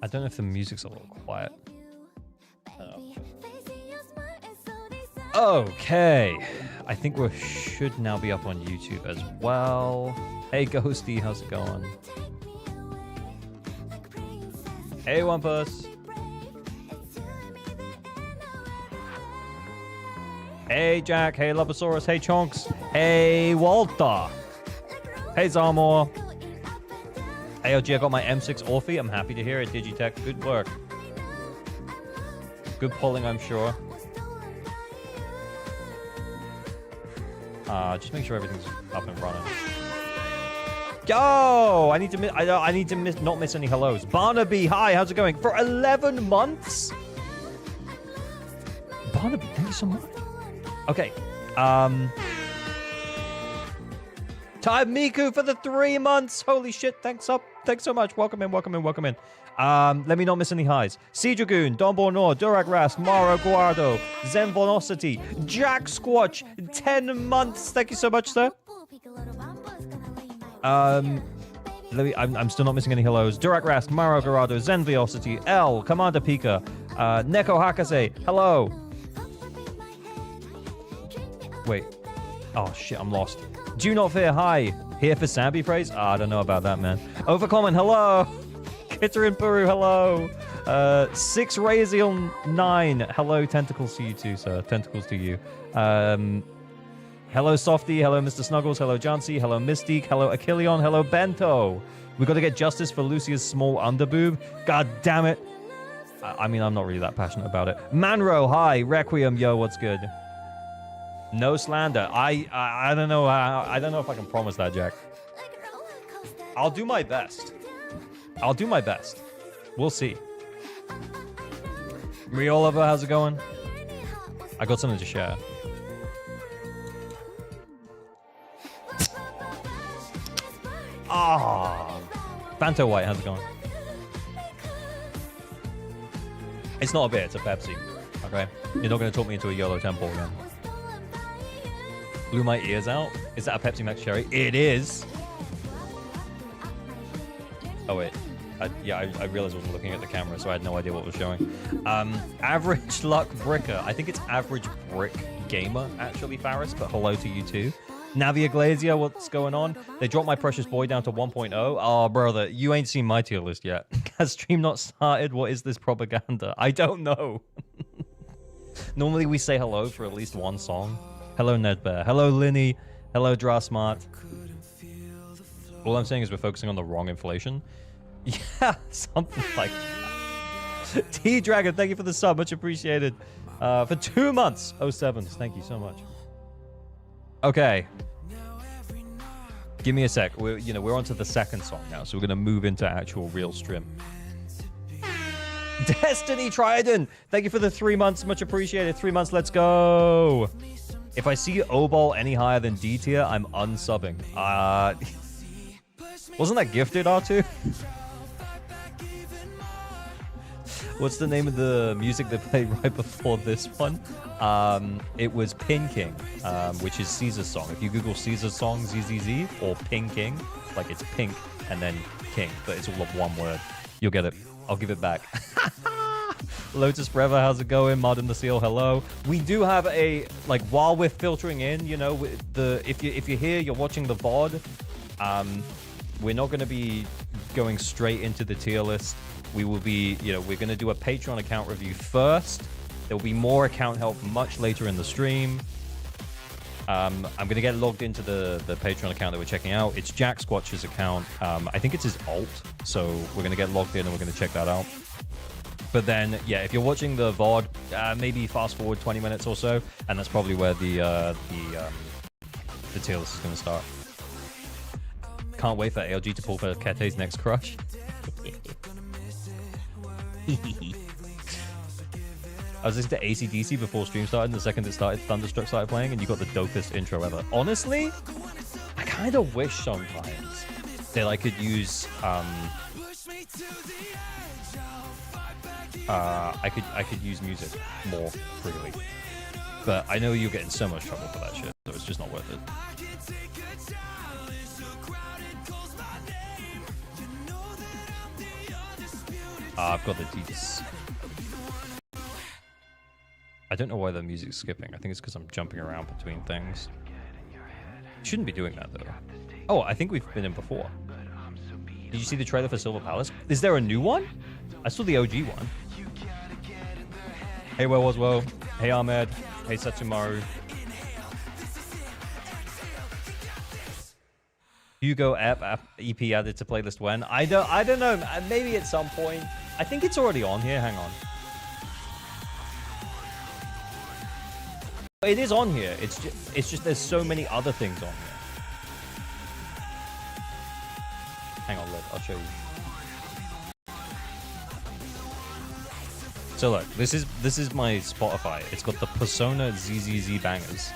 I don't know if the music's a little quiet. Okay. I think we should now be up on YouTube as well. Hey, Ghosty, how's it going? Hey, Wampus. Hey, Jack. Hey, Lobosaurus. Hey, Chonks. Hey, Walter. Hey, Zarmor. AOG, I got my M6 Orphe. I'm happy to hear it. Digitech, good work. Good pulling, I'm sure. Just make sure everything's up and running. Yo! I need to not miss any hellos. Barnaby, hi, how's it going? For 11 months? Barnaby, thank you so much. Okay. Time Miku for the 3 months. Holy shit, thanks so much. Welcome in. Let me not miss any highs. Sea Dragoon, Don Bornor, Durak Rast, Maro Guardo, Zen Velocity, Jack Squatch, 10 months. Thank you so much, sir. I'm still not missing any hellos. Durak Rast, Maro Guardo, Zen Velocity, L, Commander Pika, Neko Hakase, hello. Wait. Oh shit, I'm lost. Do not fear, hi. Here for Sambi praise? I don't know about that, man. Overcommon, hello. Kitter in Peru, hello. 6 Raziel 9. Hello, tentacles to you too, sir. Tentacles to you. Hello, Softy. Hello, Mr. Snuggles. Hello, Jancy. Hello, Mystique. Hello, Achilleon. Hello, Bento. We got to get justice for Lucia's small underboob. God damn it. I mean, I'm not really that passionate about it. Manro, hi. Requiem, yo, what's good? No slander. I don't know. I don't know if I can promise that, Jack. I'll do my best. We'll see. Marie Oliver, how's it going? I got something to share. Fanto White, how's it going? It's not a beer, it's a Pepsi. Okay? You're not going to talk me into a YOLO temple again. Blew my ears out? Is that a Pepsi Max Cherry? It is! Oh, wait. I realized I wasn't looking at the camera, so I had no idea what was showing. Average Luck Bricker. I think it's Average Brick Gamer, actually, Faris, but hello to you too. Navia Glazier, what's going on? They dropped my precious boy down to 1.0. Oh, brother, you ain't seen my tier list yet. Has stream not started? What is this propaganda? I don't know. Normally we say hello for at least one song. Hello, Nedbear. Hello, Linny. Hello, Drasmart. All I'm saying is we're focusing on the wrong inflation. Yeah, something like that. T-Dragon, thank you for the sub. Much appreciated. For 2 months. 07s. Thank you so much. Okay. Give me a sec. We're on to the second song now, so we're going to move into actual real stream. Destiny Trident, thank you for the 3 months. Much appreciated. 3 months. Let's go. If I see O-Ball any higher than D tier, I'm unsubbing. Wasn't that gifted, R2? What's the name of the music they played right before this one? It was Pin King, which is Caesar's song. If you Google Caesar's song, ZZZ, or Pin King, like it's pink and then king, but it's all of one word. You'll get it. I'll give it back. Lotus Forever, how's it going? Modern the Seal, hello. We do have a, like, while we're filtering in, you know, if you're here, you're watching the VOD, we're not going to be going straight into the tier list. We will be, we're going to do a Patreon account review first. There will be more account help much later in the stream. I'm going to get logged into the Patreon account that we're checking out. It's Jack Squatch's account. I think it's his alt. So we're going to get logged in and we're going to check that out. But then, yeah, if you're watching the VOD, maybe fast forward 20 minutes or so. And that's probably where the tier list is going to start. Can't wait for ALG to pull for Kete's next crush. I was listening to AC/DC before stream started, and the second it started, Thunderstruck started playing, and you got the dopest intro ever. Honestly, I kind of wish sometimes that I could use I could use music more freely. But I know you're getting so much trouble for that shit, so it's just not worth it. I've got the deets. I don't know why the music's skipping. I think it's because I'm jumping around between things. Shouldn't be doing that, though. Oh, I think we've been in before. Did you see the trailer for Silver Palace? Is there a new one? I saw the OG one. Hey, where was Woe? Hey, Ahmed. Hey, Satsumaru. Hugo EP added to playlist when? I don't know. Maybe at some point. I think it's already on here. Hang on. It is on here. It's just there's so many other things on here. Hang on, look. I'll show you. So look, this is my Spotify. It's got the Persona ZZZ bangers,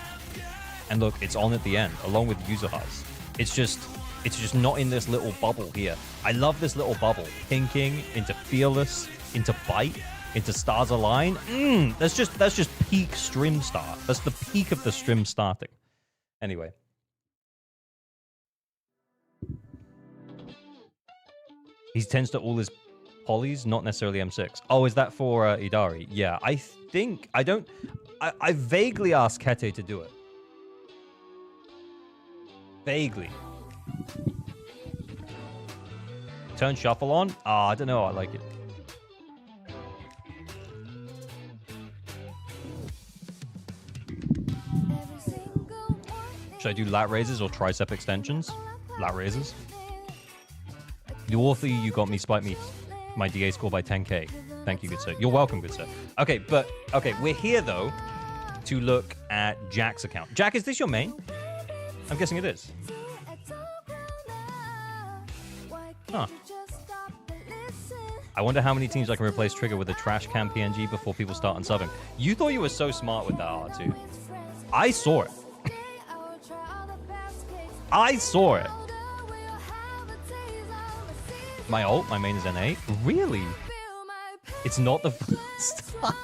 and look, it's on at the end along with Yuzuha's. It's just not in this little bubble here. I love this little bubble. Pinking into Fearless, into Bite, into Stars Align. That's just peak stream start. That's the peak of the stream starting. Anyway. He tends to all his polys, not necessarily M6. Oh, is that for Idari? Yeah, I think... I vaguely asked Kete to do it. Vaguely. Turn shuffle on? I don't know. I like it. Should I do lat raises or tricep extensions? Lat raises. The author you got me spiked me my DA score by 10k. Thank you, good sir. You're welcome, good sir. Okay, we're here though to look at Jack's account. Jack, is this your main? I'm guessing it is. Huh. I wonder how many teams I can replace Trigger with a trash can PNG before people start unsubbing. You thought you were so smart with that R2. I saw it. I saw it. My ult, my main is N8. Really? It's not the first time.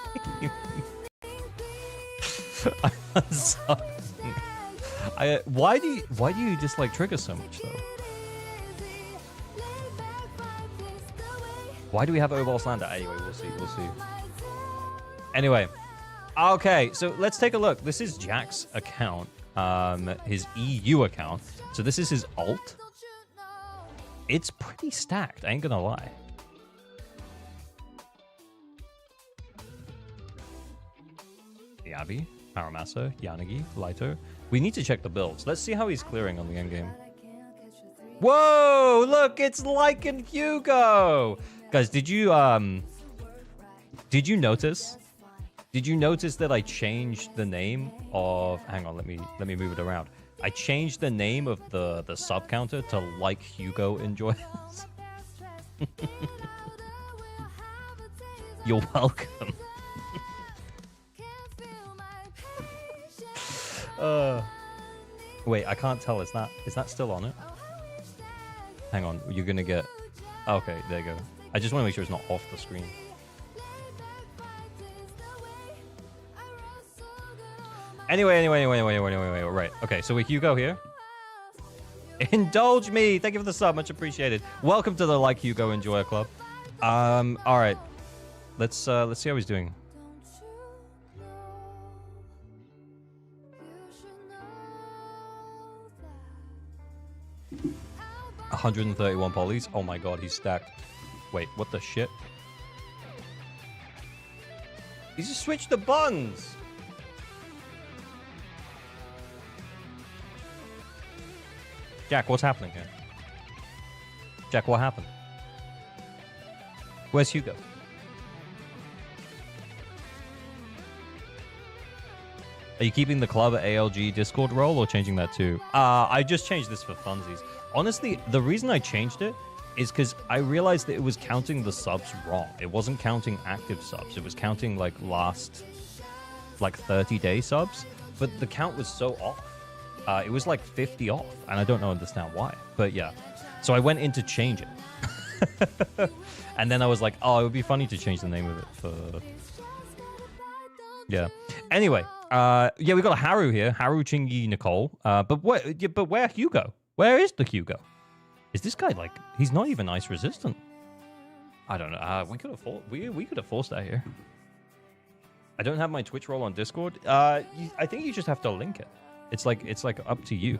I'm sorry. Why do you dislike Trigger so much though? Why do we have overall slander? Anyway, we'll see. Anyway, okay, so let's take a look. This is Jack's account, his EU account. So this is his ult. It's pretty stacked, I ain't gonna lie. Yabi, Paramasa, Yanagi, Laito. We need to check the builds. Let's see how he's clearing on the endgame. Whoa! Look, it's Lycan Hugo! Guys, did you notice? Did you notice that I changed the name of... Hang on, let me move it around. I changed the name of the sub counter to Like Hugo Enjoys. You're welcome. Wait, I can't tell. Is that still on it? Hang on, you're gonna get... Okay, there you go. I just want to make sure it's not off the screen. Anyway, right. Okay, so we're Hugo here. Indulge me. Thank you for the sub. Much appreciated. Welcome to the Like Hugo Enjoyer Club. All right. Let's see how he's doing. $131 polys. Oh my god, he's stacked. Wait, what the shit? He just switched the buns. Jack, what's happening here? Jack, what happened? Where's Hugo? Are you keeping the club at ALG Discord role or changing that too? I just changed this for funsies. Honestly, the reason I changed it is because I realized that it was counting the subs wrong. It wasn't counting active subs. It was counting like last 30-day subs. But the count was so off. It was like 50 off, and I don't understand why. But yeah, so I went in to change it. And then I was like, oh, it would be funny to change the name of it for... Yeah. Anyway, yeah, we got a Haru here. Haru, Chingy, Nicole. But where Hugo? Where is the Hugo? Is this guy like... He's not even ice resistant. I don't know. We could have forced that here. I don't have my Twitch role on Discord. I think you just have to link it. It's like up to you.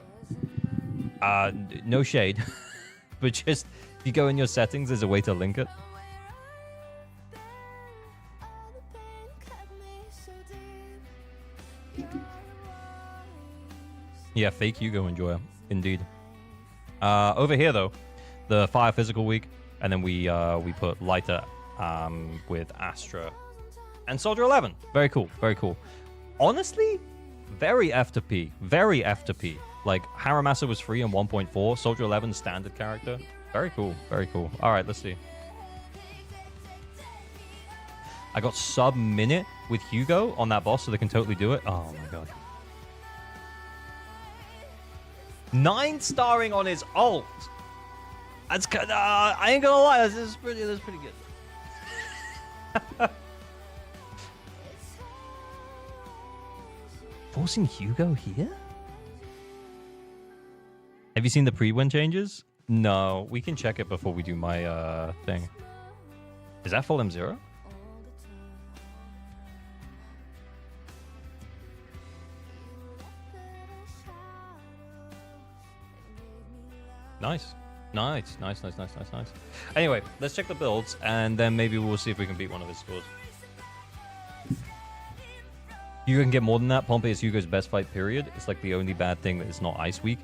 No shade, but just if you go in your settings, there's a way to link it. Yeah, fake Hugo enjoyer, indeed. Over here though, the Fire Physical week, and then we put Lighter with Astra and Soldier 11. Very cool, very cool. Honestly, very F to P, very F to P. Like Haramasa was free in 1.4, Soldier 11 standard character. Very cool, very cool. All right, let's see. I got sub-minute with Hugo on that boss, so they can totally do it. Oh my god. 9-starring on his ult. That's kind of, I ain't gonna lie, that's pretty good. Forcing Hugo here? Have you seen the pre-win changes? No, we can check it before we do my thing. Is that full M0? Nice. Nice. Anyway, let's check the builds, and then maybe we'll see if we can beat one of his scores. You can get more than that. Pompey is Hugo's best fight, period. It's like the only bad thing that it's not Ice Week.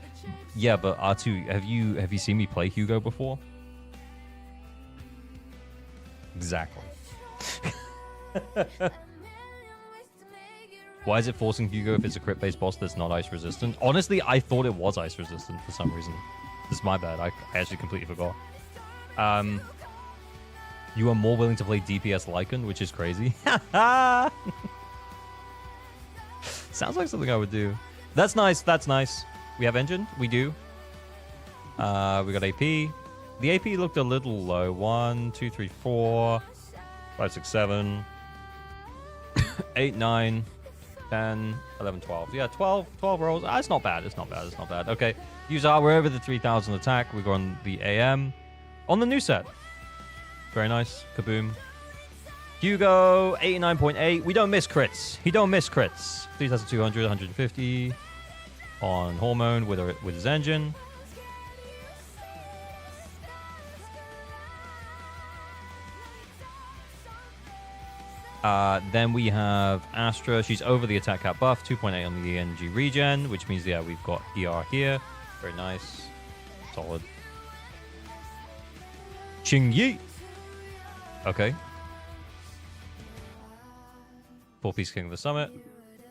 Yeah, but R2, have you seen me play Hugo before? Exactly. Why is it forcing Hugo if it's a crit-based boss that's not ice resistant? Honestly, I thought it was ice resistant for some reason. This is my bad. I actually completely forgot. You are more willing to play DPS Lycan, which is crazy. Sounds like something I would do. That's nice. That's nice. We have engine. We do. We got AP. The AP looked a little low. 1, 2, 3, 4, 5, 6, 7, 8, 9, 10, 11, 12. Yeah, 12 rolls. It's not bad. It's not bad. It's not bad. Okay. We're over the 3,000 attack. We go on the AM. On the new set. Very nice. Kaboom. Hugo, 89.8. We don't miss crits. He don't miss crits. 3,200, 150 on Hormone with his engine. Then we have Astra. She's over the attack cap buff. 2.8 on the energy regen, which means, yeah, we've got ER here. Very nice. Solid. Qingyi. Okay. 4-piece King of the Summit.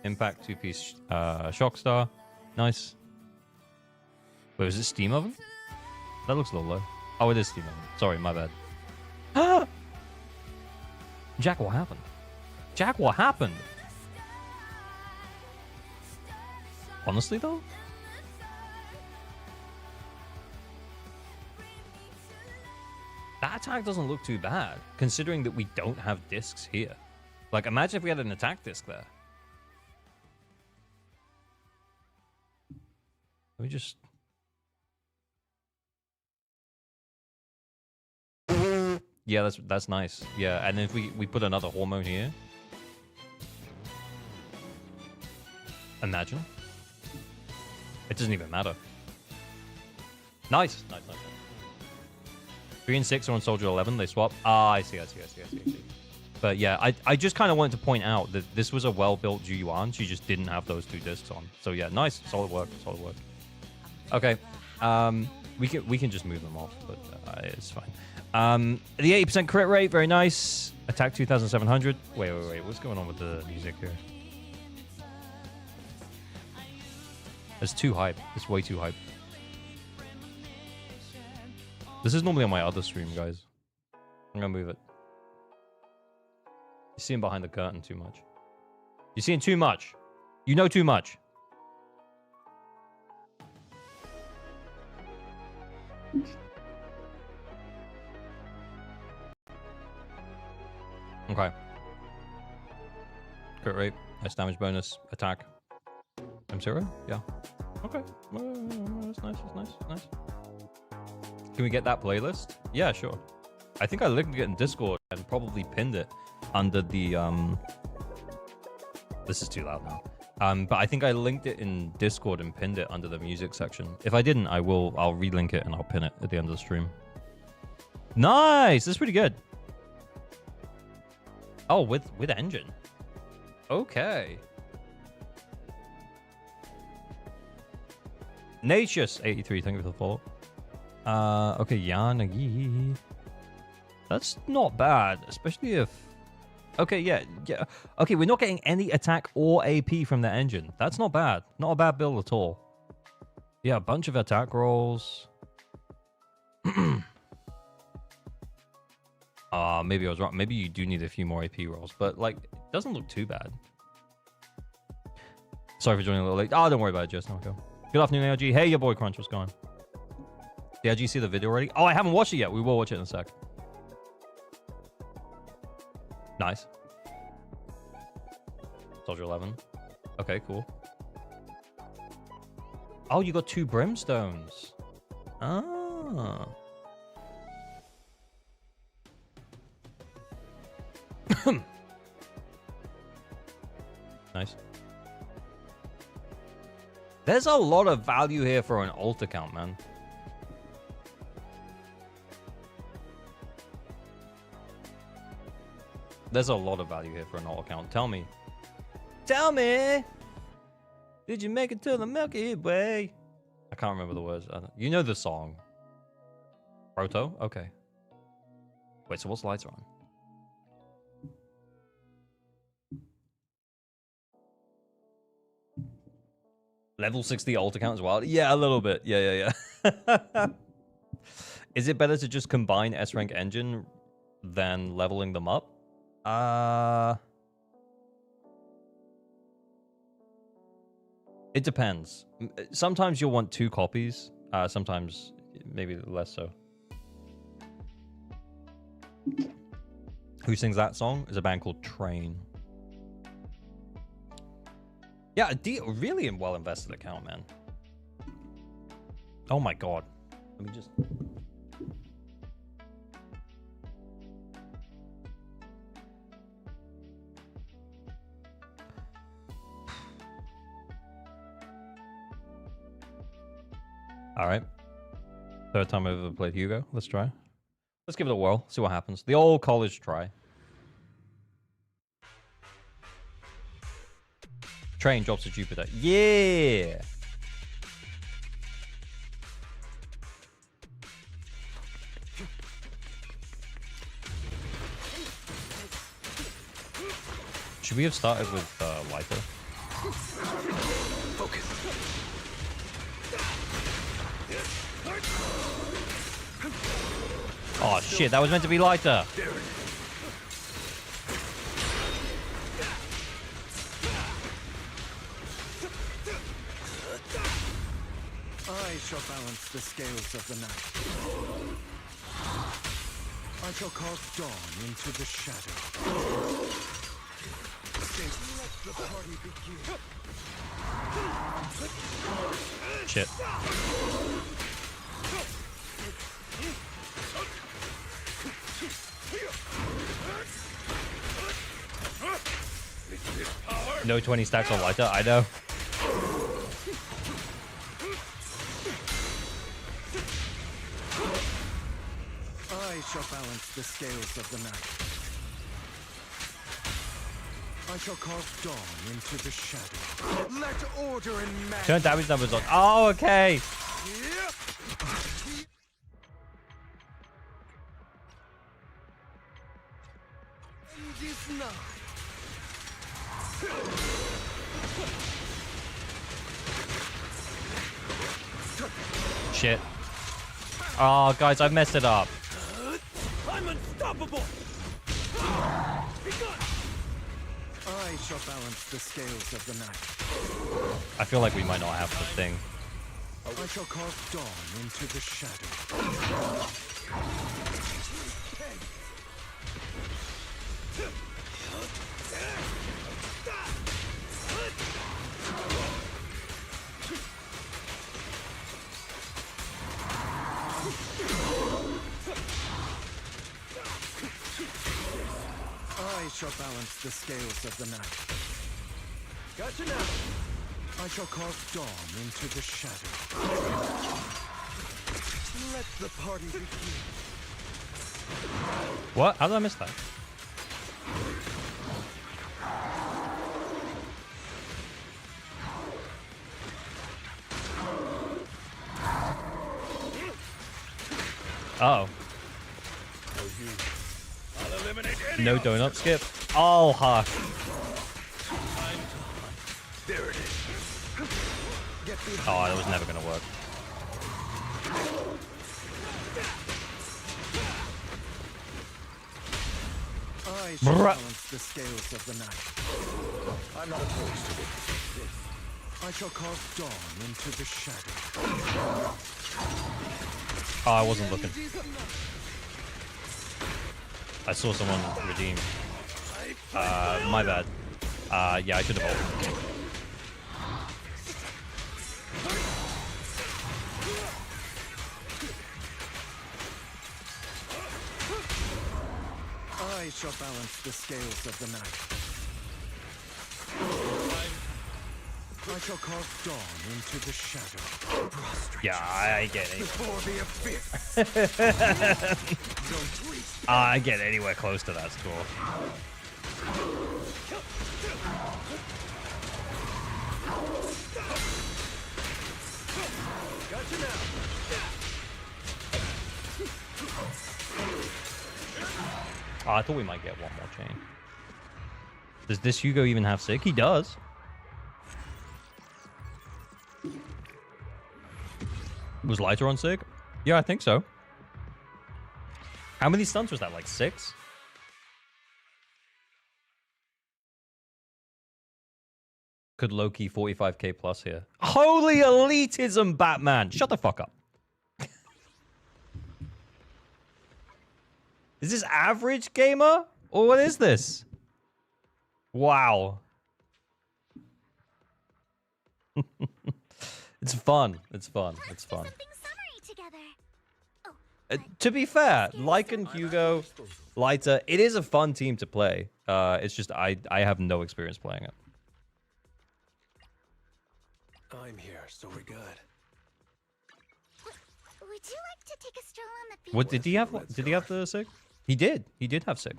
Impact, 2-piece Shockstar. Nice. Wait, is it Steam Oven? That looks a little low. Oh, it is Steam Oven. Sorry, my bad. Jack, what happened? Jack, what happened? Honestly, though? That attack doesn't look too bad, considering that we don't have discs here. Like, imagine if we had an attack disc there. Let me just... Yeah, that's nice. Yeah, and if we put another Hormone here. Imagine. It doesn't even matter. Nice. 3 and 6 are on Soldier 11. They swap. Ah, I see. But yeah, I just kind of wanted to point out that this was a well-built Juyuan. She just didn't have those 2 discs on. So yeah, nice. Solid work. Okay. We can just move them off, but it's fine. The 80% crit rate, very nice. Attack 2,700. Wait. What's going on with the music here? It's too hype. It's way too hype. This is normally on my other stream, guys. I'm gonna move it. You're seeing behind the curtain too much. You're seeing too much. You know too much. Okay. Crit rate, nice damage bonus, attack. M0? Yeah. Okay. That's nice. Can we get that playlist? Yeah, sure. I think I linked it in Discord and probably pinned it under the This is too loud now. But I think I linked it in Discord and pinned it under the music section. If I didn't, I'll relink it and I'll pin it at the end of the stream. Nice! This is pretty good. Oh, with engine. Okay. Nature's83, thank you for the follow. Okay, Yanagi. That's not bad, especially if... Okay, yeah. Okay, we're not getting any attack or AP from the engine. That's not bad. Not a bad build at all. Yeah, a bunch of attack rolls. Maybe I was wrong. Maybe you do need a few more AP rolls, but like, it doesn't look too bad. Sorry for joining a little late. Oh, don't worry about it, Jess. Okay. Good afternoon, ARG. Hey, your boy Crunch, what's going on? Did you see the video already? Oh, I haven't watched it yet. We will watch it in a sec. Nice. Soldier 11. Okay, cool. Oh, you got 2 brimstones. Ah. Nice. There's a lot of value here for an alt account, man. There's a lot of value here for an alt account. Tell me. Tell me! Did you make it to the Milky Way? I can't remember the words. You know the song. Proto? Okay. Wait, so what's lights are on? Level 60 alt account as well? Yeah, a little bit. Yeah. Is it better to just combine S-Rank engine than leveling them up? It depends. Sometimes you'll want 2 copies. Sometimes maybe less so. Who sings that song? Is a band called Train. Yeah, a really well invested account, man. Oh my god. Let me just... Alright. Third time I've ever played Hugo. Let's try. Let's give it a whirl. See what happens. The old college try. Train drops to Jupiter. Yeah! Should we have started with lighter? Focus. Oh shit, that was meant to be lighter. I shall balance the scales of the night. I shall cast dawn into the shadow. Let the party begin. Shit. No 20 stacks on lighter, I know. I shall balance the scales of the night. I shall cast dawn into the shadow. Let order and magic. Turn damage numbers on. Oh, okay. Shit. Oh, guys, I've messed it up. I'm unstoppable. I shall balance the scales of the night. I feel like we might not have the thing. I shall cast dawn into the shadow. shall balance the scales of the night. Gotcha now. I shall cause dawn into the shadow. Let the party begin. What? How did I miss that? Uh oh. No donut skip. Oh, hush. There it is. Oh, that was never gonna work. I shall balance the scales of the night. I'm not opposed to it. I shall cause dawn into the shadow. Oh, I wasn't looking. I saw someone redeem. My bad. Yeah, I should have ulted. I shall balance the scales of the night. I shall cause dawn into the shadow. Prostrate Yeah, I get it. before the abyss. Don't reach. I get anywhere close to that score. Gotcha now. Oh, I thought we might get one more chain. Does this Hugo even have Sig? He does. Was Lighter on Sig? Yeah, I think so. How many stunts was that? Like 6? Could Loki 45k plus here. Holy elitism, Batman! Shut the fuck up. Is this average gamer? Or what is this? Wow. It's fun. It's fun. It's fun. To be fair, like and Hugo, Lighter, it is a fun team to play. It's just I have no experience playing it. I'm here, so we're good. Would you like to take a stroll on the beach? What did he have? Did he have the Sig? He did. He did have Sig.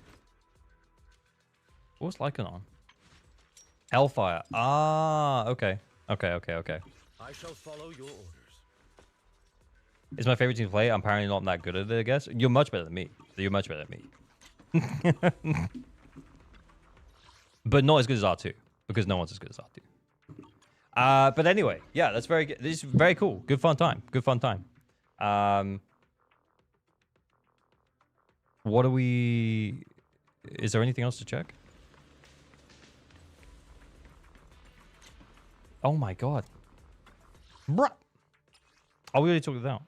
What was Lycan on? Hellfire. Ah, okay. Okay. I shall follow your orders. It's my favorite team to play. I'm apparently not that good at it, I guess. You're much better than me. You're much better than me. But not as good as R2. Because no one's as good as R2. But anyway, yeah, that's very good. This is very cool. Good fun time. Good fun time. What do we... Is there anything else to check? Oh my god. Bruh. Oh, we already took it out.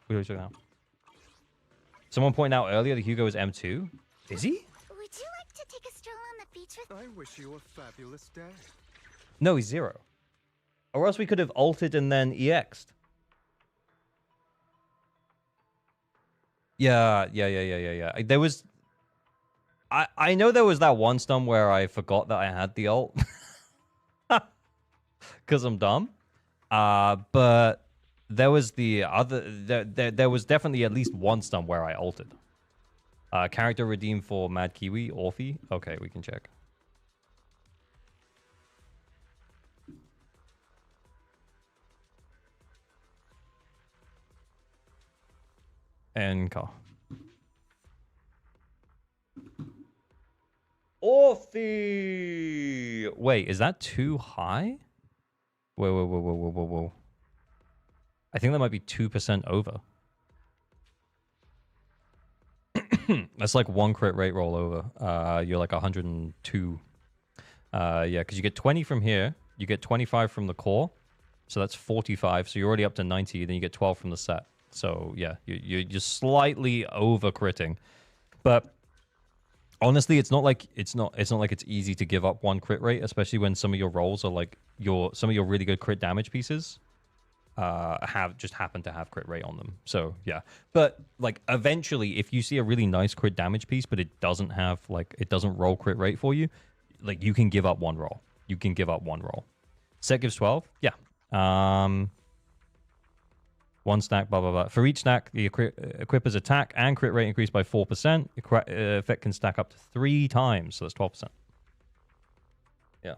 Someone pointed out earlier that Hugo is M2. Is he? Would you like to take a stroll on the beach with... I wish you a fabulous day. No, he's 0. Or else we could have ulted and then EX'd. Yeah. There was... I know there was that one stun where I forgot that I had the ult. Because I'm dumb. But there was the other... There was definitely at least one stun where I ulted. Character redeemed for Mad Kiwi, Orphe. Okay, we can check. And car. Orphe! Wait, is that too high? Whoa. I think that might be 2% over. That's like 1 crit rate rollover. You're like 102. Yeah, because you get 20 from here. You get 25 from the core. So that's 45. So you're already up to 90. Then you get 12 from the set. So yeah, you're just slightly over critting. But honestly, it's not like it's easy to give up 1 crit rate, especially when some of your rolls are like some of your really good crit damage pieces. just happen to have crit rate on them. So yeah, but like eventually, if you see a really nice crit damage piece, but it doesn't have like it doesn't roll crit rate for you, like you can give up one roll. You can give up one roll. Set gives 12. Yeah. One stack, blah blah blah. For each stack, the equipper's attack and crit rate increased by 4%. The effect can stack up to 3 times, so that's 12%. Yeah.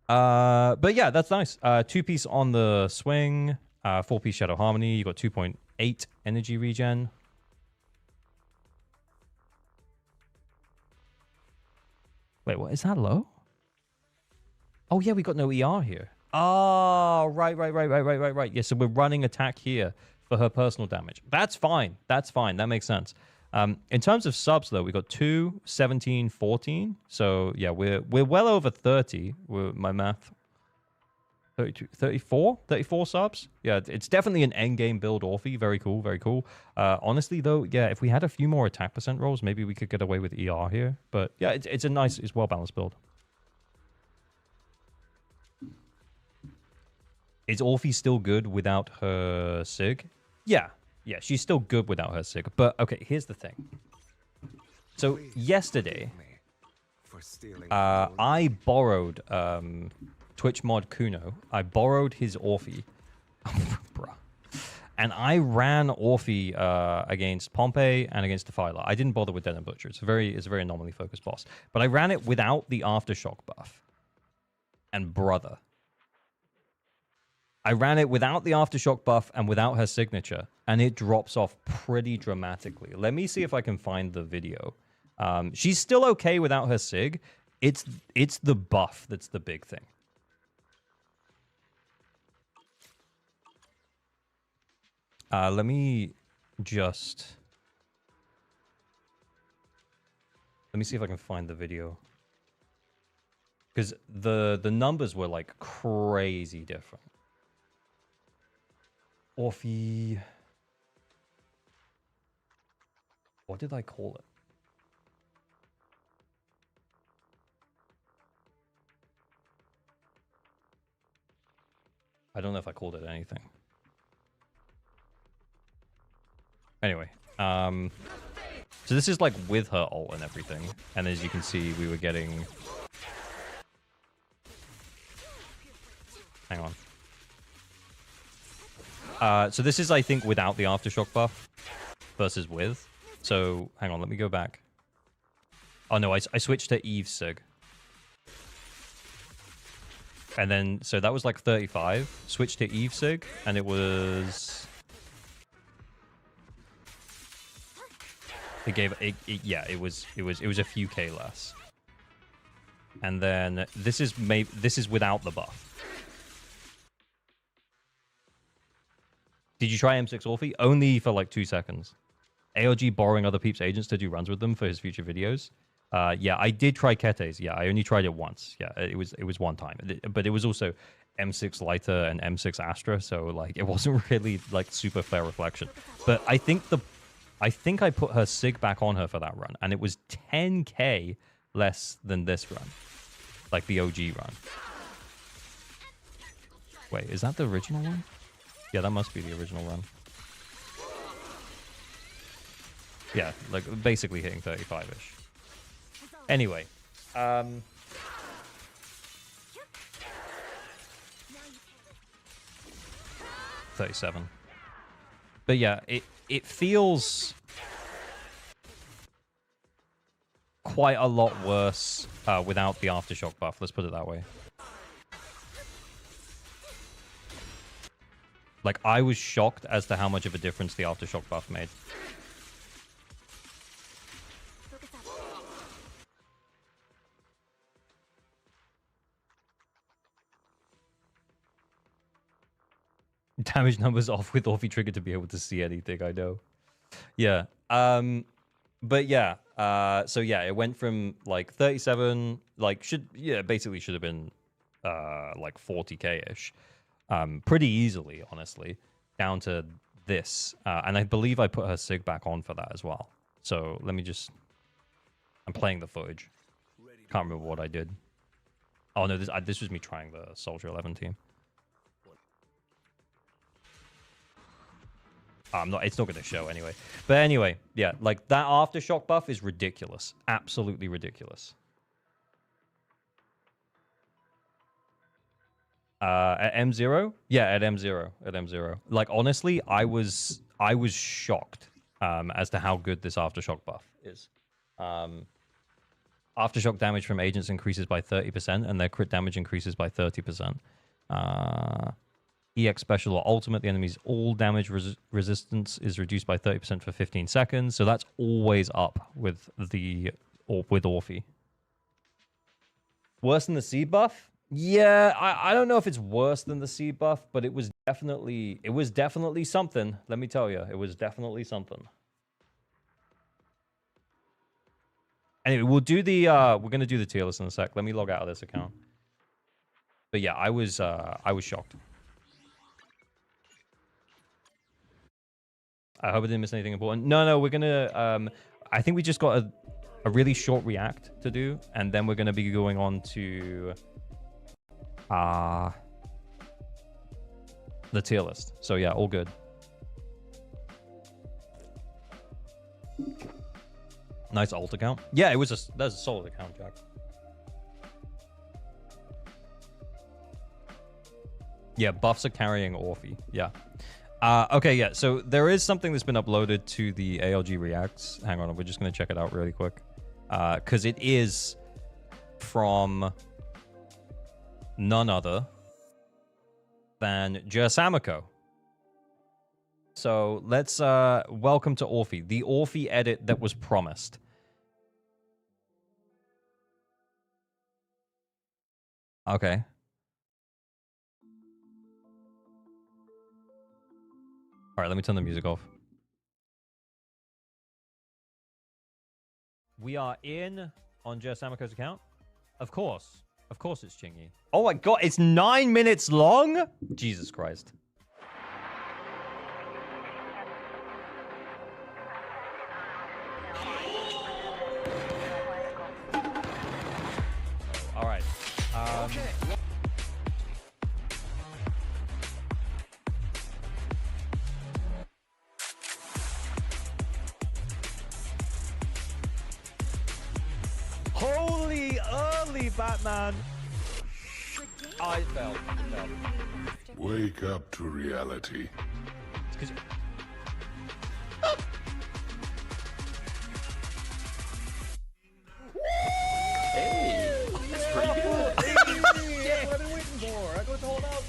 But yeah, that's nice. 2-piece on the swing, 4-piece Shadow Harmony. You got 2.8 energy regen. Wait, what is that low? Oh yeah, we got no ER here. Oh, right. Yeah, so we're running attack here for her personal damage. That's fine. That's fine. That makes sense. In terms of subs, though, we got 2, 17, 14. So yeah, we're well over 30. My math. 32, 34 subs. Yeah, it's definitely an endgame build Orphe. Very cool, very cool. Honestly, though, yeah, if we had a few more attack percent rolls, maybe we could get away with ER here. But yeah, it's a nice, it's well-balanced build. Is Orphe still good without her Sig? Yeah, she's still good without her Sig. But okay, here's the thing. So yesterday, I borrowed Twitch mod Kuno. I borrowed his Orphe, bruh, and I ran Orphe against Pompey and against Defiler. I didn't bother with Den and Butcher. It's a very anomaly focused boss. But I ran it without the aftershock buff. And brother. I ran it without the aftershock buff and without her signature, and it drops off pretty dramatically. Let me see if I can find the video. She's still okay without her sig. It's the buff that's the big thing. Let me see if I can find the video. Because the numbers were like crazy different. Orphe. What did I call it? I don't know if I called it anything. Anyway, so this is like with her ult and everything. And as you can see, we were getting... Hang on. So this is, I think, without the aftershock buff versus with. So, hang on, let me go back. Oh, no, I switched to Eve's Sig. And then, so that was like 35. Switched to Eve's Sig, and it was... It gave... it was a few K less. And then this is without the buff. Did you try M6 Orphe? Only for like 2 seconds. AOG borrowing other peeps' agents to do runs with them for his future videos. Yeah, I did try Ketes. Yeah, I only tried it once. Yeah, it was one time. But it was also M6 Lighter and M6 Astra, so like it wasn't really like super fair reflection. But I think I put her Sig back on her for that run, and it was 10k less than this run. Like the OG run. Wait, is that the original one? Yeah, that must be the original run. Yeah, like basically hitting 35-ish. Anyway, 37. But yeah, it feels quite a lot worse without the aftershock buff. Let's put it that way. Like, I was shocked as to how much of a difference the aftershock buff made. Damage numbers off with Orphe trigger to be able to see anything, I know. Yeah. But yeah. So yeah, it went from like 37, like basically should have been like 40k-ish. Pretty easily, honestly, down to this. And I believe I put her Sig back on for that as well. So let me just... I'm playing the footage. Can't remember what I did. Oh, no, this was me trying the Soldier 11 team. I'm not. It's not going to show anyway. But anyway, yeah, like that aftershock buff is ridiculous. Absolutely ridiculous. At M0? Yeah, at M0. At M0. Like honestly, I was shocked as to how good this aftershock buff is. Aftershock damage from agents increases by 30%, and their crit damage increases by 30%. EX special or ultimate, the enemy's all damage resistance is reduced by 30% for 15 seconds. So that's always up with with Orphe. Worse than the C buff? Yeah, I don't know if it's worse than the C buff, but it was definitely something. Let me tell you, it was definitely something. Anyway, we're gonna do the tier list in a sec. Let me log out of this account. But yeah, I was shocked. I hope I didn't miss anything important. No, we're gonna I think we just got a really short react to do, and then we're gonna be going on to the tier list. So yeah, all good. Nice alt account. Yeah, that's a solid account, Jack. Yeah, buffs are carrying Orphe. Yeah. Okay, yeah. So there is something that's been uploaded to the ALG Reacts. Hang on, we're just gonna check it out really quick. Because it is from none other than Samiko. So let's welcome to Orphe, the Orphe edit that was promised. Okay. All right, let me turn the music off. We are in on Samiko's account. Of course it's Chingy. Oh my god, it's 9 minutes long? Jesus Christ. All right. Holy early, Batman. I fell. Wake up to reality. It's 'cause Hey, that's pretty good. yeah, what I've been waiting for. I got to hold out.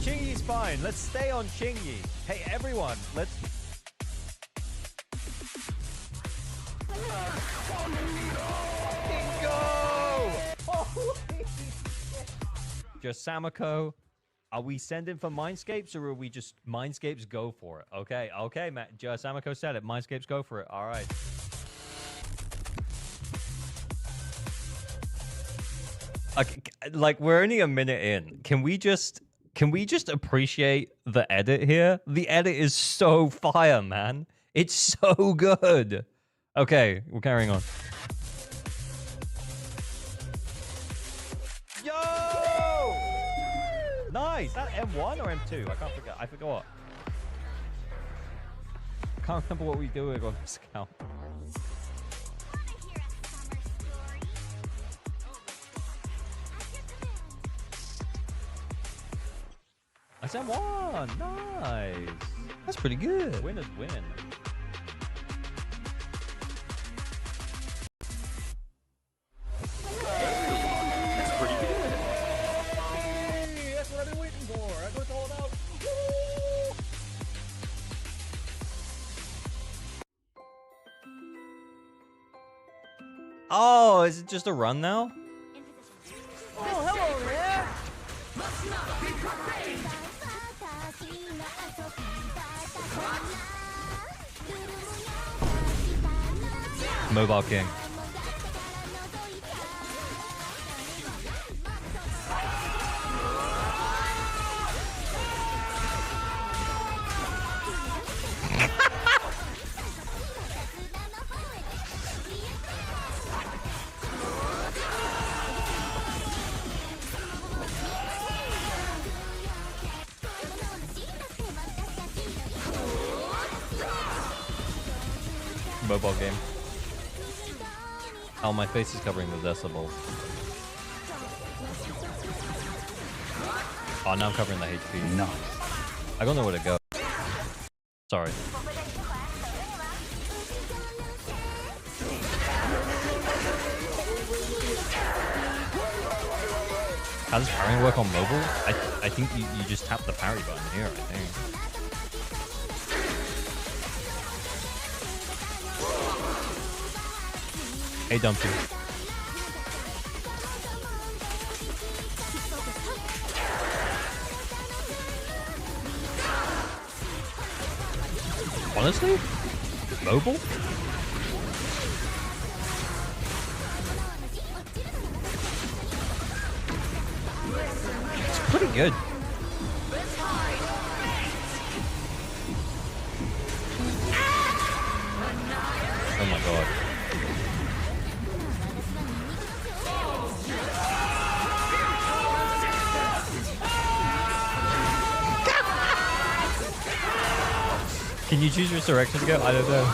Chingy's fine. Let's stay on Chingy. Hey, everyone, let's... Go! Holy shit. Samiko, are we sending for Mindscapes, or are we just Mindscapes go for it? Okay, Matt. Samiko said it. Mindscapes go for it. All right. Okay, like, we're only a minute in. Can we just appreciate the edit here? The edit is so fire, man. It's so good. Okay, we're carrying on. Yo! Nice. That M1 or M2? I forgot. Can't remember what we do on this account. That's M1. Nice. That's pretty good. Winners win. That's pretty good. Hey, that's what I've been waiting for. I got to hold out. Oh, is it just a run now? Oh, hello there. Mobile King. mobile game. Oh, my face is covering the decibel. Oh, now I'm covering the HP. Nice. I don't know where to go. Sorry. How does parrying work on mobile? I think you just tap the parry button here, I think. Hey, Dumpty. Honestly? Mobile? It's pretty good. Oh my god. Can you choose your direction to go? I don't know.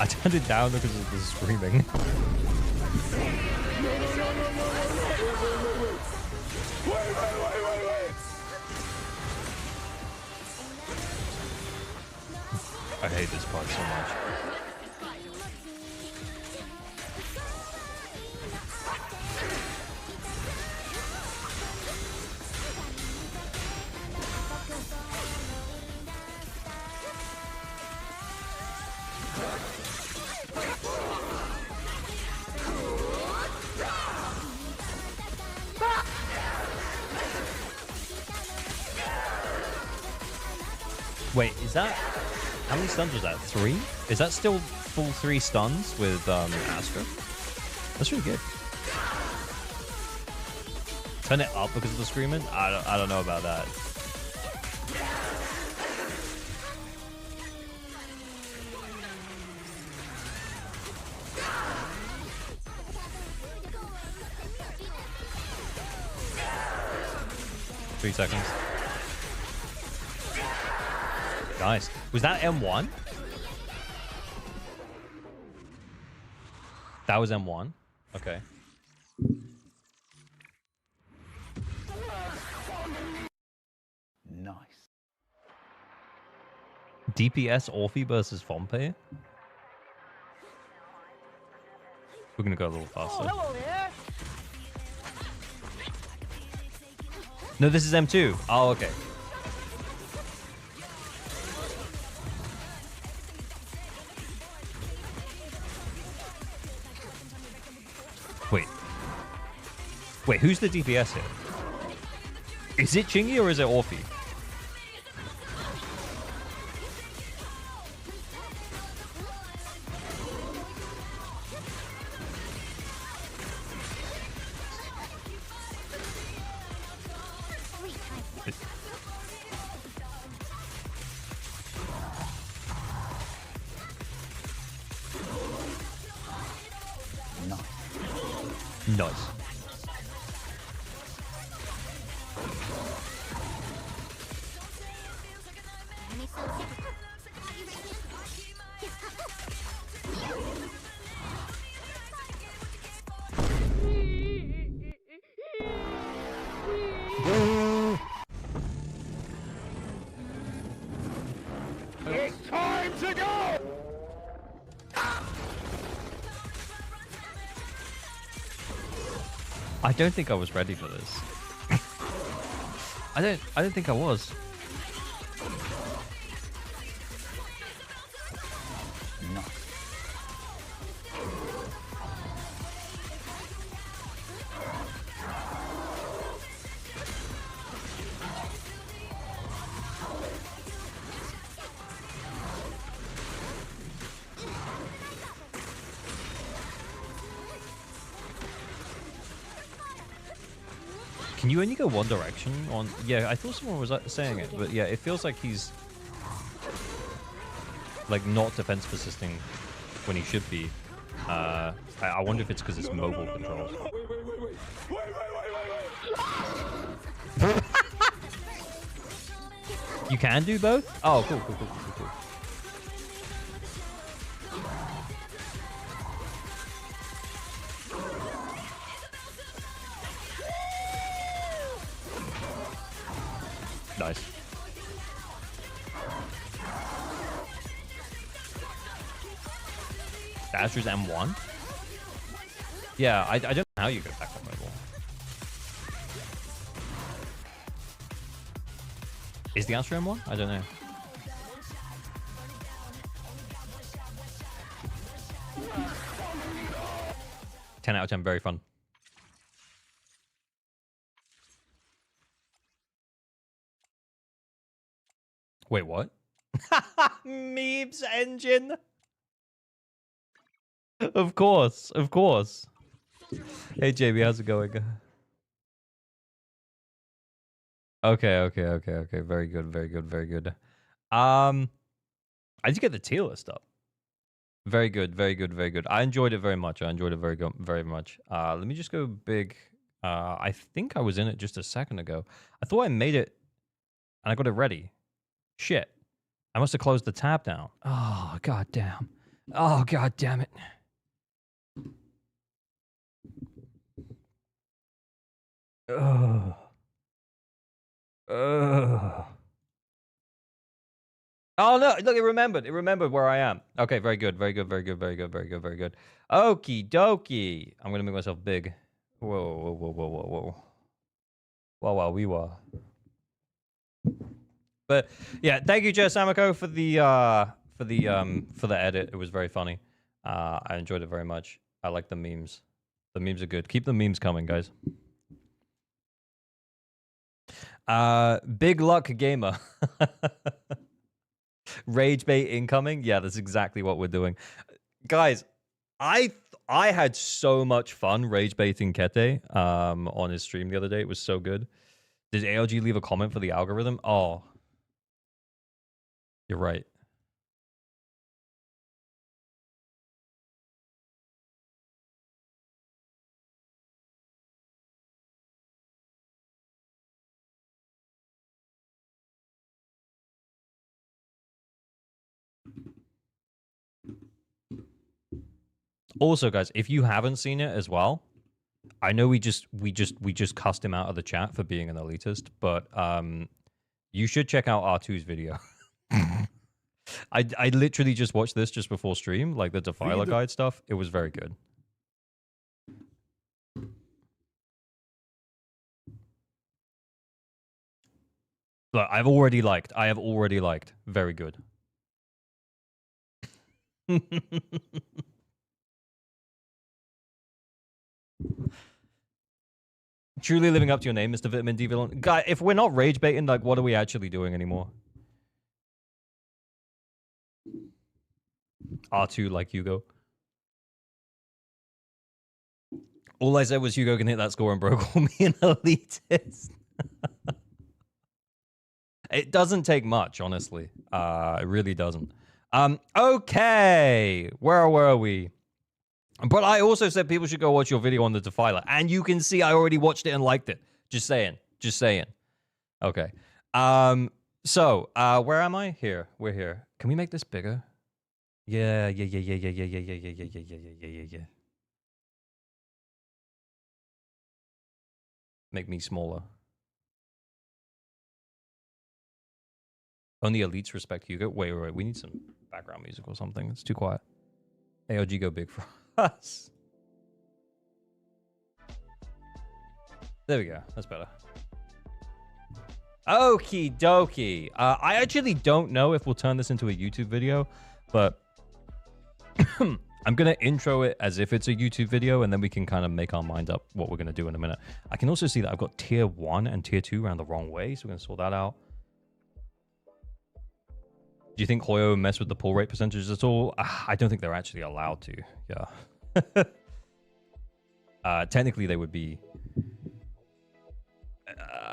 I turned it down because of the screaming. I hate this part so much. Wait, is that... How many stuns was that? 3? Is that still full 3 stuns with Astra? That's really good. Turn it up because of the screaming? I don't know about that. Three seconds. Nice. Was that M1? That was M1? Okay. Nice. DPS Orphe versus Fompe? We're gonna go a little faster. No, this is M2. Oh, okay. Wait, who's the DPS here? Is it Chingy or is it Orphe? Nice. It's time to go! I don't think I was ready for this. I don't think I was. No. Can you only go one direction on... Yeah, I thought someone was saying it, but yeah, it feels like he's... like, not defense persisting when he should be. I wonder if it's because it's mobile controls. You can do both? Oh, cool. Nice. Asher's M1? Yeah, I don't know how you get back on my wall. Is the Asher M1? I don't know. 10 out of 10, very fun. Wait, what? Memes engine. Of course, of course. Hey JB, how's it going? Okay. Very good, very good, very good. I did get the tier list up. Very good, very good, very good. I enjoyed it very much. I enjoyed it very much. Let me just go big. I think I was in it just a second ago. I thought I made it and I got it ready. Shit. I must have closed the tab down. Oh, god damn. Oh, god damn it. Ugh. Ugh. Oh no, look, it remembered. It remembered where I am. Okay, very good, very good, very good, very good, very good, very good. Okie dokie. I'm gonna make myself big. Whoa. Wow, we were. But yeah, thank you, Joe Samako, for the edit. It was very funny. I enjoyed it very much. I like the memes. The memes are good. Keep the memes coming, guys. Big luck gamer. Rage bait incoming. Yeah, that's exactly what we're doing, guys. I had so much fun rage baiting Kete on his stream the other day. It was so good. Did ALG leave a comment for the algorithm? Oh, you're right. Also, guys, if you haven't seen it as well, I know we just cussed him out of the chat for being an elitist, but you should check out R2's video. I literally just watched this just before stream, like the Defiler guide stuff. It was very good. Look, I have already liked. Very good. Truly living up to your name, Mr. Vitamin D Villain. Guy, if we're not rage baiting, like, what are we actually doing anymore? R2 like Hugo. All I said was Hugo can hit that score and bro call me an elitist. It doesn't take much, honestly. It really doesn't. Okay. Where were we? But I also said people should go watch your video on the Defiler. And you can see I already watched it and liked it. Just saying. Just saying. Okay. So, where am I? Here. We're here. Can we make this bigger? Yeah. Make me smaller. Only elites respect Hugo. Wait. We need some background music or something. It's too quiet. AOG go big for us. There we go. That's better. Okie dokie. I actually don't know if we'll turn this into a YouTube video, but I'm going to intro it as if it's a YouTube video, and then we can kind of make our mind up what we're going to do in a minute. I can also see that I've got tier 1 and tier 2 around the wrong way, so we're going to sort that out. Do you think Hoyo mess with the pull rate percentages at all? I don't think they're actually allowed to. Yeah. Technically, they would be.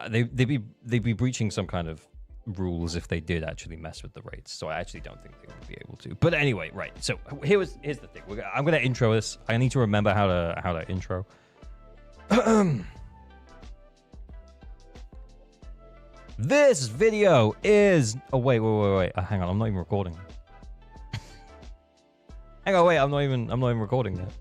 They'd be breaching some kind of rules if they did actually mess with the rates. So I actually don't think they would be able to. But anyway, right. So here's the thing. I'm gonna intro this. I need to remember how to intro. This video is... Oh, wait. Hang on, I'm not even recording. Hang on, wait, I'm not even recording yet.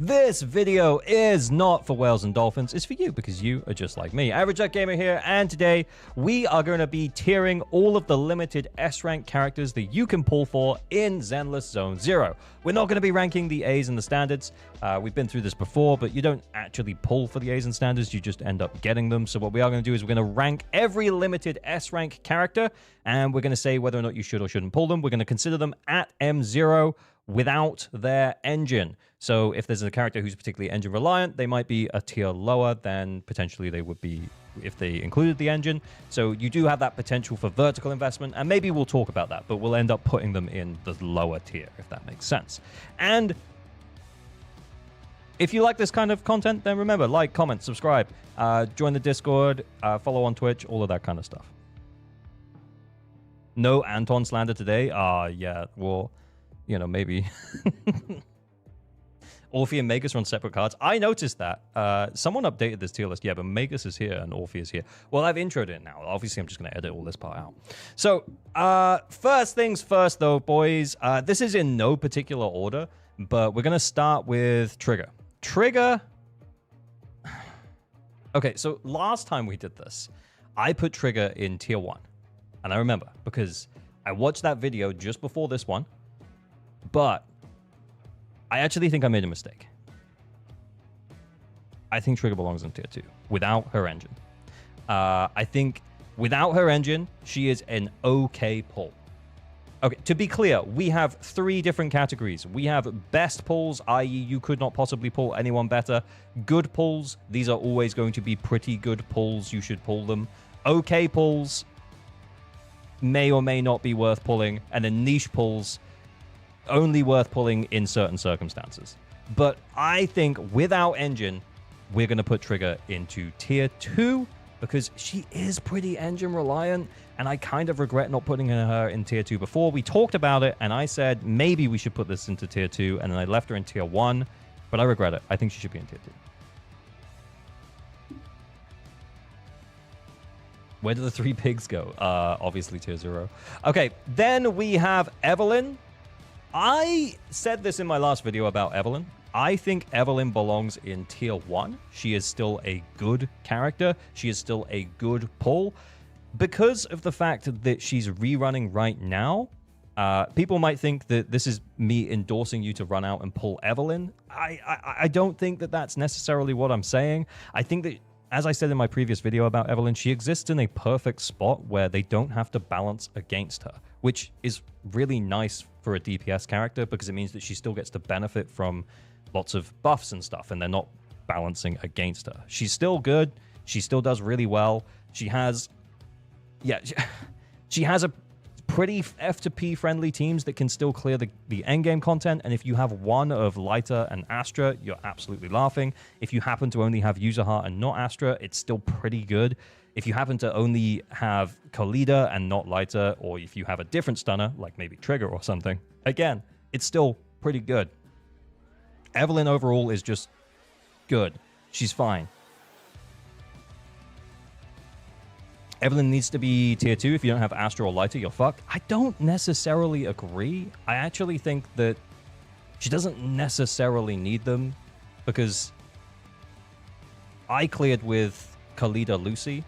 This video is not for whales and dolphins. It's for you because you are just like me. Average Jack Gamer here, and today we are going to be tiering all of the limited S-rank characters that you can pull for in Zenless Zone Zero. We're not going to be ranking the A's and the standards. We've been through this before, but you don't actually pull for the A's and standards. You just end up getting them. So what we are going to do is we're going to rank every limited S-rank character, and we're going to say whether or not you should or shouldn't pull them. We're going to consider them at M0 without their engine. So if there's a character who's particularly engine reliant, they might be a tier lower than potentially they would be if they included the engine. So you do have that potential for vertical investment, and maybe we'll talk about that, but we'll end up putting them in the lower tier, if that makes sense. And if you like this kind of content, then remember, like, comment, subscribe, join the Discord, follow on Twitch, all of that kind of stuff. No Anton slander today? Yeah, well, you know, maybe. Orphe and Magus are on separate cards. I noticed that. Someone updated this tier list. Yeah, but Magus is here and Orphe is here. Well, I've introed it now. Obviously, I'm just going to edit all this part out. So, first things first, though, boys. This is in no particular order, but we're going to start with Trigger. Trigger... Okay, so last time we did this, I put Trigger in tier 1. And I remember, because I watched that video just before this one, but I actually think I made a mistake. I think Trigger belongs in tier 2 without her engine. I think without her engine, she is an okay pull. Okay, to be clear, we have 3 different categories. We have best pulls, i.e. you could not possibly pull anyone better. Good pulls, these are always going to be pretty good pulls. You should pull them. Okay pulls, may or may not be worth pulling. And then niche pulls, only worth pulling in certain circumstances. But I think without engine, we're going to put Trigger into tier 2 because she is pretty engine reliant, and I kind of regret not putting her in tier 2 before. We talked about it, and I said maybe we should put this into tier 2, and then I left her in tier 1, but I regret it. I think she should be in tier 2. Where do the 3 pigs go? Obviously tier 0. Okay, then we have Evelyn. I said this in my last video about Evelyn. I think Evelyn belongs in tier 1. She is still a good character. She is still a good pull. Because of the fact that she's rerunning right now, people might think that this is me endorsing you to run out and pull Evelyn. I don't think that that's necessarily what I'm saying. I think that, as I said in my previous video about Evelyn, she exists in a perfect spot where they don't have to balance against her, which is really nice for a DPS character because it means that she still gets to benefit from lots of buffs and stuff, and they're not balancing against her. She's still good. She still does really well. She has... Yeah, she has a pretty F2P friendly teams that can still clear the endgame content, and if you have one of Lighter and Astra, you're absolutely laughing. If you happen to only have User Heart and not Astra, it's still pretty good. If you happen to only have Khalida and not Lighter, or if you have a different stunner, like maybe Trigger or something, again, it's still pretty good. Evelyn overall is just good. She's fine. Evelyn needs to be tier 2. If you don't have Astra or Lighter, you're fucked. I don't necessarily agree. I actually think that she doesn't necessarily need them because I cleared with Khalida Lucy,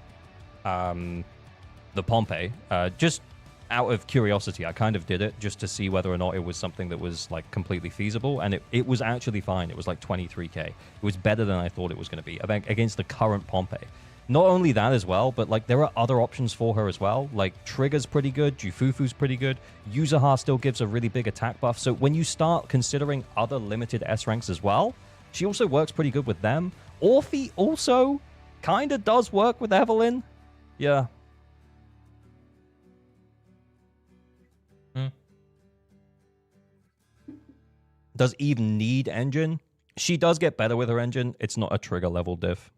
the Pompey, just out of curiosity. I kind of did it just to see whether or not it was something that was like completely feasible, and it was actually fine. It was like 23k. It was better than I thought it was going to be against the current Pompey. Not only that as well, but like there are other options for her as well. Like Trigger's pretty good, Jufufu's pretty good, Yuzuha still gives a really big attack buff. So when you start considering other limited S ranks as well, she also works pretty good with them. Orphe also kind of does work with Evelyn. Yeah. Does Eve need engine? She does get better with her engine. It's not a Trigger level diff.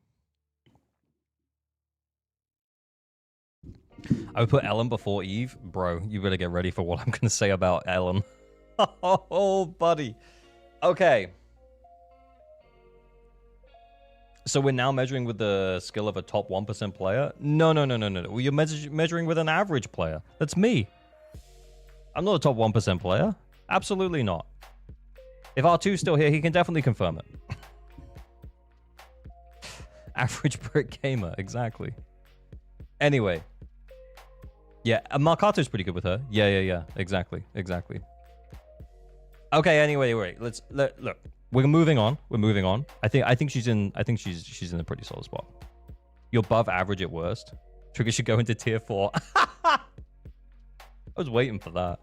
I would put Ellen before Eve. Bro, you better get ready for what I'm going to say about Ellen. Oh, buddy. Okay. So we're now measuring with the skill of a top 1% player? No. Well, you're measuring with an average player. That's me. I'm not a top 1% player. Absolutely not. If R2's still here, he can definitely confirm it. Average brick gamer, exactly. Anyway. Yeah, Markato's pretty good with her. Yeah, exactly. Okay, anyway, wait. Look. We're moving on. I think she's in a pretty solid spot. You're above average at worst. Trigger should go into tier 4. I was waiting for that.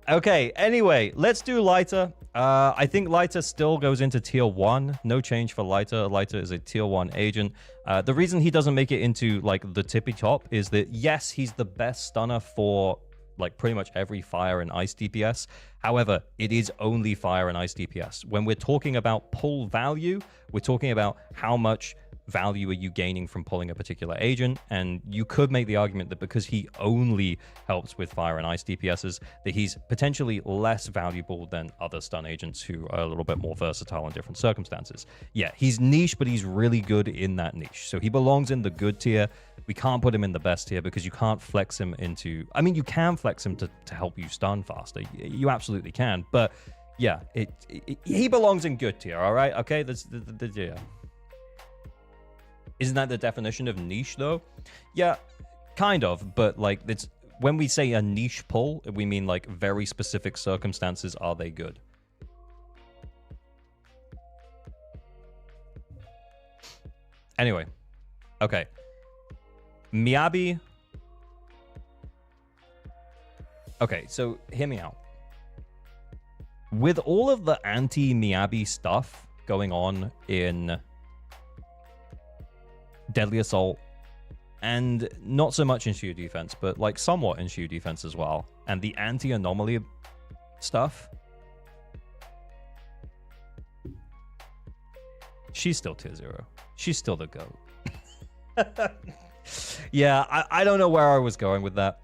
Okay, anyway, let's do Lighter. I think Lighter still goes into tier 1. No change for Lighter. Lighter is a tier 1 agent. The reason he doesn't make it into like the tippy top is that, yes, he's the best stunner for like pretty much every fire and ice DPS. However, it is only fire and ice DPS. When we're talking about pull value, we're talking about how much value are you gaining from pulling a particular agent, and you could make the argument that because he only helps with fire and ice DPSs, that he's potentially less valuable than other stun agents who are a little bit more versatile in different circumstances. Yeah, he's niche, but he's really good in that niche, so he belongs in the good tier. We can't put him in the best tier because you can't flex him into, I mean, you can flex him to help you stun faster, you absolutely can, but yeah, he belongs in good tier. All right, okay, that's the yeah. Isn't that the definition of niche, though? Yeah, kind of, but like it's when we say a niche pull, we mean like very specific circumstances. Are they good? Anyway, okay. Miyabi. Okay, so hear me out. With all of the anti-Miyabi stuff going on in Deadly Assault, and not so much in Shiyu defense, but like somewhat in Shiyu defense as well, and the anti-anomaly stuff, she's still tier 0. She's still the GOAT. Yeah, I don't know where I was going with that.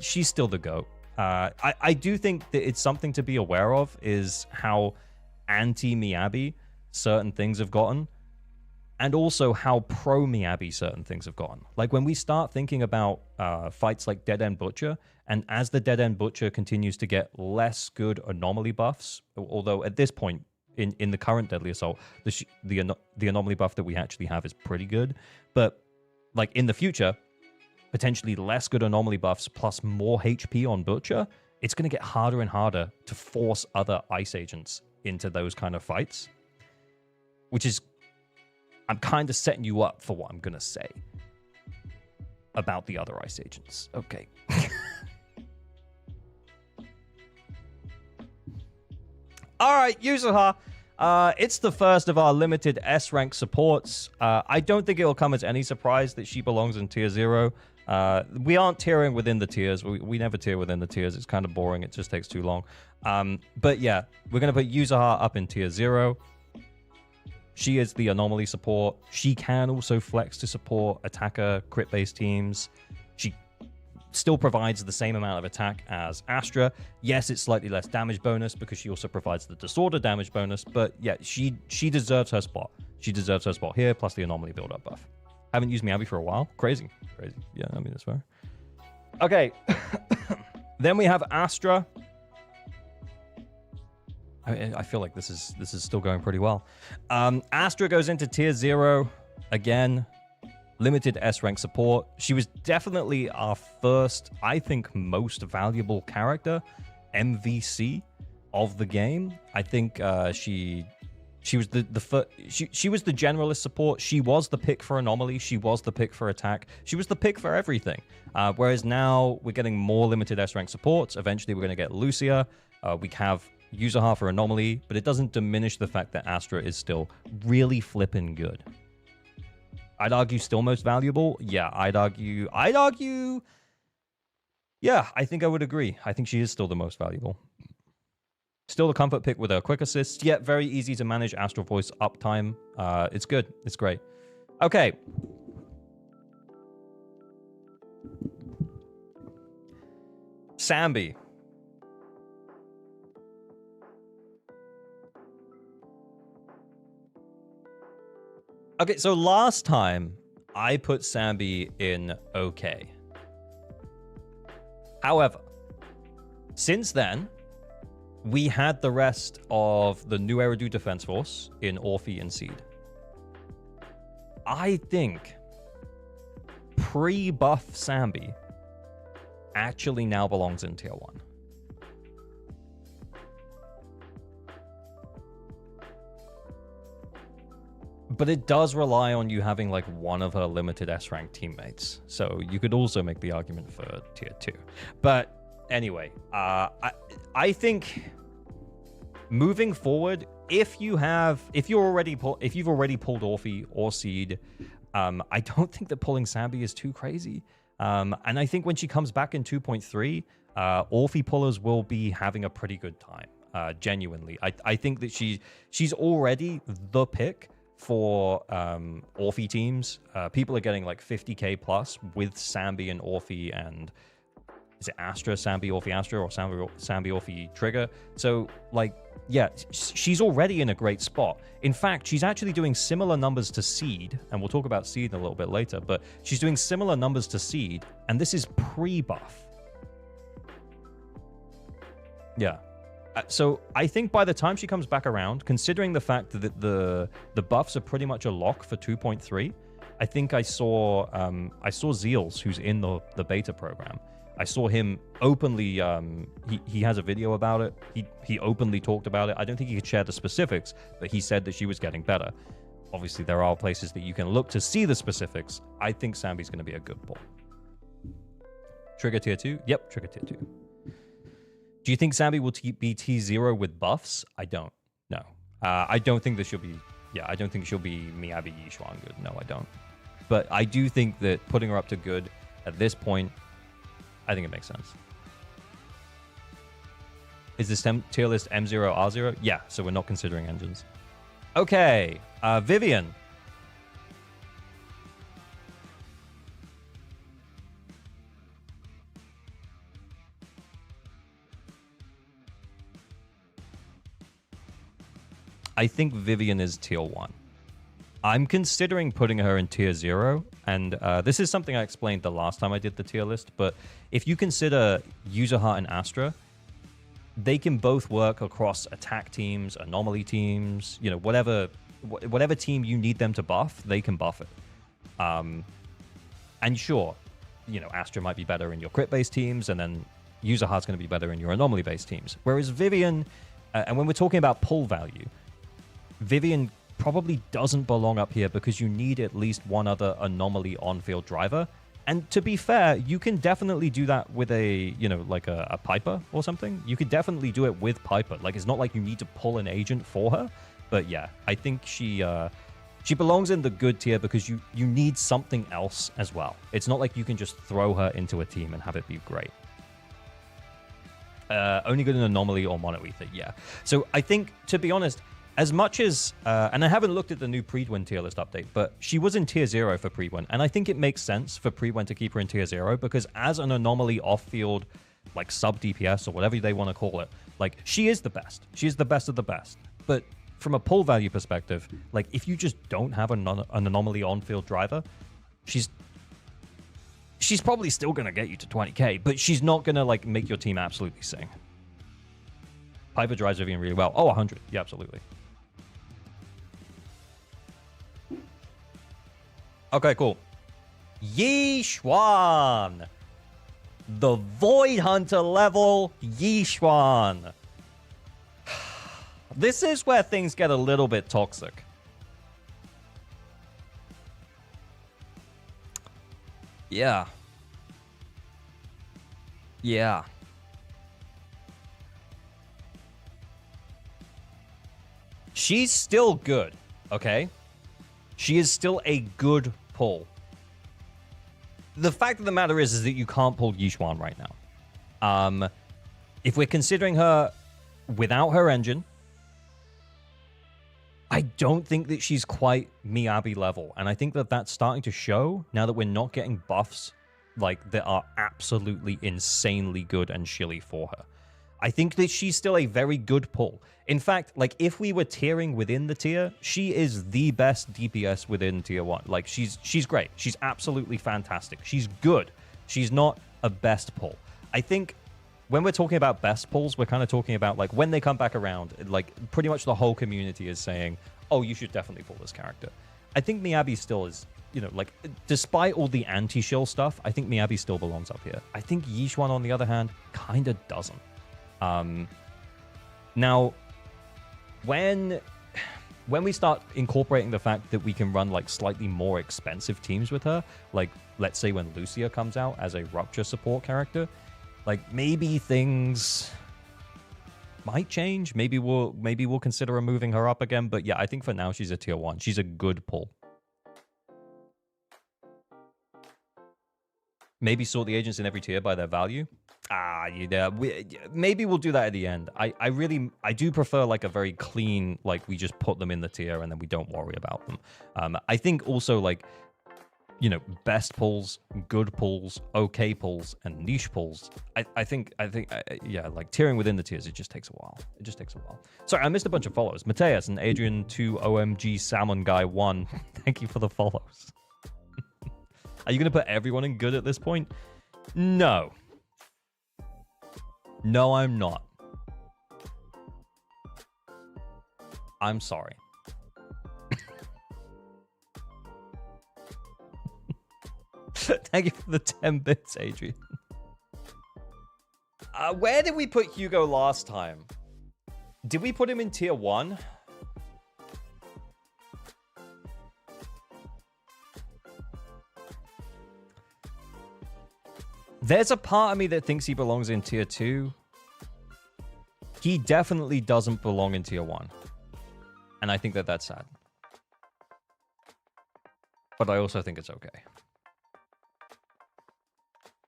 She's still the GOAT. I do think that it's something to be aware of, is how anti-Miyabi certain things have gotten, and also how pro-Miyabi certain things have gotten. Like when we start thinking about fights like Dead End Butcher, and as the Dead End Butcher continues to get less good anomaly buffs, although at this point in the current Deadly Assault, the anomaly buff that we actually have is pretty good, but like in the future, potentially less good anomaly buffs plus more HP on Butcher, it's going to get harder and harder to force other ice agents into those kind of fights, which is, I'm kind of setting you up for what I'm going to say about the other ice agents. Okay. All right, Yuzuha. It's the first of our limited S-rank supports. I don't think it will come as any surprise that she belongs in tier 0. We aren't tiering within the tiers. We never tier within the tiers. It's kind of boring. It just takes too long. But yeah, we're going to put Yuzuha up in tier 0. She is the anomaly support. She can also flex to support attacker crit-based teams. She still provides the same amount of attack as Astra. Yes, it's slightly less damage bonus because she also provides the disorder damage bonus, but yeah, she deserves her spot. She deserves her spot here, plus the anomaly build-up buff. Haven't used Miyabi for a while. Crazy. Yeah, I mean, that's fair. Okay. Then we have Astra. I feel like this is still going pretty well. Astra goes into tier 0 again. Limited S-rank support. She was definitely our first, I think, most valuable character, MVC of the game. I think she was she was the generalist support. She was the pick for anomaly. She was the pick for attack. She was the pick for everything. Whereas now we're getting more limited S-rank supports. Eventually we're going to get Lucia. We have Yuzuha for anomaly, but it doesn't diminish the fact that Astra is still really flippin' good. I'd argue still most valuable. Yeah, I'd argue. Yeah, I think I would agree. I think she is still the most valuable. Still the comfort pick with her quick assists. Yeah, very easy to manage Astral Voice uptime. It's good. It's great. Okay. Sambi. Okay, so last time I put Sambi in okay. However, since then, we had the rest of the new Eridu Defense Force in Orphe and Seed. I think pre-buff Sambi actually now belongs in tier 1. But it does rely on you having like one of her limited S-rank teammates. So you could also make the argument for tier 2. But anyway, I think moving forward, if you've already pulled Orphe or Seed, I don't think that pulling Sambi is too crazy. And I think when she comes back in 2.3, Orphe pullers will be having a pretty good time. Genuinely, I think that she's already the pick for Orphe teams. People are getting like 50k plus with Sambi and Orphe, and is it Astra, Sambi, Orphe, Astra, or Sambi, Orphe, Trigger? So like, yeah, she's already in a great spot. In fact, she's actually doing similar numbers to Seed, and we'll talk about Seed in a little bit later, but she's doing similar numbers to Seed, and this is pre-buff. Yeah. So I think by the time she comes back around, considering the fact that the buffs are pretty much a lock for 2.3, I think I saw Zeals, who's in the beta program. I saw him openly. He has a video about it. He openly talked about it. I don't think he could share the specifics, but he said that she was getting better. Obviously, there are places that you can look to see the specifics. I think Sambi's going to be a good pull. Trigger tier 2? Yep, Trigger tier 2. Do you think Sambi will be T0 with buffs? I don't. No. I don't think that she'll be... Yeah, I don't think she'll be Miyabi Yishuan good. No, I don't. But I do think that putting her up to good at this point, I think it makes sense. Is this tier list M0, R0? Yeah, so we're not considering engines. Okay, Vivian. I think Vivian is tier 1. I'm considering putting her in tier 0, and this is something I explained the last time I did the tier list, but if you consider Userheart and Astra, they can both work across attack teams, anomaly teams, you know, whatever team you need them to buff, they can buff it. And sure, you know, Astra might be better in your crit-based teams, and then Userheart's going to be better in your anomaly-based teams. Whereas Vivian, and when we're talking about pull value, Vivian probably doesn't belong up here because you need at least one other anomaly on-field driver. And to be fair, you can definitely do that with a, you know, like a Piper or something. You could definitely do it with Piper. Like, it's not like you need to pull an agent for her. But yeah, I think she belongs in the good tier because you need something else as well. It's not like you can just throw her into a team and have it be great. Only good in anomaly or mono ether, yeah. So I think, to be honest, as much as, and I haven't looked at the new Predwen tier list update, but she was in tier 0 for Predwen, and I think it makes sense for Predwen to keep her in tier 0 because as an anomaly off-field, like sub-DPS or whatever they want to call it, like, she is the best. She is the best of the best. But from a pull value perspective, like, if you just don't have an anomaly on-field driver, she's probably still going to get you to 20k, but she's not going to, like, make your team absolutely sing. Piper drives Vivian really well. Oh, 100. Yeah, absolutely. Okay, cool. Yishuan. The Void Hunter level Yishuan. This is where things get a little bit toxic. Yeah. Yeah. She's still good, okay? She is still a good pull. The fact of the matter is that you can't pull Yishuan right now. If we're considering her without her engine, I don't think that she's quite Miyabi level. And I think that that's starting to show now that we're not getting buffs like that are absolutely insanely good and shilly for her. I think that she's still a very good pull. In fact, like, if we were tiering within the tier, she is the best DPS within tier 1. Like, she's great. She's absolutely fantastic. She's good. She's not a best pull. I think when we're talking about best pulls, we're kind of talking about, like, when they come back around, like, pretty much the whole community is saying, oh, you should definitely pull this character. I think Miyabi still is, you know, like, despite all the anti-shill stuff, I think Miyabi still belongs up here. I think Yishuan, on the other hand, kind of doesn't. Now, when we start incorporating the fact that we can run, like, slightly more expensive teams with her, like, let's say when Lucia comes out as a Rupture support character, like, maybe things might change. Maybe we'll consider moving her up again. But yeah, I think for now she's a tier 1. She's a good pull. Maybe sort the agents in every tier by their value. Yeah, maybe we'll do that at the end. I do prefer like a very clean, like we just put them in the tier and then we don't worry about them. I think also like, you know, best pulls, good pulls, okay pulls, and niche pulls. I think, yeah, like tiering within the tiers, it just takes a while. It just takes a while. Sorry, I missed a bunch of follows. Mateus and Adrian 2 OMG Salmon Guy 1. Thank you for the follows. Are you going to put everyone in good at this point? No. No, I'm not. I'm sorry. Thank you for the 10 bits, Adrian. Where did we put Hugo last time? Did we put him in tier 1? There's a part of me that thinks he belongs in tier 2. He definitely doesn't belong in tier 1. And I think that that's sad. But I also think it's okay.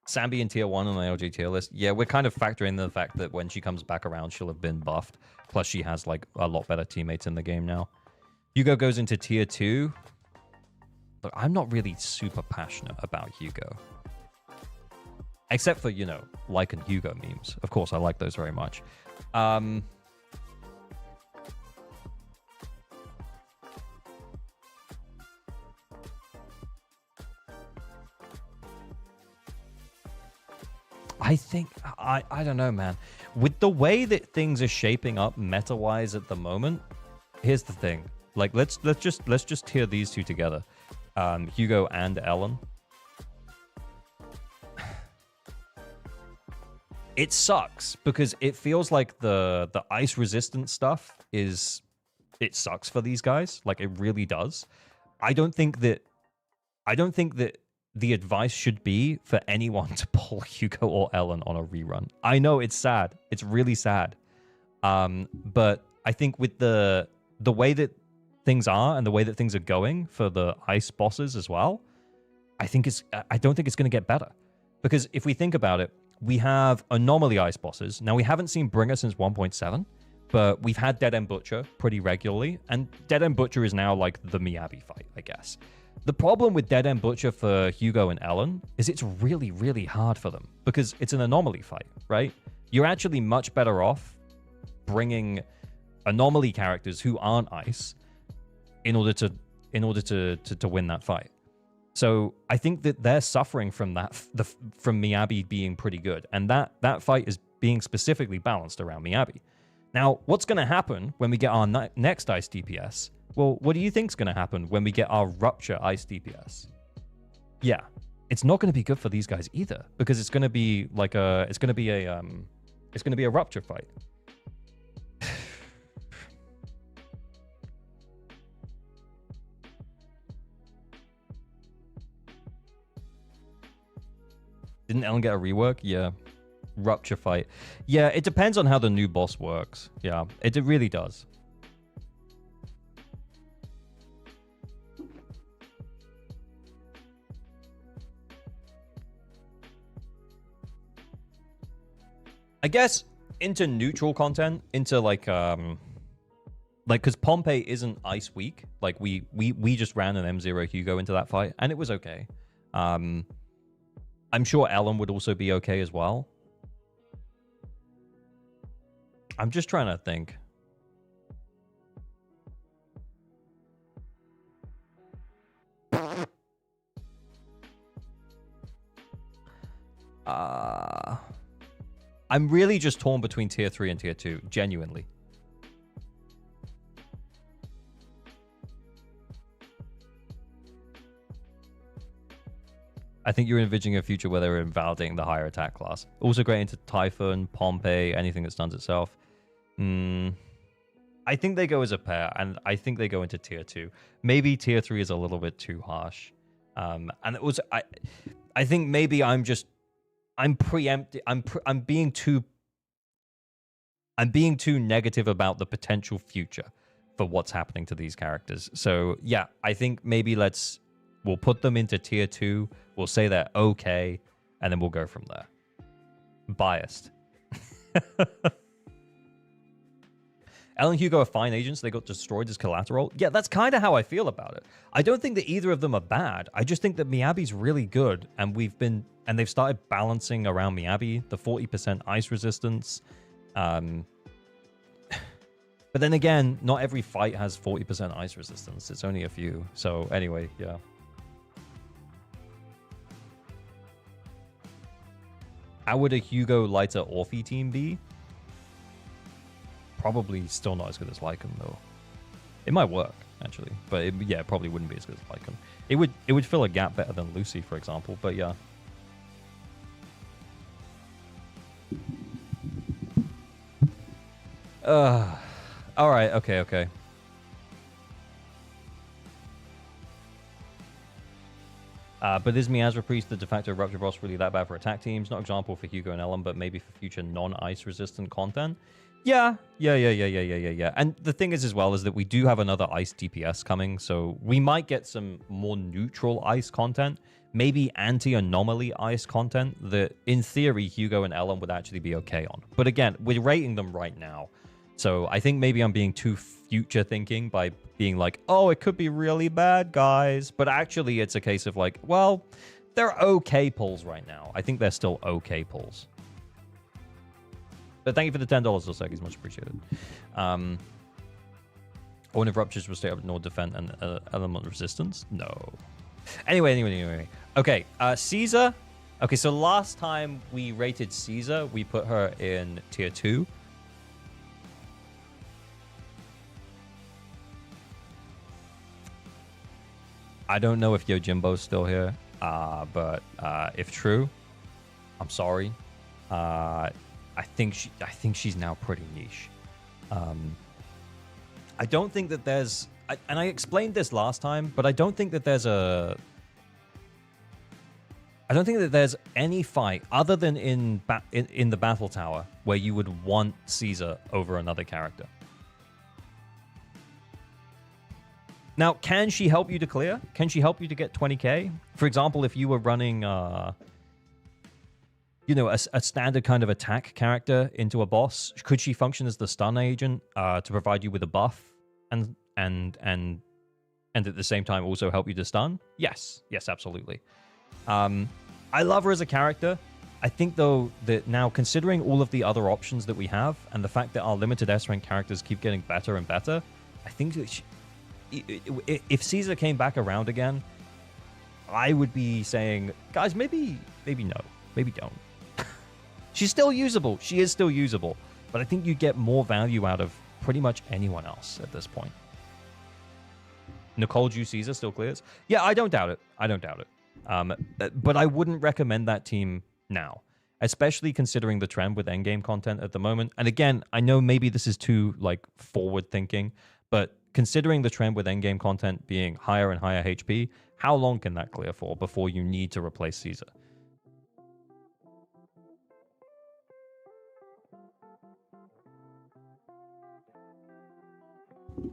Sambi in tier 1 on the LG tier list. Yeah, we're kind of factoring the fact that when she comes back around, she'll have been buffed. Plus, she has, like, a lot better teammates in the game now. Hugo goes into tier 2. Look, I'm not really super passionate about Hugo. Except for, you know, like and Hugo memes. Of course, I like those very much. I think I don't know, man. With the way that things are shaping up meta-wise at the moment, here's the thing. Like, let's just tier these two together, Hugo and Ellen. It sucks because it feels like the ice resistant stuff it sucks for these guys. Like, it really does. I don't think that the advice should be for anyone to pull Hugo or Ellen on a rerun. I know it's sad. It's really sad. But I think with the way that things are and the way that things are going for the ice bosses as well, I don't think it's going to get better. Because if we think about it, we have anomaly ice bosses. Now, we haven't seen Bringer since 1.7, but we've had Dead End Butcher pretty regularly. And Dead End Butcher is now like the Miyabi fight, I guess. The problem with Dead End Butcher for Hugo and Ellen is it's really, really hard for them because it's an anomaly fight, right? You're actually much better off bringing anomaly characters who aren't ice in order to win that fight. So I think that they're suffering from that, from Miyabi being pretty good, and that fight is being specifically balanced around Miyabi. Now, what's going to happen when we get our next ice DPS? Well, what do you think's going to happen when we get our Rupture ice DPS? Yeah, it's not going to be good for these guys either because it's going to be like it's going to be a Rupture fight. Didn't Ellen get a rework? Yeah. Rupture fight. Yeah, it depends on how the new boss works. Yeah, it really does. I guess into neutral content, into like because Pompeii isn't ice weak. Like we just ran an M0 Hugo into that fight and it was okay. I'm sure Ellen would also be okay as well. I'm just trying to think. I'm really just torn between tier 3 and tier 2, genuinely. I think you're envisioning a future where they're invalidating the higher attack class. Also great into Typhon, Pompeii, anything that stuns itself. I think they go as a pair, and I think they go into tier 2. Maybe tier 3 is a little bit too harsh. And it was I think maybe I'm preempting. I'm being too negative about the potential future for what's happening to these characters. So yeah, I think maybe we'll put them into tier 2. We'll say they're okay, and then we'll go from there. Biased. Elle and Hugo are fine agents. They got destroyed as collateral. Yeah, that's kind of how I feel about it. I don't think that either of them are bad. I just think that Miyabi's really good, and they've started balancing around Miyabi, the 40% ice resistance. But then again, not every fight has 40% ice resistance. It's only a few. So anyway, yeah. How would a Hugo lighter Orphe team be? Probably still not as good as Lycan, though. It might work, actually. But it probably wouldn't be as good as Lycan. It would fill a gap better than Lucy, for example. But yeah. Alright, okay. But is Miasma Priest the de facto Rupture Boss really that bad for attack teams? Not example for Hugo and Ellen, but maybe for future non-ice resistant content? Yeah. And the thing is as well is that we do have another ice DPS coming, so we might get some more neutral ice content, maybe anti-anomaly ice content that, in theory, Hugo and Ellen would actually be okay on. But again, we're rating them right now. So I think maybe I'm being too future thinking by being like, oh, it could be really bad, guys. But actually, it's a case of like, well, they're okay pulls right now. I think they're still okay pulls. But thank you for the $10, Zosegis. Much appreciated. I wonder if Ruptures will stay up nor defend and element resistance. No. Anyway. Okay, Caesar. Okay, so last time we rated Caesar, we put her in tier 2. I don't know if Yojimbo's still here, but if true, I'm sorry. I think she's now pretty niche. I don't think that there's, and I explained this last time, but I don't think that there's any fight other than in the battle tower where you would want Caesar over another character. Now, can she help you to clear? Can she help you to get 20k? For example, if you were running, a standard kind of attack character into a boss, could she function as the stun agent to provide you with a buff and at the same time also help you to stun? Yes, absolutely. I love her as a character. I think, though, that now considering all of the other options that we have and the fact that our limited S-rank characters keep getting better and better, I think that if Caesar came back around again, I would be saying, guys, maybe no, maybe don't. She's still usable. She is still usable. But I think you get more value out of pretty much anyone else at this point. Nicole Ju Caesar still clears? Yeah, I don't doubt it. But I wouldn't recommend that team now, especially considering the trend with endgame content at the moment. And again, I know maybe this is too forward thinking, but considering the trend with endgame content being higher and higher HP, how long can that clear for before you need to replace Caesar?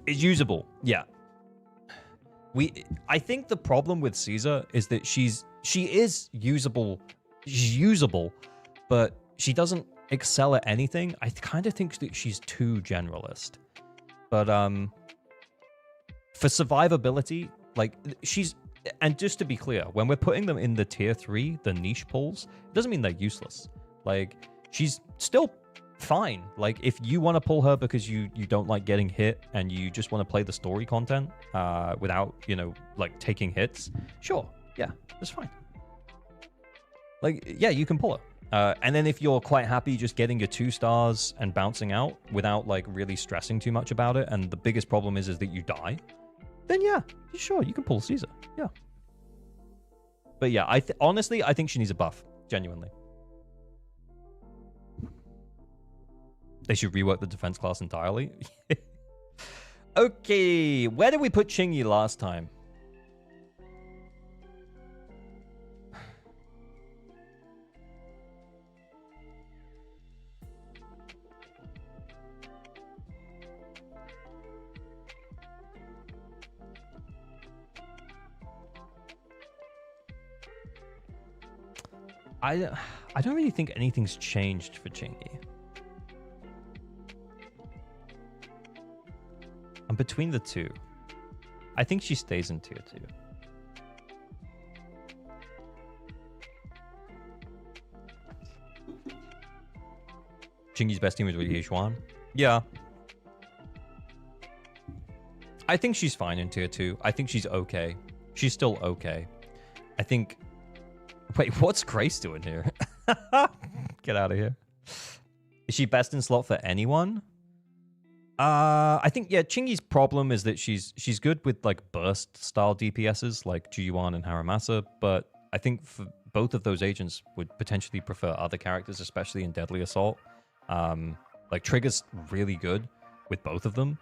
It's usable, yeah. I think the problem with Caesar is that she is usable. She's usable, but she doesn't excel at anything. I kind of think that she's too generalist. But for survivability, and just to be clear, when we're putting them in the tier 3, the niche pulls, it doesn't mean they're useless. She's still fine. If you want to pull her because you don't like getting hit and you just want to play the story content without, taking hits, sure, yeah, that's fine. Yeah, you can pull her. And then if you're quite happy just getting your 2 stars and bouncing out without really stressing too much about it, and the biggest problem is that you die, then yeah, sure, you can pull Caesar. Yeah. But yeah, honestly, I think she needs a buff. Genuinely. They should rework the defense class entirely. Okay, where did we put Qingyi last time? I don't really think anything's changed for Qingyi. I'm between the two. I think she stays in tier 2. Qingyi's best team is with Yichuan. Yeah. I think she's fine in tier 2. I think she's okay. She's still okay. I think... Wait, what's Grace doing here? Get out of here. Is she best in slot for anyone? I think, yeah, Qingyi's problem is that she's good with, like, burst-style DPSs, like Juyuan and Haramasa, but I think for both of those agents would potentially prefer other characters, especially in Deadly Assault. Like, Trigger's really good with both of them.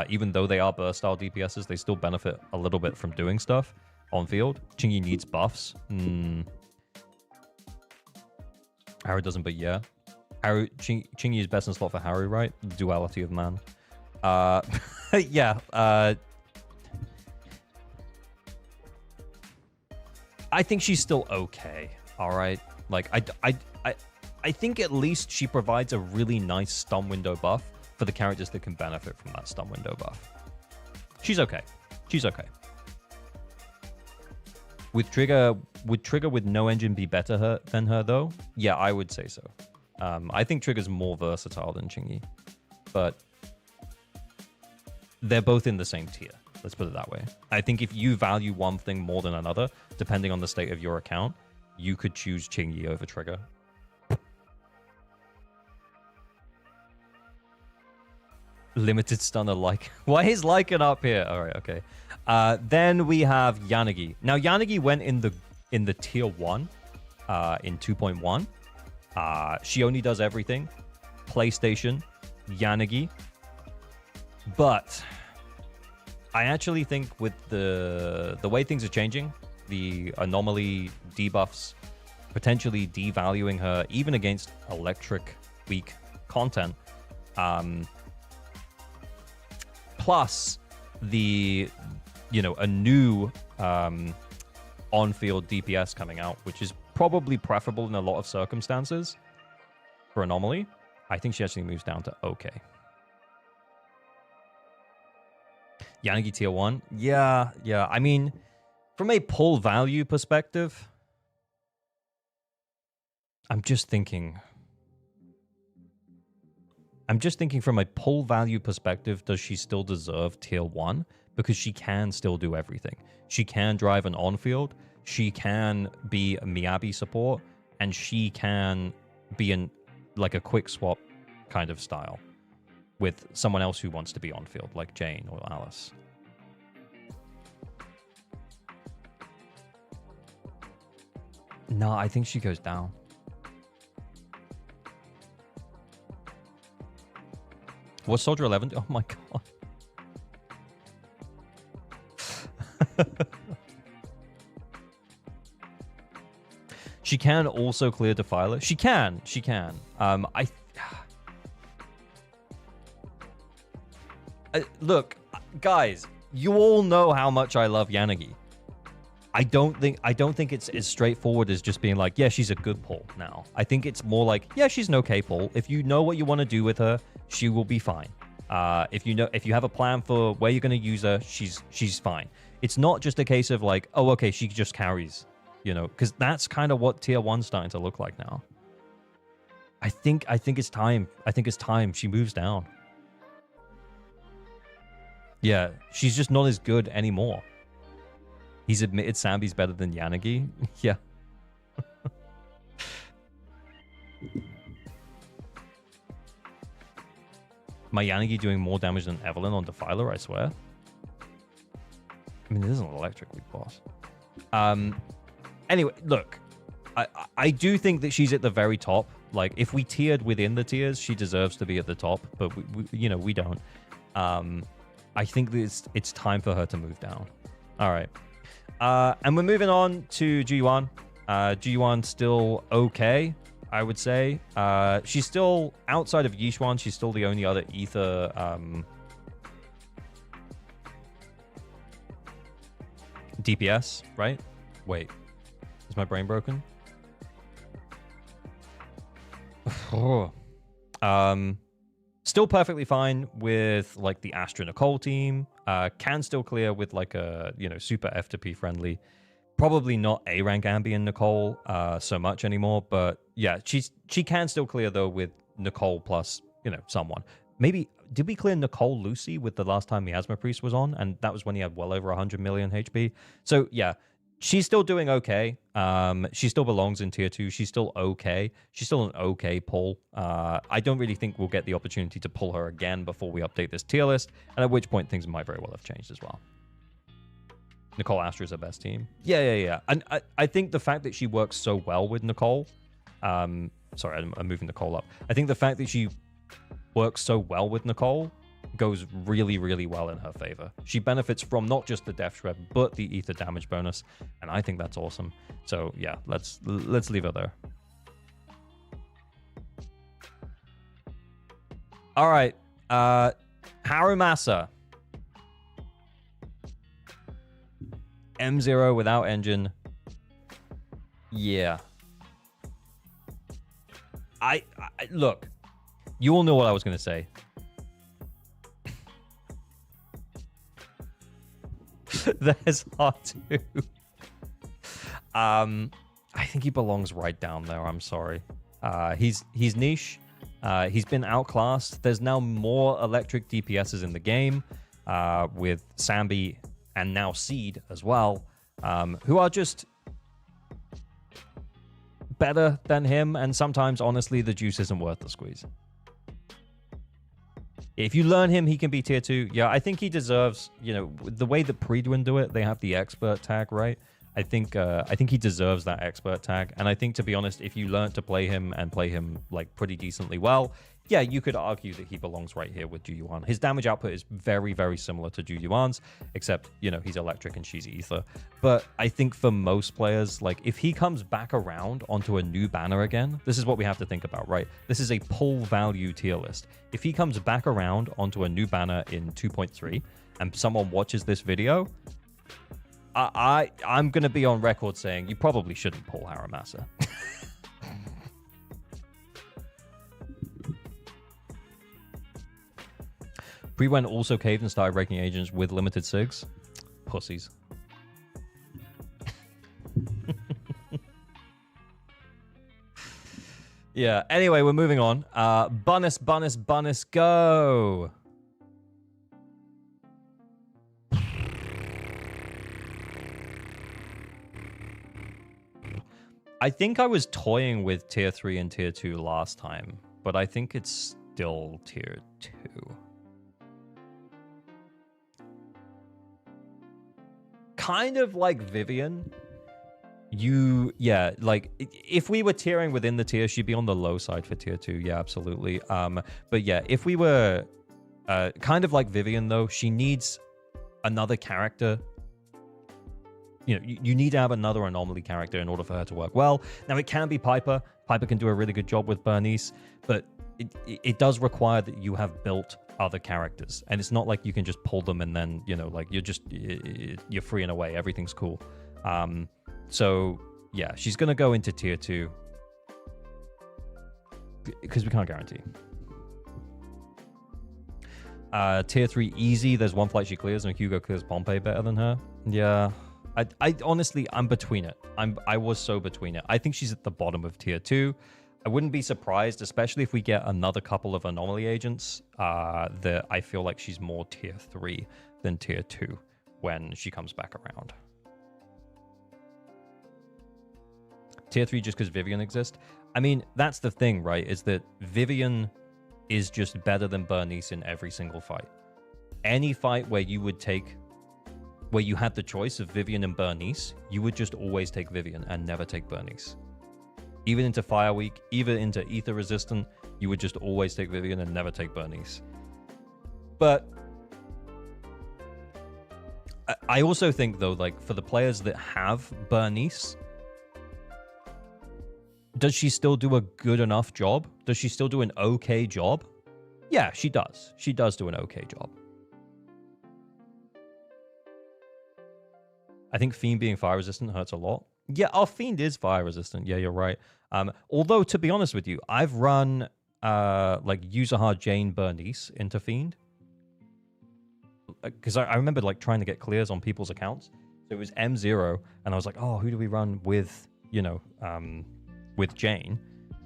Even though they are burst-style DPSs, they still benefit a little bit from doing stuff on field. Qingyi needs buffs. Haru doesn't, but yeah. Qingyi is best in slot for Haru, right? The duality of man. Yeah. I think she's still okay. All right. Like, I think at least she provides a really nice stun window buff for the characters that can benefit from that stun window buff. She's okay. She's okay. Would Trigger with no engine be better than her, though? Yeah, I would say so. I think Trigger's more versatile than Qingyi. But they're both in the same tier. Let's put it that way. I think if you value one thing more than another, depending on the state of your account, you could choose Qingyi over Trigger. Limited stunner like. Why is Lycan up here? All right, okay. Then we have Yanagi. Now Yanagi went in the tier 1 in 2.1. She only does everything. PlayStation, Yanagi. But I actually think with the way things are changing, the anomaly debuffs, potentially devaluing her even against electric weak content, plus the, a new on-field DPS coming out, which is probably preferable in a lot of circumstances for anomaly. I think she actually moves down to okay. Yanagi tier 1. Yeah. I mean, from a pull value perspective, I'm just thinking from a pull value perspective, does she still deserve tier 1? Because she can still do everything. She can drive an on-field, she can be a Miyabi support, and she can be like a quick swap kind of style with someone else who wants to be on-field, like Jane or Alice. No, I think she goes down. What's Soldier 11? Oh my god. She can also clear Defiler. She can. Look, guys, you all know how much I love Yanagi. I don't think it's as straightforward as just being like, yeah, she's a good pull now. I think it's more like, yeah, she's an okay pull. If you know what you want to do with her, she will be fine. If you have a plan for where you're going to use her, she's fine. It's not just a case of like, oh, okay, she just carries, because that's kind of what tier 1's starting to look like now. I think it's time. I think it's time she moves down. Yeah, she's just not as good anymore. He's admitted Sambi's better than Yanagi. Yeah. My Yanagi doing more damage than Evelyn on Defiler, I swear. I mean, this is an electric weak boss. Anyway, look, I do think that she's at the very top. Like, if we tiered within the tiers, she deserves to be at the top, but we don't. I think that it's time for her to move down. All right. And we're moving on to Ji-Yuan. Ji-Yuan's still okay, I would say. She's still, outside of Yishuan, she's still the only other Ether DPS, right? Wait. Is my brain broken? Still perfectly fine with like the Astra Nicole team. Can still clear with like a super F2P friendly. Probably not A rank Ambien Nicole so much anymore, but yeah, she can still clear though with Nicole plus someone. Maybe did we clear Nicole Lucy with the last time Miasma Priest was on, and that was when he had well over 100 million HP. So yeah. She's still doing okay. She still belongs in tier 2. She's still okay. She's still an okay pull. I don't really think we'll get the opportunity to pull her again before we update this tier list, and at which point things might very well have changed as well. Nicole Astra is her best team. Yeah. And I think the fact that she works so well with Nicole... sorry, I'm moving Nicole up. I think the fact that she works so well with Nicole goes really, really well in her favor. She benefits from not just the Death Shred, but the Ether damage bonus, and I think that's awesome. So yeah, let's leave her there. All right, Harumasa. M0 without engine. Yeah. I look, you all know what I was going to say. There's R2. I think he belongs right down there. I'm sorry. He's niche. He's been outclassed. There's now more electric DPSs in the game with Sambi and now Seed as well, who are just better than him. And sometimes, honestly, the juice isn't worth the squeeze. If you learn him, he can be tier 2. Yeah, I think he deserves, the way that Predwin do it, they have the expert tag, right? I think he deserves that expert tag. And I think, to be honest, if you learn to play him and play him like pretty decently well, yeah, you could argue that he belongs right here with Ji-Yuan. His damage output is very, very similar to Ji-Yuan's, except, he's electric and she's ether. But I think for most players, like, if he comes back around onto a new banner again, this is what we have to think about, right? This is a pull value tier list. If he comes back around onto a new banner in 2.3 and someone watches this video, I'm going to be on record saying you probably shouldn't pull Harumasa. Pre-Wen also caved and started breaking agents with limited SIGs. Pussies. Yeah, anyway, we're moving on. Bunnis, go! I think I was toying with tier 3 and tier 2 last time, but I think it's still tier 2. Kind of like Vivian. Like if we were tiering within the tier, she'd be on the low side for tier 2. Yeah, absolutely. But yeah, if we were kind of like Vivian, though, she needs another character. You need to have another anomaly character in order for her to work well. Now, it can be Piper. Piper can do a really good job with Bernice, but it does require that you have built other characters, and it's not like you can just pull them and then like you're free and away, everything's cool. So yeah, she's gonna go into tier 2 because we can't guarantee. Tier 3 easy, there's one flight she clears and Hugo clears Pompey better than her. Yeah, I honestly, I'm between it. I was so between it. I think she's at the bottom of tier 2. I wouldn't be surprised, especially if we get another couple of anomaly agents, that I feel like she's more tier 3 than tier 2 when she comes back around. Tier 3 just because Vivian exists? I mean, that's the thing, right? Is that Vivian is just better than Bernice in every single fight. Any fight where you would take where you had the choice of Vivian and Bernice, you would just always take Vivian and never take Bernice. Even into Fire Week, even into Ether Resistant, you would just always take Vivian and never take Bernice. But I also think, though, like, for the players that have Bernice, does she still do a good enough job? Does she still do an okay job? Yeah, she does. She does do an okay job. I think Fiend being fire resistant hurts a lot. Yeah, our Fiend is fire resistant. Yeah, you're right. Although, to be honest with you, I've run like User Jane Bernice into Fiend. Because I remember like trying to get clears on people's accounts. So it was M0, and I was like, oh, who do we run with, you know, with Jane?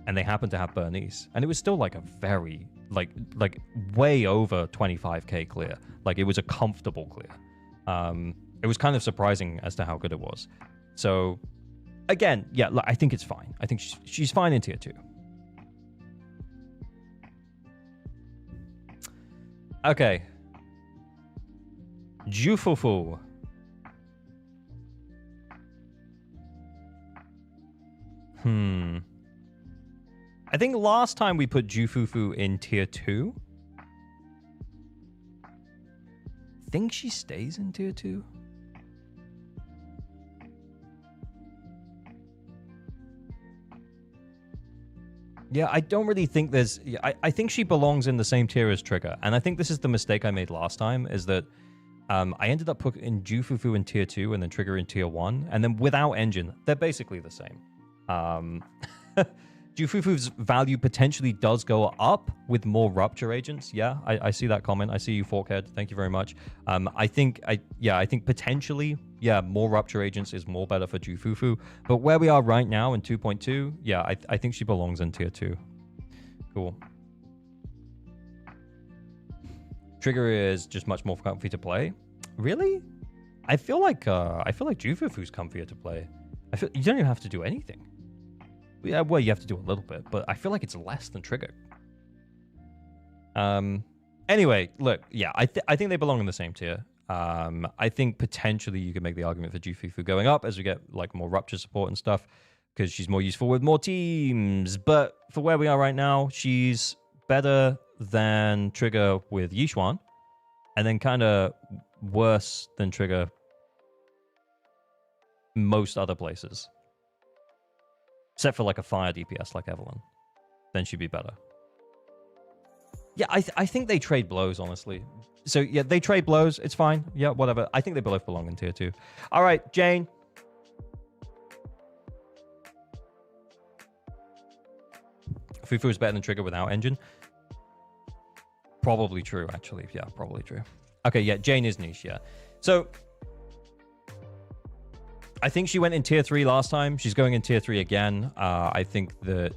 And they happened to have Bernice. And it was still like a very, like way over 25k clear. Like it was a comfortable clear. It was kind of surprising as to how good it was. So, again, yeah, I think it's fine. I think she's fine in tier 2. Okay. Jufufu. I think last time we put Jufufu in tier 2. I think she stays in tier 2. Yeah, I don't really think there's... I think she belongs in the same tier as Trigger. And I think this is the mistake I made last time, is that I ended up putting Jufufu in tier 2 and then Trigger in tier 1. And then without Engine, they're basically the same. Jufufu's value potentially does go up with more Rupture agents. Yeah, I see that comment. I see you, Forkhead. Thank you very much. I think potentially, yeah, more Rupture agents is more better for Jufufu. But where we are right now in 2.2, yeah, I think she belongs in tier 2. Cool. Trigger is just much more comfy to play. Really? I feel like Jufufu's comfier to play. You don't even have to do anything. Yeah, well, you have to do a little bit, but I feel like it's less than Trigger. Anyway, look, yeah, I think they belong in the same tier. I think potentially you could make the argument for Jufufu going up as we get like more Rupture support and stuff, because she's more useful with more teams. But for where we are right now, she's better than Trigger with Yixuan, and then kind of worse than Trigger most other places. Except for like a fire DPS like Evelyn. Then she'd be better. Yeah, I think they trade blows, honestly. So yeah, they trade blows. It's fine. Yeah, whatever. I think they both belong in tier 2. All right, Jane. Fufu is better than Trigger without Engine. Probably true, actually. Yeah, probably true. Okay, yeah, Jane is niche, yeah. So I think she went in tier 3 last time. She's going in tier 3 again. I think that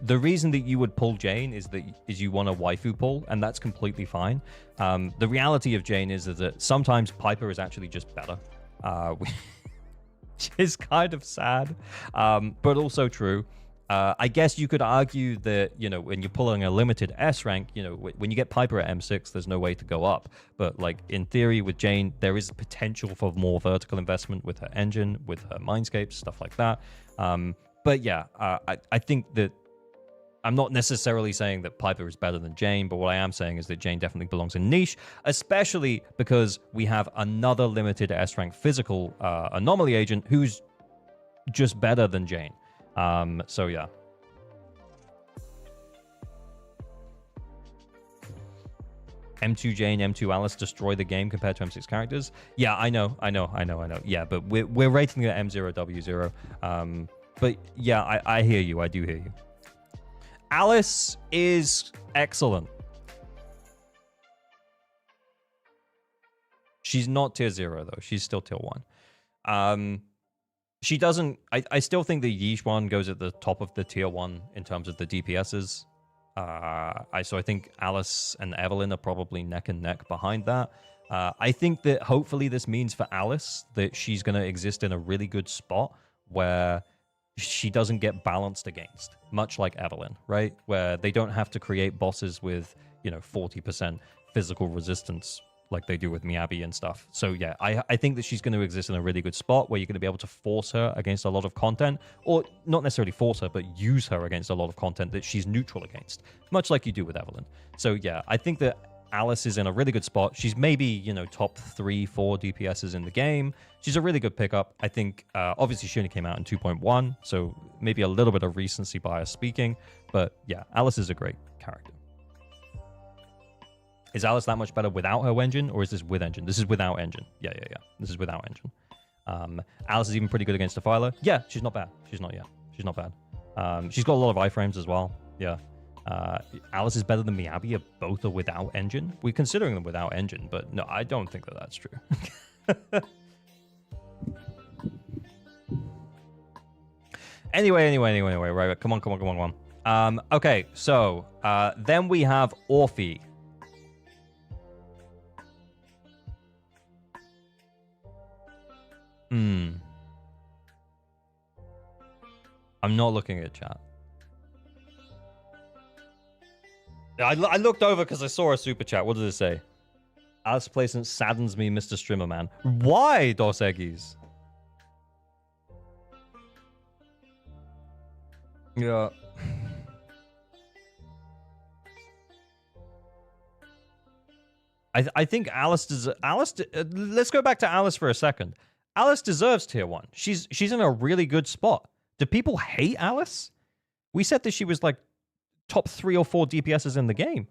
the reason that you would pull Jane is you want a waifu pull, and that's completely fine. The reality of Jane is that sometimes Piper is actually just better, which is kind of sad, but also true. I guess you could argue that, you know, when you're pulling a limited S rank, you know, when you get Piper at M6, there's no way to go up. But, like, in theory, with Jane, there is potential for more vertical investment with her engine, with her mindscapes, stuff like that. But, yeah, I think that I'm not necessarily saying that Piper is better than Jane, but what I am saying is that Jane definitely belongs in niche, especially because we have another limited S rank physical anomaly agent who's just better than Jane. So yeah. M2 Jane, M2 Alice destroy the game compared to M6 characters. Yeah, I know. Yeah, but we're rating it M0 W0. But yeah, I hear you. I do hear you. Alice is excellent. She's not tier 0 though. She's still tier 1. She doesn't... I still think the Yixuan goes at the top of the tier 1 in terms of the DPSs. So I think Alice and Evelyn are probably neck and neck behind that. I think that hopefully this means for Alice that she's going to exist in a really good spot where she doesn't get balanced against, much like Evelyn, right? Where they don't have to create bosses with, you know, 40% physical resistance like they do with Miyabi and stuff. So yeah, I think that she's going to exist in a really good spot where you're going to be able to force her against a lot of content, or not necessarily force her, but use her against a lot of content that she's neutral against, much like you do with Evelyn. So yeah, I think that Alice is in a really good spot. She's maybe, you know, top 3-4 DPSs in the game. She's a really good pickup. I think, obviously, she only came out in 2.1, so maybe a little bit of recency bias speaking. But yeah, Alice is a great character. Is Alice that much better without her engine, or is this with engine? This is without engine. Yeah. This is without engine. Alice is even pretty good against Defiler. Yeah, she's not bad. She's not bad. She's got a lot of iframes as well. Yeah. Alice is better than Miyabi. Both are without engine. We're considering them without engine, but no, I don't think that that's true. Anyway, right, come on. Okay, so then we have Orphe. I'm not looking at chat. I looked over because I saw a super chat. What does it say? Alice placement saddens me, Mr. Strimmerman. Why, Dos Eggies? Yeah. I think Alice does. Let's go back to Alice for a second. Alice deserves tier 1. She's in a really good spot. Do people hate Alice? We said that she was like top 3 or 4 DPSs in the game.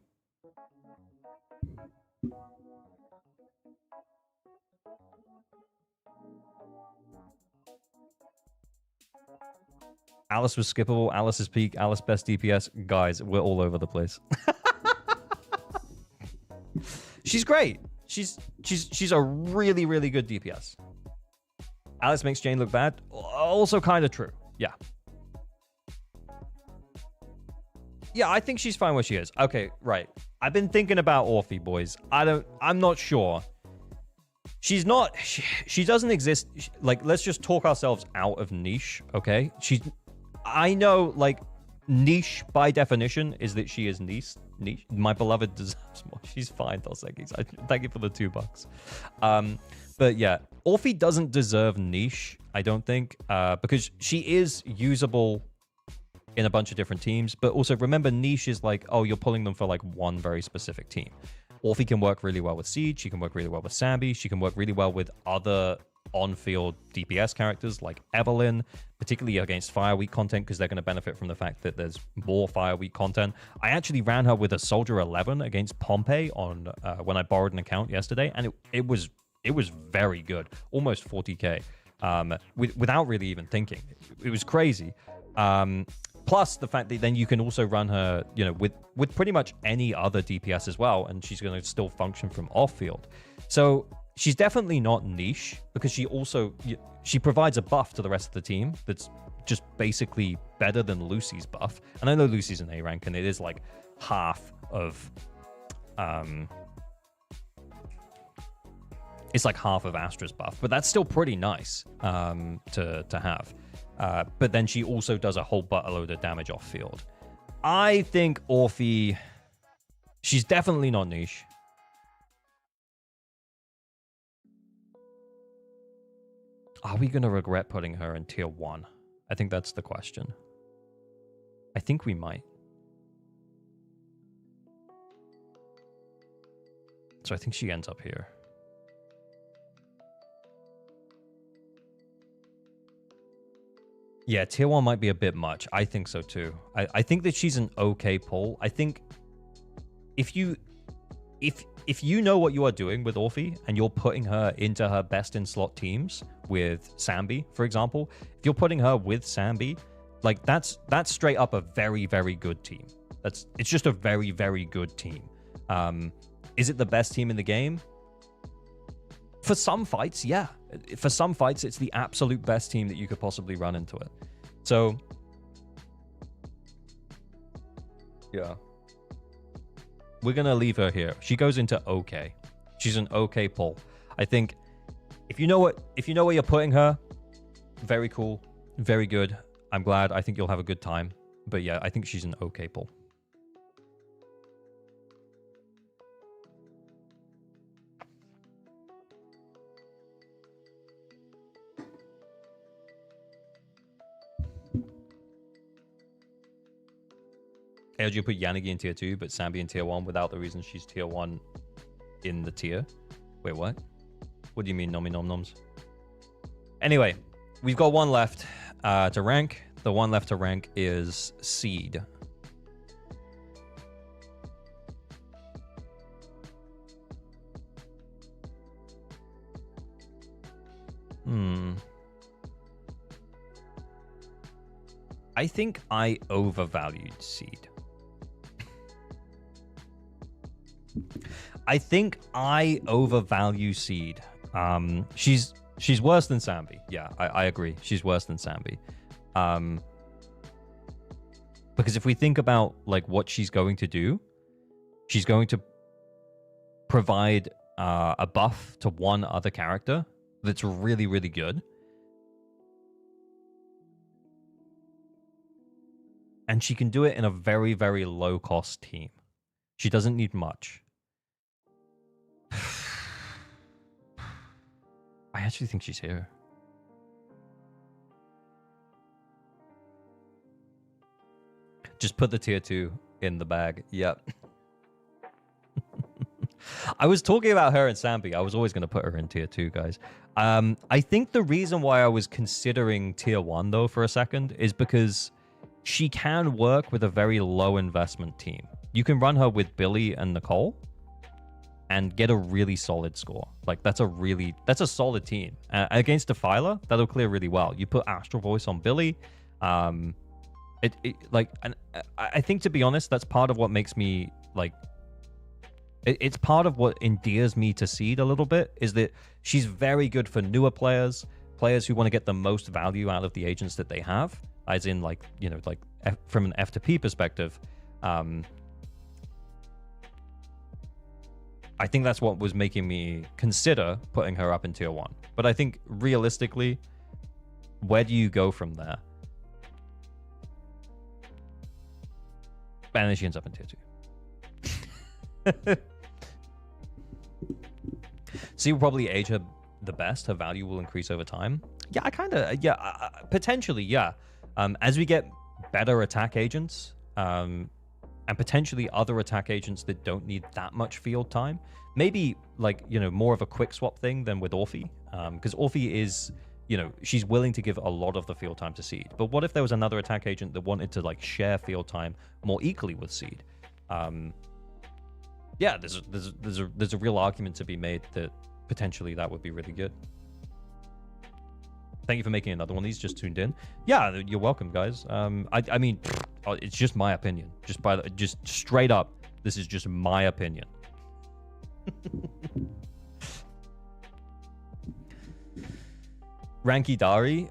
Alice was skippable. Alice is peak. Alice best DPS. Guys, we're all over the place. She's great. She's a really, really good DPS. Alice makes Jane look bad. Also kind of true. Yeah. Yeah, I think she's fine where she is. Okay, right. I've been thinking about Orphe, boys. I'm not sure. She's not... She doesn't exist... Like, let's just talk ourselves out of niche, okay? I know, like, niche by definition is that she is niche. My beloved deserves more. She's fine, Dos Eggies. Thank you for the $2. But yeah, Orphe doesn't deserve niche, I don't think, because she is usable in a bunch of different teams. But also remember, niche is like, oh, you're pulling them for like one very specific team. Orphe can work really well with Siege. She can work really well with Sambi. She can work really well with other on-field DPS characters like Evelyn, particularly against Fire Week content, because they're going to benefit from the fact that there's more Fire Week content. I actually ran her with a Soldier 11 against Pompey on when I borrowed an account yesterday, and it was very good, almost 40k, without really even thinking. It was crazy. Plus the fact that then you can also run her, you know, with pretty much any other DPS as well, and she's going to still function from off-field. So she's definitely not niche, because she provides a buff to the rest of the team that's just basically better than Lucy's buff. And I know Lucy's an A rank, and it is like half of it's like half of Astra's buff, but that's still pretty nice to have. But then she also does a whole buttload of damage off field. I think Orphe, she's definitely not niche. Are we going to regret putting her in tier 1? I think that's the question. I think we might. So I think she ends up here. Yeah, tier 1 might be a bit much. I think so too. I think that she's an okay pull. I think if you know what you are doing with Orphe and you're putting her into her best in slot teams with Sambi, for example, if you're putting her with Sambi, like that's straight up a very, very good team. It's just a very, very good team. Is it the best team in the game? For some fights, yeah. For some fights, it's the absolute best team that you could possibly run into it. So, yeah. We're going to leave her here. She goes into okay. She's an okay pull. I think if you know where you're putting her, very cool, very good. I'm glad. I think you'll have a good time. But yeah, I think she's an okay pull. ALG put Yanagi in tier 2, but Sambi in tier 1 without the reason she's tier 1 in the tier. Wait, what? What do you mean, Nomi Nom Noms? Anyway, we've got one left to rank. The one left to rank is Seed. I think I overvalued Seed. I think I overvalue Seed. She's worse than Sambi. Yeah, I agree. She's worse than Sambi. Because if we think about like what she's going to do, she's going to provide a buff to one other character that's really, really good. And she can do it in a very, very low-cost team. She doesn't need much. I actually think she's here. Just put the tier 2 in the bag. Yep. I was talking about her and Sambi. I was always going to put her in tier 2, guys. I think the reason why I was considering tier 1, though, for a second, is because she can work with a very low investment team. You can run her with Billy and Nicole and get a really solid score. Like, that's a solid team. Against Defiler, that'll clear really well. You put Astral Voice on Billy. I think, to be honest, that's part of what makes me, like, it's part of what endears me to Seed a little bit, is that she's very good for newer players who want to get the most value out of the agents that they have, as in, like, you know, like from an F to P perspective. I think that's what was making me consider putting her up in tier 1. But I think realistically, where do you go from there? And then she ends up in tier 2. So you'll probably age her the best. Her value will increase over time. Yeah, potentially, yeah. As we get better attack agents, and potentially other attack agents that don't need that much field time, maybe, like, you know, more of a quick swap thing than with Orphe, because Orphe is, you know, she's willing to give a lot of the field time to Seed. But what if there was another attack agent that wanted to, like, share field time more equally with Seed? Yeah, there's a real argument to be made that potentially that would be really good. Thank you for making another one. These just tuned in. Yeah, you're welcome, guys. I mean, it's just my opinion. Just straight up, this is just my opinion. Ranky Dari.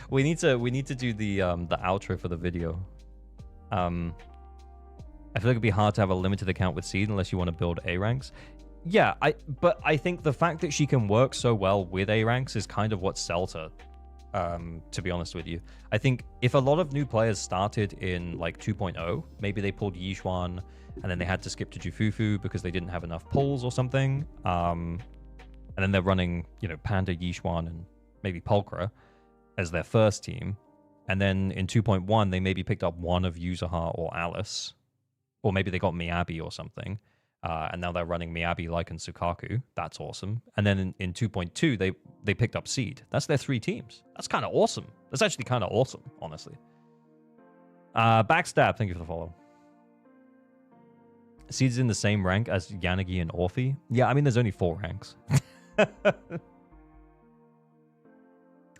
we need to do the outro for the video. I feel like it'd be hard to have a limited account with Seed unless you want to build A ranks. Yeah, but I think the fact that she can work so well with A ranks is kind of what sells her, to be honest with you. I think if a lot of new players started in like 2.0, maybe they pulled Yixuan and then they had to skip to Jufufu because they didn't have enough pulls or something. And then they're running, you know, Panda, Yixuan, and maybe Pulchra as their first team. And then in 2.1, they maybe picked up one of Yuzuha or Alice. Or maybe they got Miyabi or something. And now they're running Miyabi, like, and Sukaku. That's awesome. And then in 2.2, they picked up Seed. That's their 3 teams. That's kind of awesome. That's actually kind of awesome, honestly. Backstab, thank you for the follow. Seed's in the same rank as Yanagi and Orphe. Yeah, I mean, there's only 4 ranks.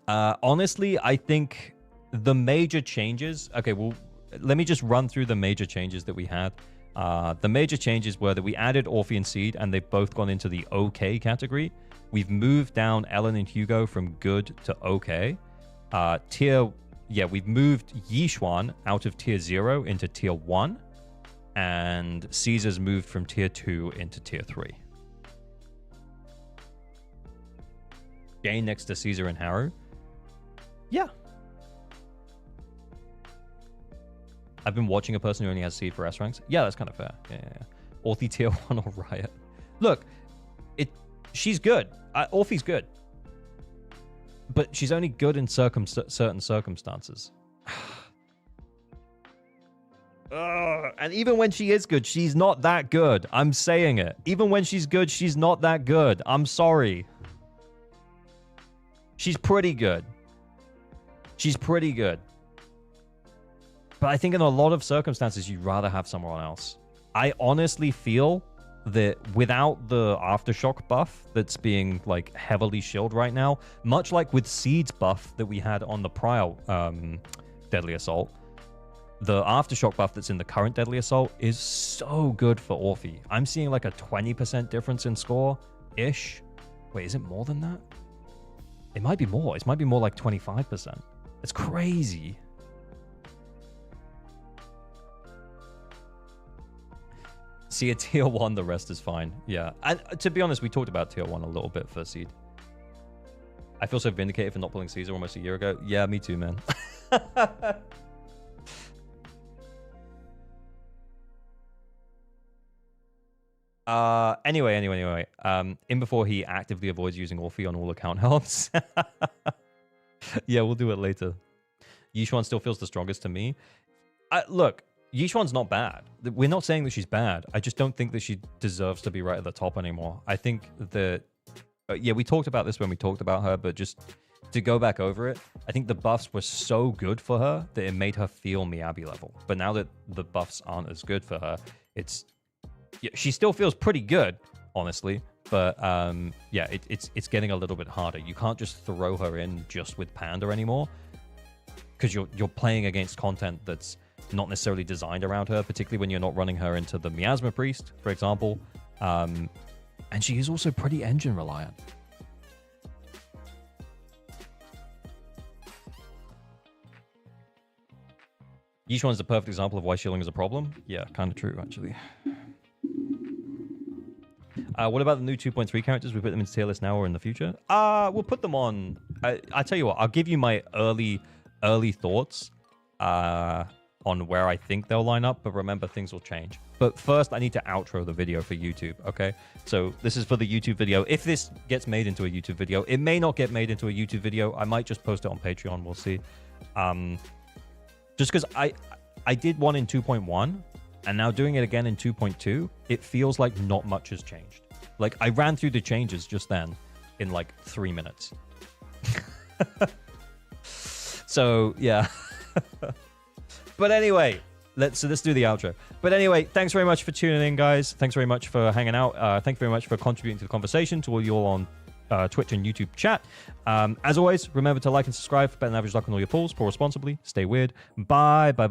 Honestly, I think the major changes... Okay, well, let me just run through the major changes that we had. The major changes were that we added Orphe and Seed, and they've both gone into the OK category. We've moved down Ellen and Hugo from good to OK. We've moved Yixuan out of tier 0 into tier 1. And Caesar's moved from tier 2 into tier 3. Jane next to Caesar and Haru. Yeah. I've been watching a person who only has Seed for S ranks. Yeah, that's kind of fair. Yeah. Orphe tier 1 or Riot. Look, she's good. Orphe's good. But she's only good in certain circumstances. And even when she is good, she's not that good. I'm saying it. Even when she's good, she's not that good. I'm sorry. She's pretty good. She's pretty good. But I think in a lot of circumstances, you'd rather have someone else. I honestly feel that without the Aftershock buff that's being like heavily shielded right now, much like with Seed's buff that we had on the prior Deadly Assault, the Aftershock buff that's in the current Deadly Assault is so good for Orphe. I'm seeing like a 20% difference in score-ish. Wait, is it more than that? It might be more. It might be more like 25%. It's crazy. See a tier 1, the rest is fine. Yeah. And to be honest, we talked about tier 1 a little bit for Seed. I feel so vindicated for not pulling Caesar almost a year ago. Yeah, me too, man. Anyway. In before he actively avoids using Orphe on all account helps. Yeah, we'll do it later. Yishuan still feels the strongest to me. Look, Yishuan's not bad. We're not saying that she's bad. I just don't think that she deserves to be right at the top anymore. I think that... yeah, we talked about this when we talked about her, but just to go back over it, I think the buffs were so good for her that it made her feel Miyabi level. But now that the buffs aren't as good for her, it's... Yeah, she still feels pretty good, honestly. But yeah, it's getting a little bit harder. You can't just throw her in just with Panda anymore, because you're playing against content that's not necessarily designed around her, particularly when you're not running her into the Miasma Priest, for example. And she is also pretty engine reliant. Yishuan's the perfect example of why shielding is a problem. Yeah, kind of true, actually. What about the new 2.3 characters? We put them into tier list now or in the future? We'll put them on... I tell you what, I'll give you my early thoughts on where I think they'll line up, but remember, things will change. But first, I need to outro the video for YouTube, okay? So this is for the YouTube video. If this gets made into a YouTube video, it may not get made into a YouTube video. I might just post it on Patreon. We'll see. Just because I did one in 2.1, and now doing it again in 2.2, it feels like not much has changed. Like, I ran through the changes just then in like 3 minutes. So, yeah. But anyway, let's do the outro. But anyway, thanks very much for tuning in, guys. Thanks very much for hanging out. Thanks very much for contributing to the conversation, to all you all on Twitch and YouTube chat. As always, remember to like and subscribe for better than average luck on all your pulls. Pour responsibly. Stay weird. Bye. Bye.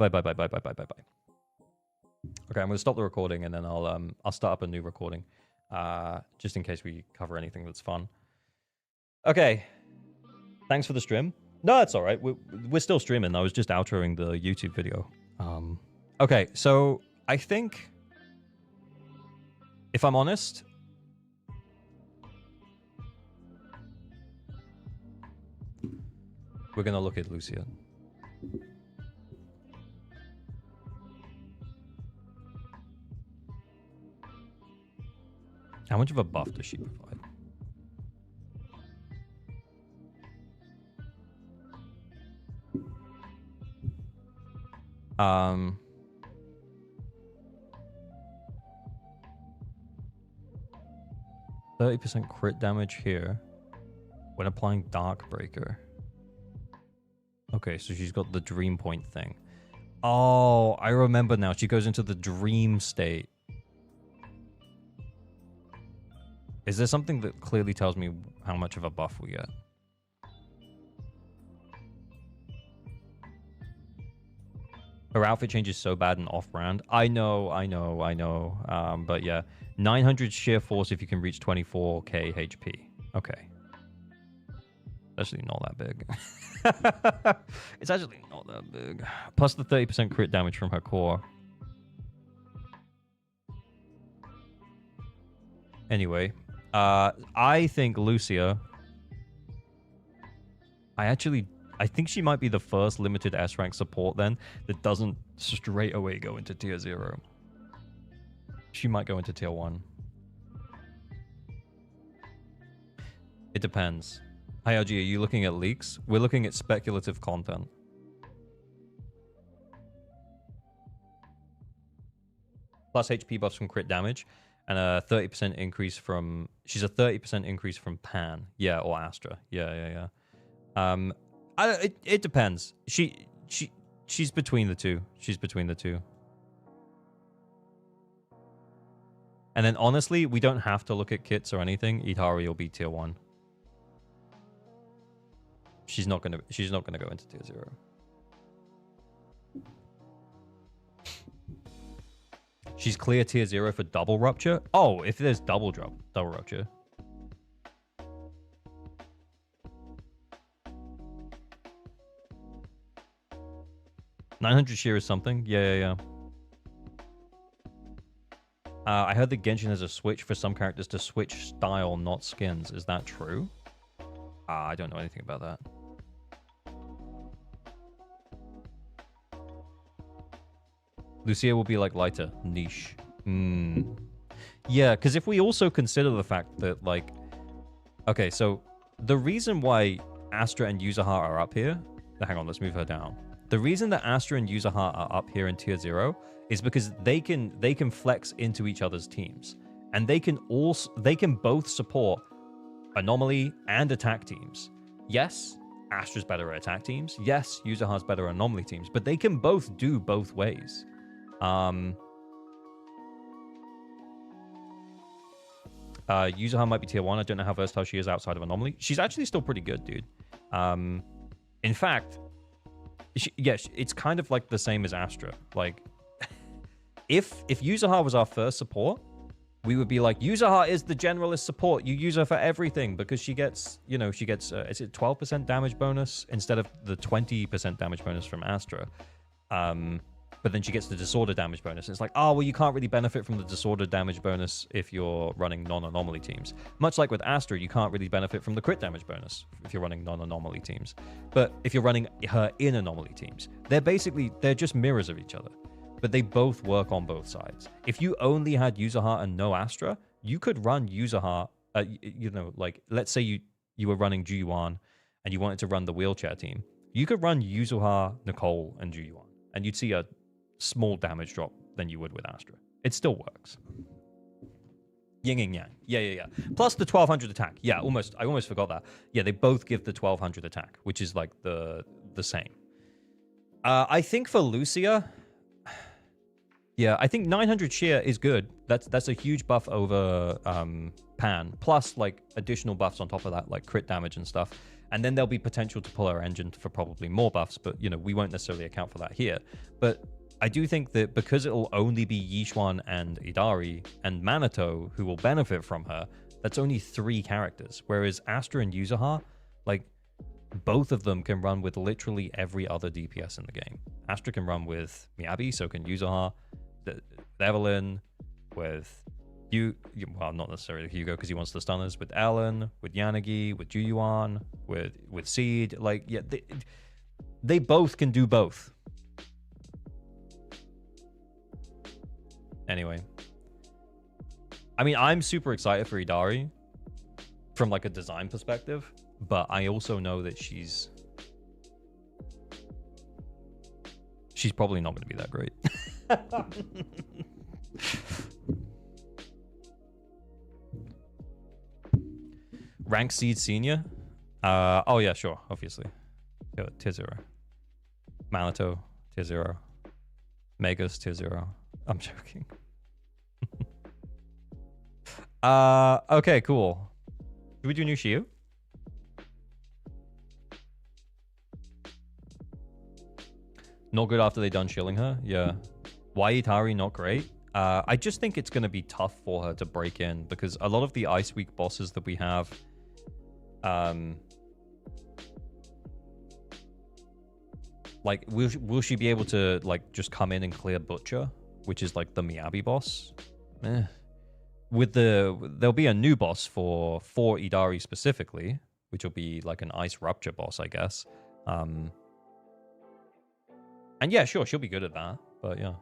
Okay, I'm going to stop the recording, and then I'll start up a new recording, just in case we cover anything that's fun. Okay, thanks for the stream. No, that's all right. We're still streaming. I was just outroing the YouTube video. Okay, so I think, if I'm honest, we're going to look at Lucia. How much of a buff does she provide? Um, 30% crit damage here when applying Dark Breaker. Okay, so she's got the Dream Point thing. Oh, I remember now. She goes into the dream state. Is there something that clearly tells me how much of a buff we get? Her outfit changes so bad and off-brand. I know. But yeah, 900 sheer force if you can reach 24k HP. Okay. It's actually not that big. It's actually not that big. Plus the 30% crit damage from her core. Anyway, I think Lucia... I think she might be the first limited S-rank support then that doesn't straight away go into tier 0. She might go into tier 1. It depends. Hi, LG, are you looking at leaks? We're looking at speculative content. plus HP buffs from crit damage, and a 30% increase from. She's a 30% increase from Pan, yeah, or Astra, yeah. It depends. She's between the two. She's between the two. And then honestly, we don't have to look at kits or anything. Itari will be tier 1. She's not gonna go into tier 0. She's clear tier 0 for double rupture. Oh, if there's double rupture. $900 shear is something. Yeah. I heard that Genshin has a switch for some characters to switch style, not skins. Is that true? I don't know anything about that. Lucia will be like lighter. Niche. Yeah, because if we also consider the fact that, like... Okay, so the reason why Astra and Yuzuha are up here... Hang on, let's move her down. The reason that Astra and Yuzuha are up here in tier 0 is because they can flex into each other's teams. And they can both support anomaly and attack teams. Yes, Astra's better at attack teams. Yes, Yuzuha's better at anomaly teams. But they can both do both ways. Yuzuha might be tier 1. I don't know how versatile she is outside of anomaly. She's actually still pretty good, dude. In fact, it's kind of like the same as Astra. Like, if Yuzuha was our first support, we would be like, Yuzuha is the generalist support. You use her for everything because she gets, is it 12% damage bonus instead of the 20% damage bonus from Astra? But then she gets the disorder damage bonus. It's like, oh, well, you can't really benefit from the disorder damage bonus if you're running non-anomaly teams. Much like with Astra, you can't really benefit from the crit damage bonus if you're running non-anomaly teams. But if you're running her in anomaly teams, they're just mirrors of each other. But they both work on both sides. If you only had Yuzuha and no Astra, you could run Yuzuha, like, let's say you were running Juyuan and you wanted to run the wheelchair team. You could run Yuzuha, Nicole, and Juyuan, and you'd see a small damage drop than you would with Astra. It still works. Yin and yang. Yeah. Plus the 1200 attack. Yeah, I almost forgot that. Yeah, they both give the 1200 attack, which is like the same. I think for Lucia, yeah, I think 900 shear is good. That's a huge buff over Pan, plus like additional buffs on top of that, like crit damage and stuff. And then there'll be potential to pull her engine for probably more buffs, but we won't necessarily account for that here. But I do think that because it'll only be Yishuan and Idari and Minato who will benefit from her, that's only 3 characters. Whereas Astra and Yuzuha, like, both of them can run with literally every other DPS in the game. Astra can run with Miyabi, so can Yuzuha, with Evelyn, with well, not necessarily Hugo because he wants the stunners, with Ellen, with Yanagi, with Juyuan, with Seed. Like, yeah, they both can do both. Anyway, I mean, I'm super excited for Idari from like a design perspective, but I also know that she's probably not going to be that great. Rank Seed Senior? Oh yeah, sure, obviously. Tier 0. Minato, tier 0. Megas, tier 0. I'm joking. Okay, cool. Do we do new Shiyu? Not good after they done shilling her? Yeah. Why Itari not great? I just think it's going to be tough for her to break in because a lot of the Ice Week bosses that we have, like, will she be able to, like, just come in and clear Butcher, which is like the Miyabi boss? There'll be a new boss for Idari specifically, which will be like an Ice Rupture boss, I guess. And yeah, sure, she'll be good at that, but yeah.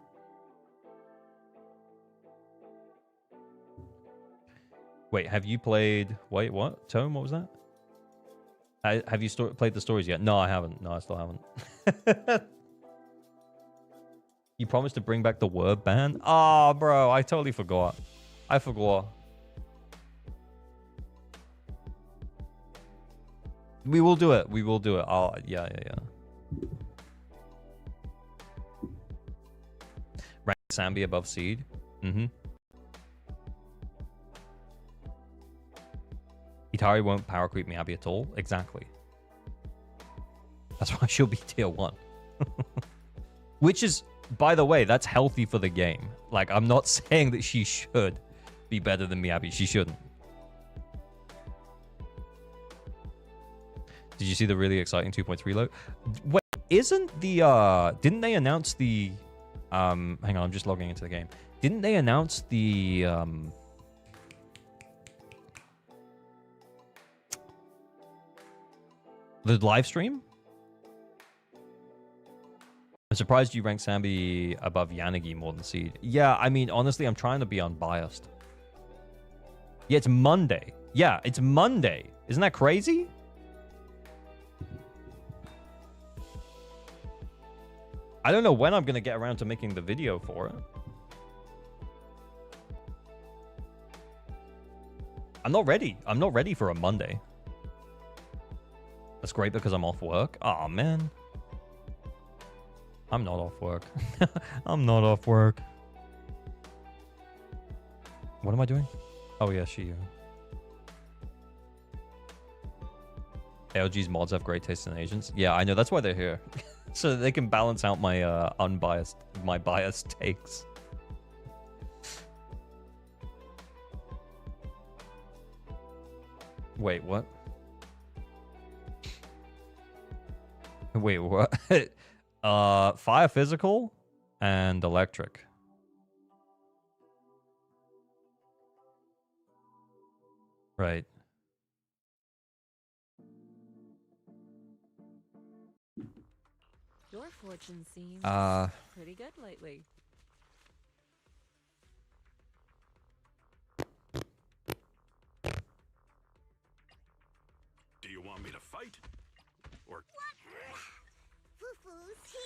Wait, have you played... Wait, what? Tome, what was that? Have you played the stories yet? No, I haven't. No, I still haven't. You promised to bring back the word ban? Oh, bro, I totally forgot. I forgot. We will do it. We will do it. Oh, yeah. Rank Sambi above Seed. Mm-hmm. Itari won't power creep Miyabi at all. Exactly. That's why she'll be tier 1. Which is, by the way, that's healthy for the game. Like, I'm not saying that she should be better than Miyabi. She shouldn't. Did you see the really exciting 2.3 load? Wait, isn't the, didn't they announce the, hang on, I'm just logging into the game. Didn't they announce the, live stream? I'm surprised you rank Sambi above Yanagi more than Seed. Yeah, I mean, honestly, I'm trying to be unbiased. Yeah, it's Monday. Yeah, it's Monday. Isn't that crazy? I don't know when I'm going to get around to making the video for it. I'm not ready. I'm not ready for a Monday. That's great because I'm off work. Oh man. I'm not off work. I'm not off work. What am I doing? Oh yeah, Shiyu. ALG's mods have great taste in agents. Yeah, I know. That's why they're here. So they can balance out my my biased takes. Wait, what? Wait, what? Fire physical and electric. Right. Your fortune seems pretty good lately. Do you want me to fight? Or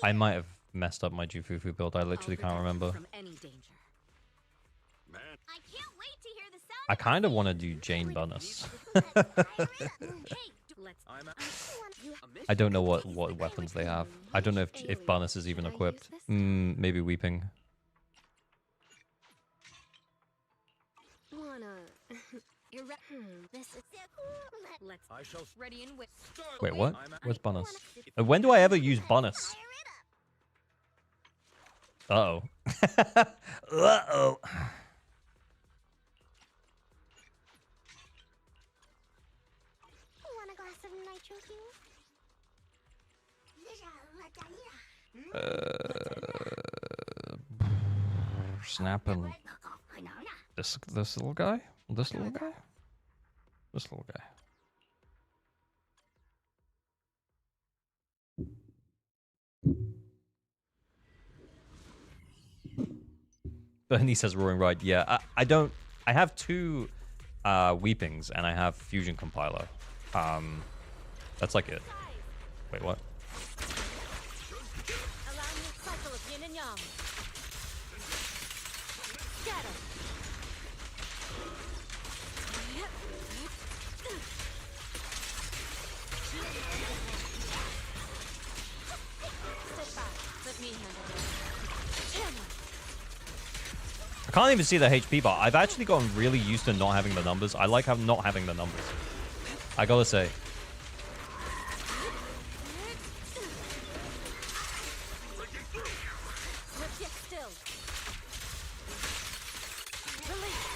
I might have messed up my Jufufu build. I literally can't remember. From any danger. man? I can't wait to hear the sound. I kind of want to do Jane Bunnis. I don't know what weapons they have. I don't know if Bunnis is even equipped. Maybe Weeping. I shall Ready and wait. Wait, what? Where's Bunnis? When do I ever use Bunnis? Uh-oh. Uh-oh. Want a glass of nitro fuel? Snapping. This little guy? This little guy? This little guy. Bernie says Roaring Ride. Yeah, I don't. I have two Weepings and I have Fusion Compiler. That's like it. Wait, what? Allow me a cycle of yin and yang. Scatter. Step back. Let me handle it. I can't even see the HP bar. I've actually gotten really used to not having the numbers. I like not having the numbers. I gotta say. Get still. Release.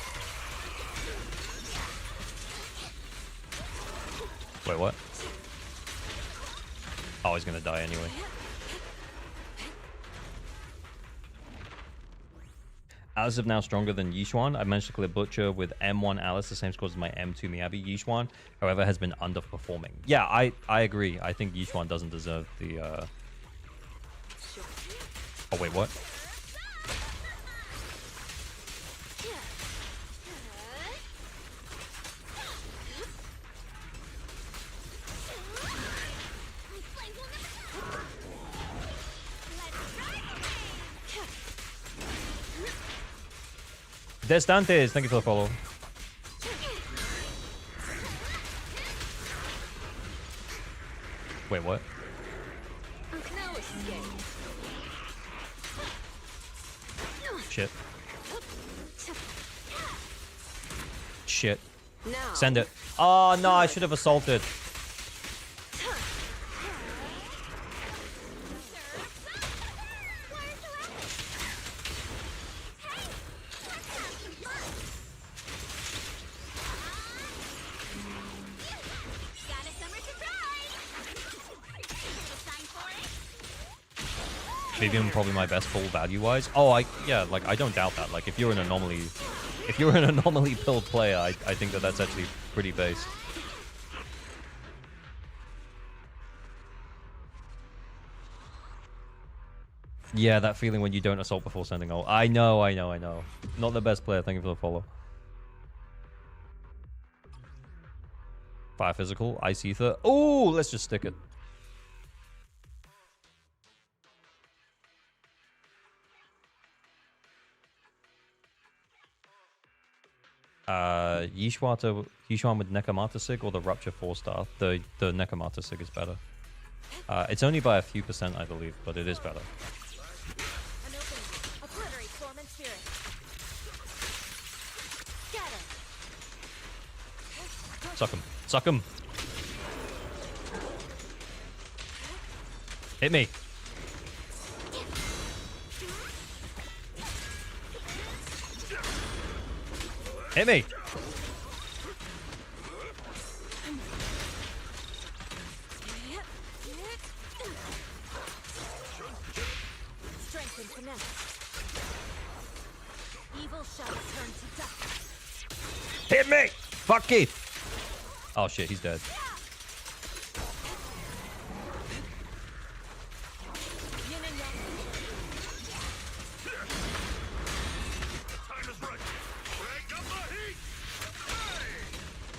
Wait, what? Oh, he's gonna die anyway. Alice is now stronger than Yishuan. I managed to clear Butcher with M1 Alice, the same score as my M2 Miyabi. Yishuan, however, has been underperforming. Yeah, I agree. I think Yishuan doesn't deserve the... Oh, wait, what? Destantes, thank you for the follow. Wait, what? No escape. Shit. Shit. Now. Send it. Oh, no, I should have assaulted. Got a summer surprise! Sign for it? Vivian probably my best full value-wise. Oh, yeah, like, I don't doubt that. Like, if you're an anomaly... If you're an anomaly build player, I think that that's actually pretty base. Yeah, that feeling when you don't assault before sending ult. I know. Not the best player. Thank you for the follow. Fire physical, ice ether. Oh, let's just stick it. Yishuan with Nekomata Sig or the Rupture 4-star. The Nekomata Sig is better. It's only by a few percent, I believe, but it is better. An opening. Obliterate form and spirit. Scatter. Suck him. Suck him. Hit me. Hit me. Strength and finesse. Evil shall turn to dust. Hit me. Fuck Keith. Oh shit, he's dead. Yin and yang. Time is right. Break up the heat.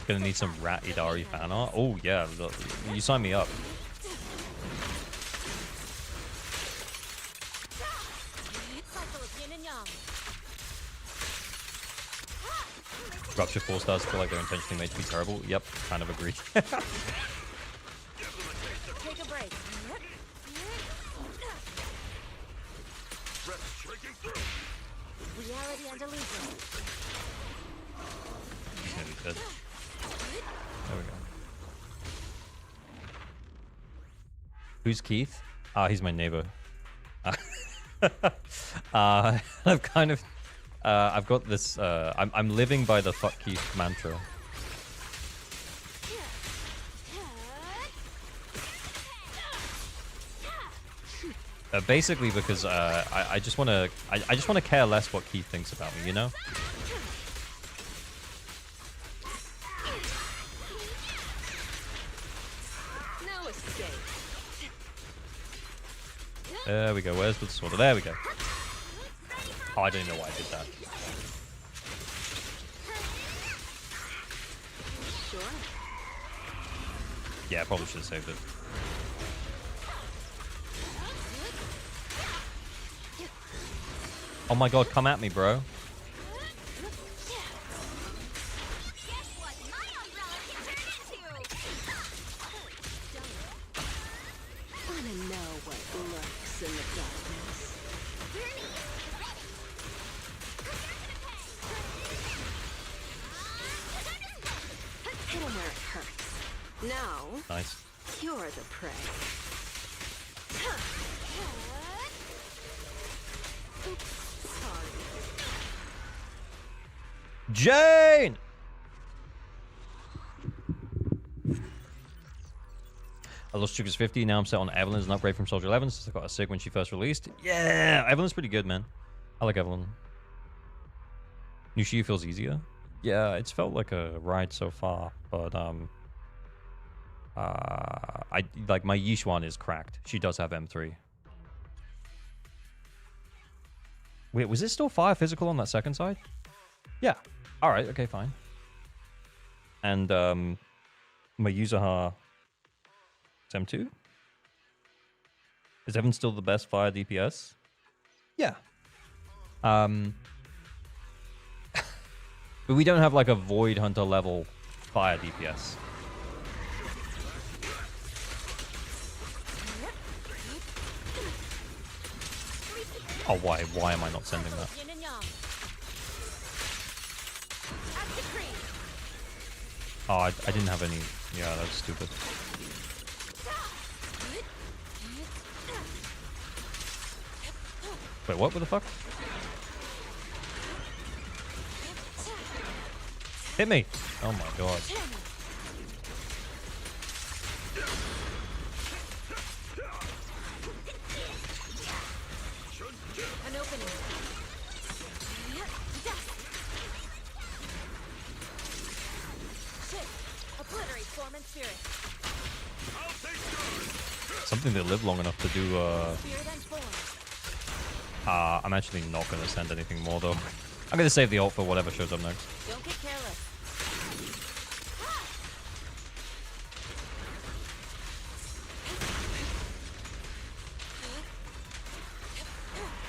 Gonna need some Rat Idari fan art. Oh yeah, look, you sign me up. Cycle of yin and yang. Rupture 4-stars feel like they're intentionally made to be terrible. Yep, kind of agree. Take a break. Breaking through. Reality and illusion. Yeah, he's dead. There we go. Who's Keith? Ah, he's my neighbor. I've kind of, I've got this. I'm living by the fuck Keith mantra. Basically because I just want to I just want to care less what Keith thinks about me, you know? No escape. There we go. Where's the sword? There we go. Oh, I don't even know why I did that. Sure. Yeah, I probably should have saved it. Oh my god, come at me, bro. Guess what my umbrella can turn into? Wanna know what lurks in the darkness? Hit him where it hurts. Now, Nice. you're the prey. Oops, sorry. Jane! I lost Sugar's 50, now I'm set on Evelyn's, an upgrade from Soldier 11 since I got a SIG when she first released. Yeah, Evelyn's pretty good, man. I like Evelyn. New Shiyu feels easier. Yeah, it's felt like a ride so far, but I like my Yishuan is cracked. She does have M3. Wait, was it still fire physical on that second side? Yeah. All right. Okay. Fine. And my Yuzuha is M2. Is Evan still the best fire DPS? Yeah. But we don't have like a Void Hunter level fire DPS. Oh, why? Why am I not sending that? Yin and yang. Active freeze. Oh, I didn't have any. Yeah, that's stupid. Wait, what the fuck? Hit me! Oh my god. An opening. Shit. Obliterate form and spirit. I'll take yours. Something that lived long enough to do, Spirit and form. I'm actually not gonna send anything more though. I'm gonna save the ult for whatever shows up next. Don't get careless.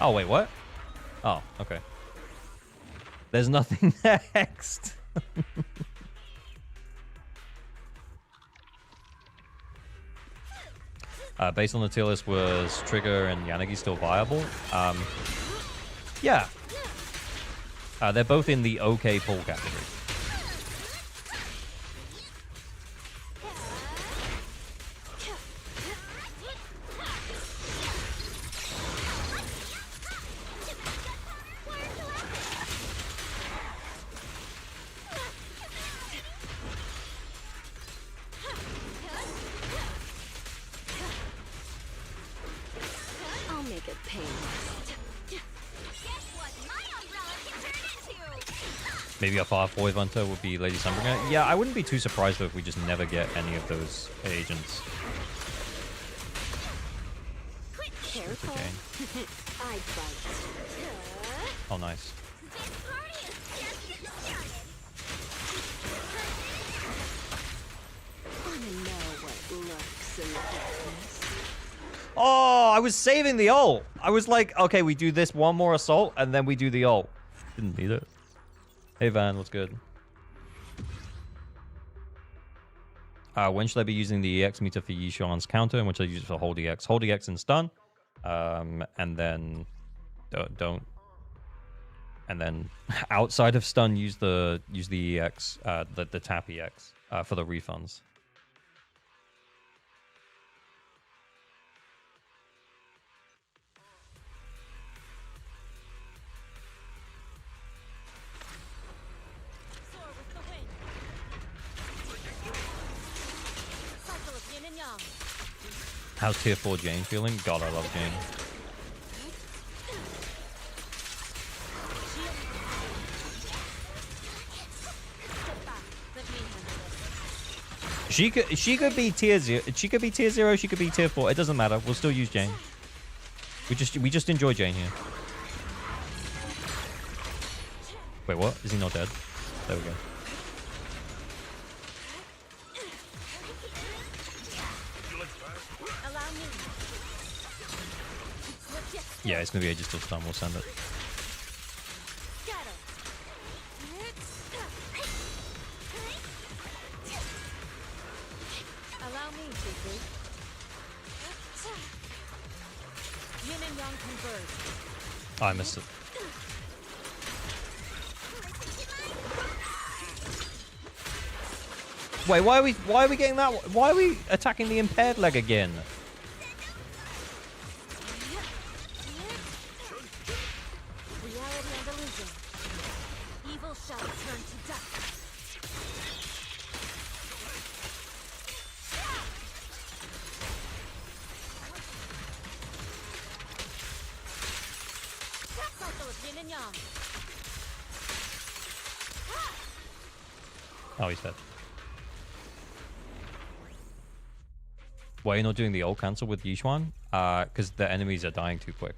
Oh, wait, what? Oh, okay. There's nothing next. Based on the tier list, was Trigger and Yanagi still viable? Yeah. They're both in the okay pull category. I'll make it painless. Guess what my umbrella can turn into? Maybe a far Void Hunter would be Lady Sunbringer. Yeah, I wouldn't be too surprised though if we just never get any of those agents. Careful. Okay. I bite. Oh, nice. This party is just getting started. Wanna know what lurks in the darkness? Oh, I was saving the ult. I was like, okay, we do this one more assault and then we do the ult. Didn't need it. Hey Van, what's good? When should I be using the EX meter for Yishuan's counter, and when should I use it for hold EX? Hold EX and stun. And then don't. And then outside of stun, use the EX, the tap EX for the refunds. Soar with the wind. Cycle of yin and yang. How's tier 4 Jane feeling? God, I love Jane. Step back. Let me handle this. She could be tier 0. She could be tier 0. She could be tier 4. It doesn't matter. We'll still use Jane. We just enjoy Jane here. Wait, what? Is he not dead? There we go. Allow me. Yeah, it's gonna be ages till stun. We'll send it. Scatter. Allow me, ZZ. Yin and yang converge. Oh, I missed it. Wait, why are we getting that? Why are we attacking the impaired leg again? Reality and illusion. Evil shall turn to dust. Cycle of yin and yang. Oh, he's dead. Why are you not doing the ult cancel with Yishuan? Because the enemies are dying too quick.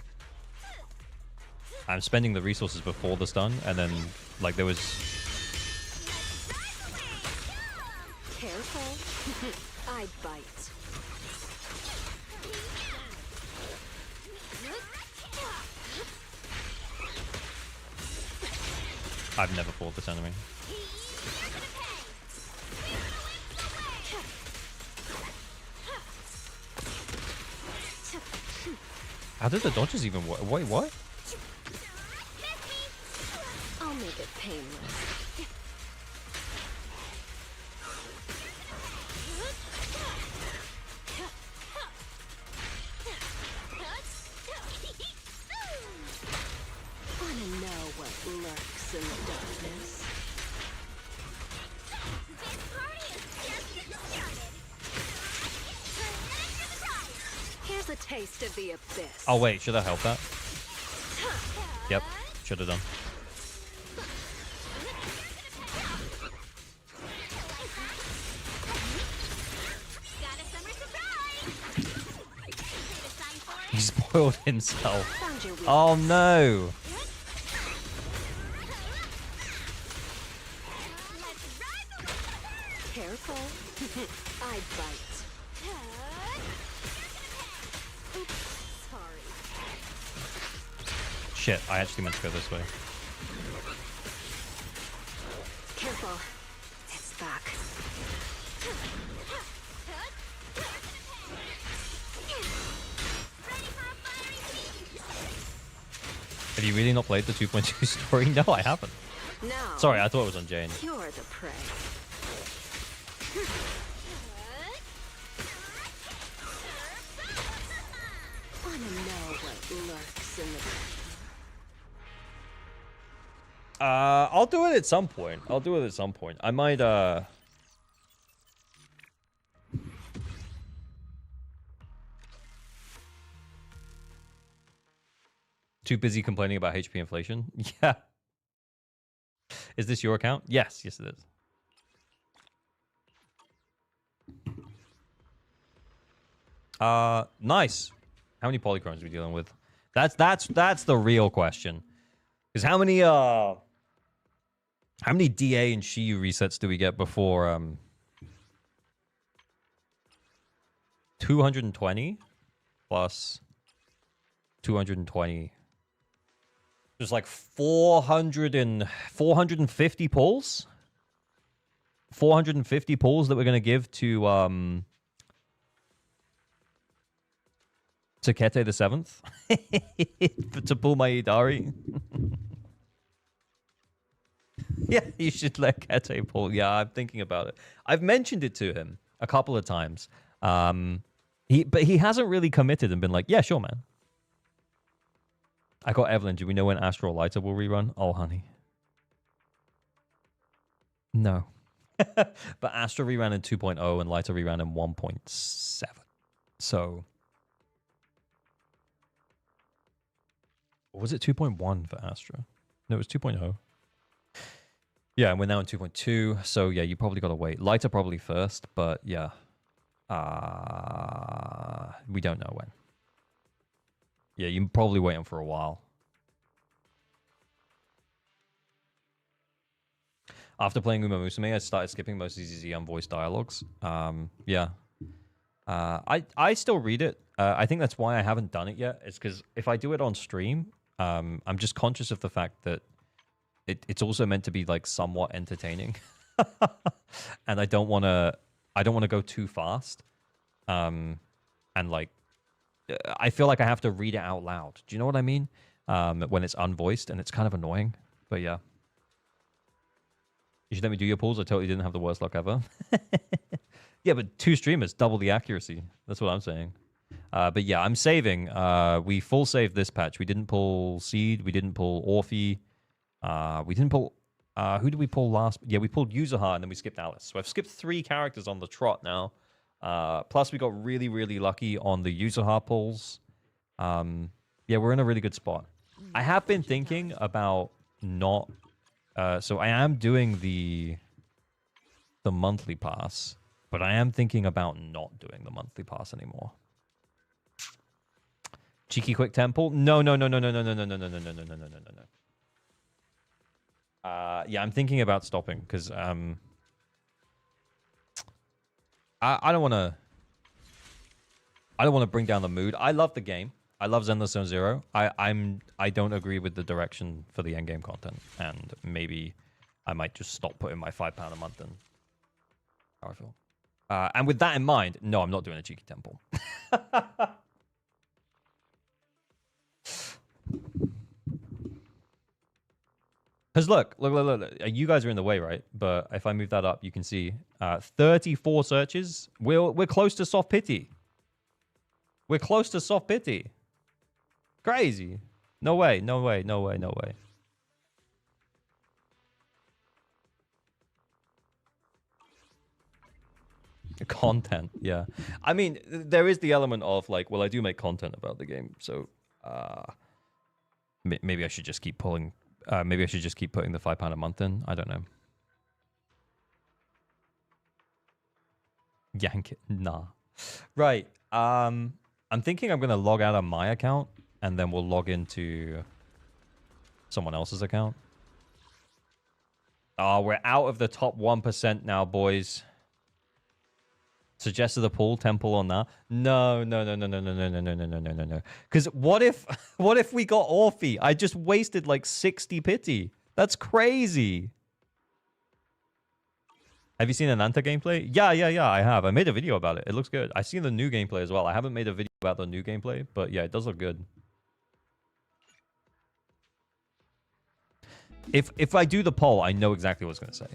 I'm spending the resources before the stun, and then, like, there was... Careful. I bite. I've never fought this enemy. How did the dodges even work? Wait, what? I'll make it painless. Wanna know what lurks in the darkness? This party is just getting started. Here's a taste of the abyss. Oh wait, should I help that? Yep, should have done. Got a summer surprise. Need a sign for it? He spoiled himself. Found your Oh no. Let's ride the Careful. I bite. Oops, sorry. Shit, I actually meant to go this way. Careful. It's back. Ready for a fiery feast? Have you really not played the 2.2 story? No, I haven't. Now, Sorry, I thought it was on Jane. you're the prey. Wanna know what lurks in the darkness? I'll do it at some point. I'll do it at some point. I might, Too busy complaining about HP inflation? Yeah. Is this your account? Yes, yes it is. Nice. How many polychromes are we dealing with? That's the real question. Because how many DA and Shiyu resets do we get before 220 plus 220? There's like 450 pulls. 450 pulls that we're gonna give to Kete the 7th to pull my Idari. Yeah, you should let Kete pull. Yeah, I'm thinking about it. I've mentioned it to him a couple of times. But he hasn't really committed and been like, yeah, sure, man. I got Evelyn. Do we know when Astral Lighter will rerun? Oh, honey. No. But Astral reran in 2.0 and Lighter reran in 1.7. So... Or was it 2.1 for Astra? No, it was 2.0. Yeah, and we're now in 2.2. So, yeah, you probably got to wait. Lighter probably first, but yeah. We don't know when. Yeah, you're probably waiting for a while. After playing Uma Musume, I started skipping most ZZZ unvoiced dialogues. Yeah. I still read it. I think that's why I haven't done it yet. It's because if I do it on stream, I'm just conscious of the fact that it's also meant to be like somewhat entertaining. And I don't want to go too fast. And like, I feel like I have to read it out loud. Do you know what I mean? When it's unvoiced, and it's kind of annoying. But yeah. You should let me do your pulls. I totally didn't have the worst luck ever. Yeah, but 2 streamers, double the accuracy. That's what I'm saying. But yeah, I'm saving. We full saved this patch. We didn't pull Seed. We didn't pull Orphe. We didn't pull... who did we pull last? Yeah, we pulled Yuzuha, and then we skipped Alice. So I've skipped 3 characters on the trot now. Plus, we got really, really lucky on the Yuzuha pulls. Yeah, we're in a really good spot. I have been thinking about not... so I am doing the monthly pass, but I am thinking about not doing the monthly pass anymore. Cheeky quick temple? No. Yeah, I'm thinking about stopping because I don't want to bring down the mood. I love the game. I love Zenless Zone 0. I don't agree with the direction for the endgame content, and maybe I might just stop putting my £5 a month in. How I feel. And with that in mind, no, I'm not doing a cheeky temple. Because look, you guys are in the way, right? But if I move that up, you can see 34 searches. We're close to soft pity. We're close to soft pity. Crazy. No way, no way, no way, no way. Content, yeah. I mean, there is the element of like, well, I do make content about the game, so maybe I should just keep pulling. Maybe I should just keep putting the £5 a month in. I don't know. Yank it, nah. Right. I'm thinking I'm gonna log out of my account, and then we'll log into someone else's account. Oh, we're out of the top 1% now, boys. Suggested the pool temple on that. No. Because what if we got Orphe? I just wasted like 60 pity. That's crazy. Have you seen an Anta gameplay? Yeah, I have. I made a video about it. It looks good. I've seen the new gameplay as well. I haven't made a video about the new gameplay, but yeah, it does look good. If I do the poll, I know exactly what it's going to say.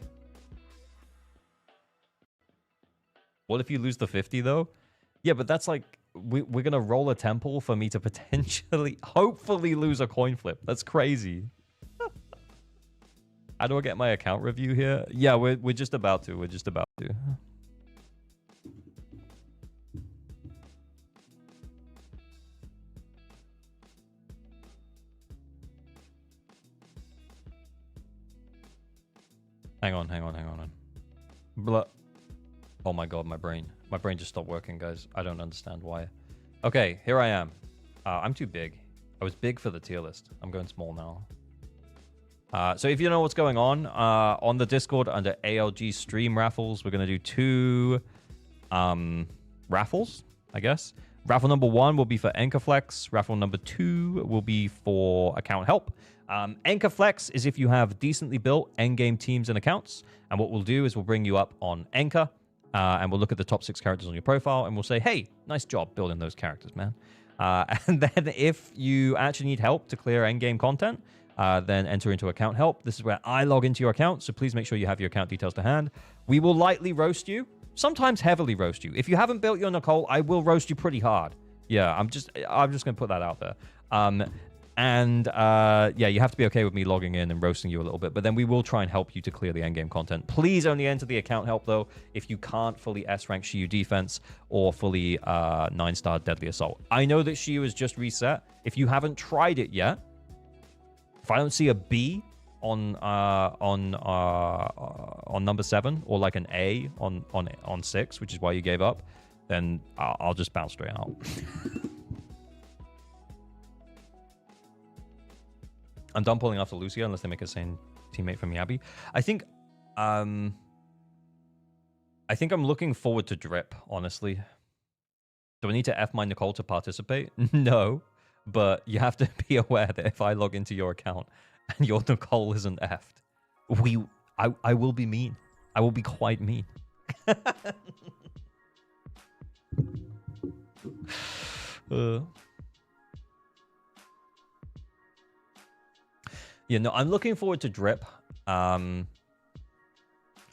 What if you lose the 50 though? Yeah, but that's like we're gonna roll a temple for me to potentially, hopefully, lose a coin flip. That's crazy. How do I get my account review here? Yeah, we're just about to. We're just about to. Hang on. Blah. Oh my god, my brain. My brain just stopped working, guys. I don't understand why. Okay, here I am. I'm too big. I was big for the tier list. I'm going small now. So if you know what's going on the Discord under ALG stream raffles, we're going to do 2 raffles, I guess. Raffle number 1 will be for Anchorflex. Raffle number 2 will be for account help. Anchorflex is if you have decently built endgame teams and accounts. And what we'll do is we'll bring you up on Anchor. And we'll look at the top 6 characters on your profile, and we'll say, hey, nice job building those characters, man. And then if you actually need help to clear endgame content, then enter into account help. This is where I log into your account, so please make sure you have your account details to hand. We will lightly roast you, sometimes heavily roast you. If you haven't built your Nicole, I will roast you pretty hard. Yeah, I'm just going to put that out there. Yeah, you have to be okay with me logging in and roasting you a little bit, but then we will try and help you to clear the endgame content. Please only enter the account help, though, if you can't fully S-rank Shiyu defense or fully 9-star deadly assault. I know that Shiyu is just reset. If you haven't tried it yet, if I don't see a B on number 7 or like an A on 6, which is why you gave up, then I'll just bounce straight out. I'm done pulling after Lucia unless they make a sane teammate from Yabby. I think I'm looking forward to Drip, honestly. Do I need to F my Nicole to participate? No, but you have to be aware that if I log into your account and your Nicole isn't F'd, I will be mean. I will be quite mean. Yeah, no, I'm looking forward to Drip. I'm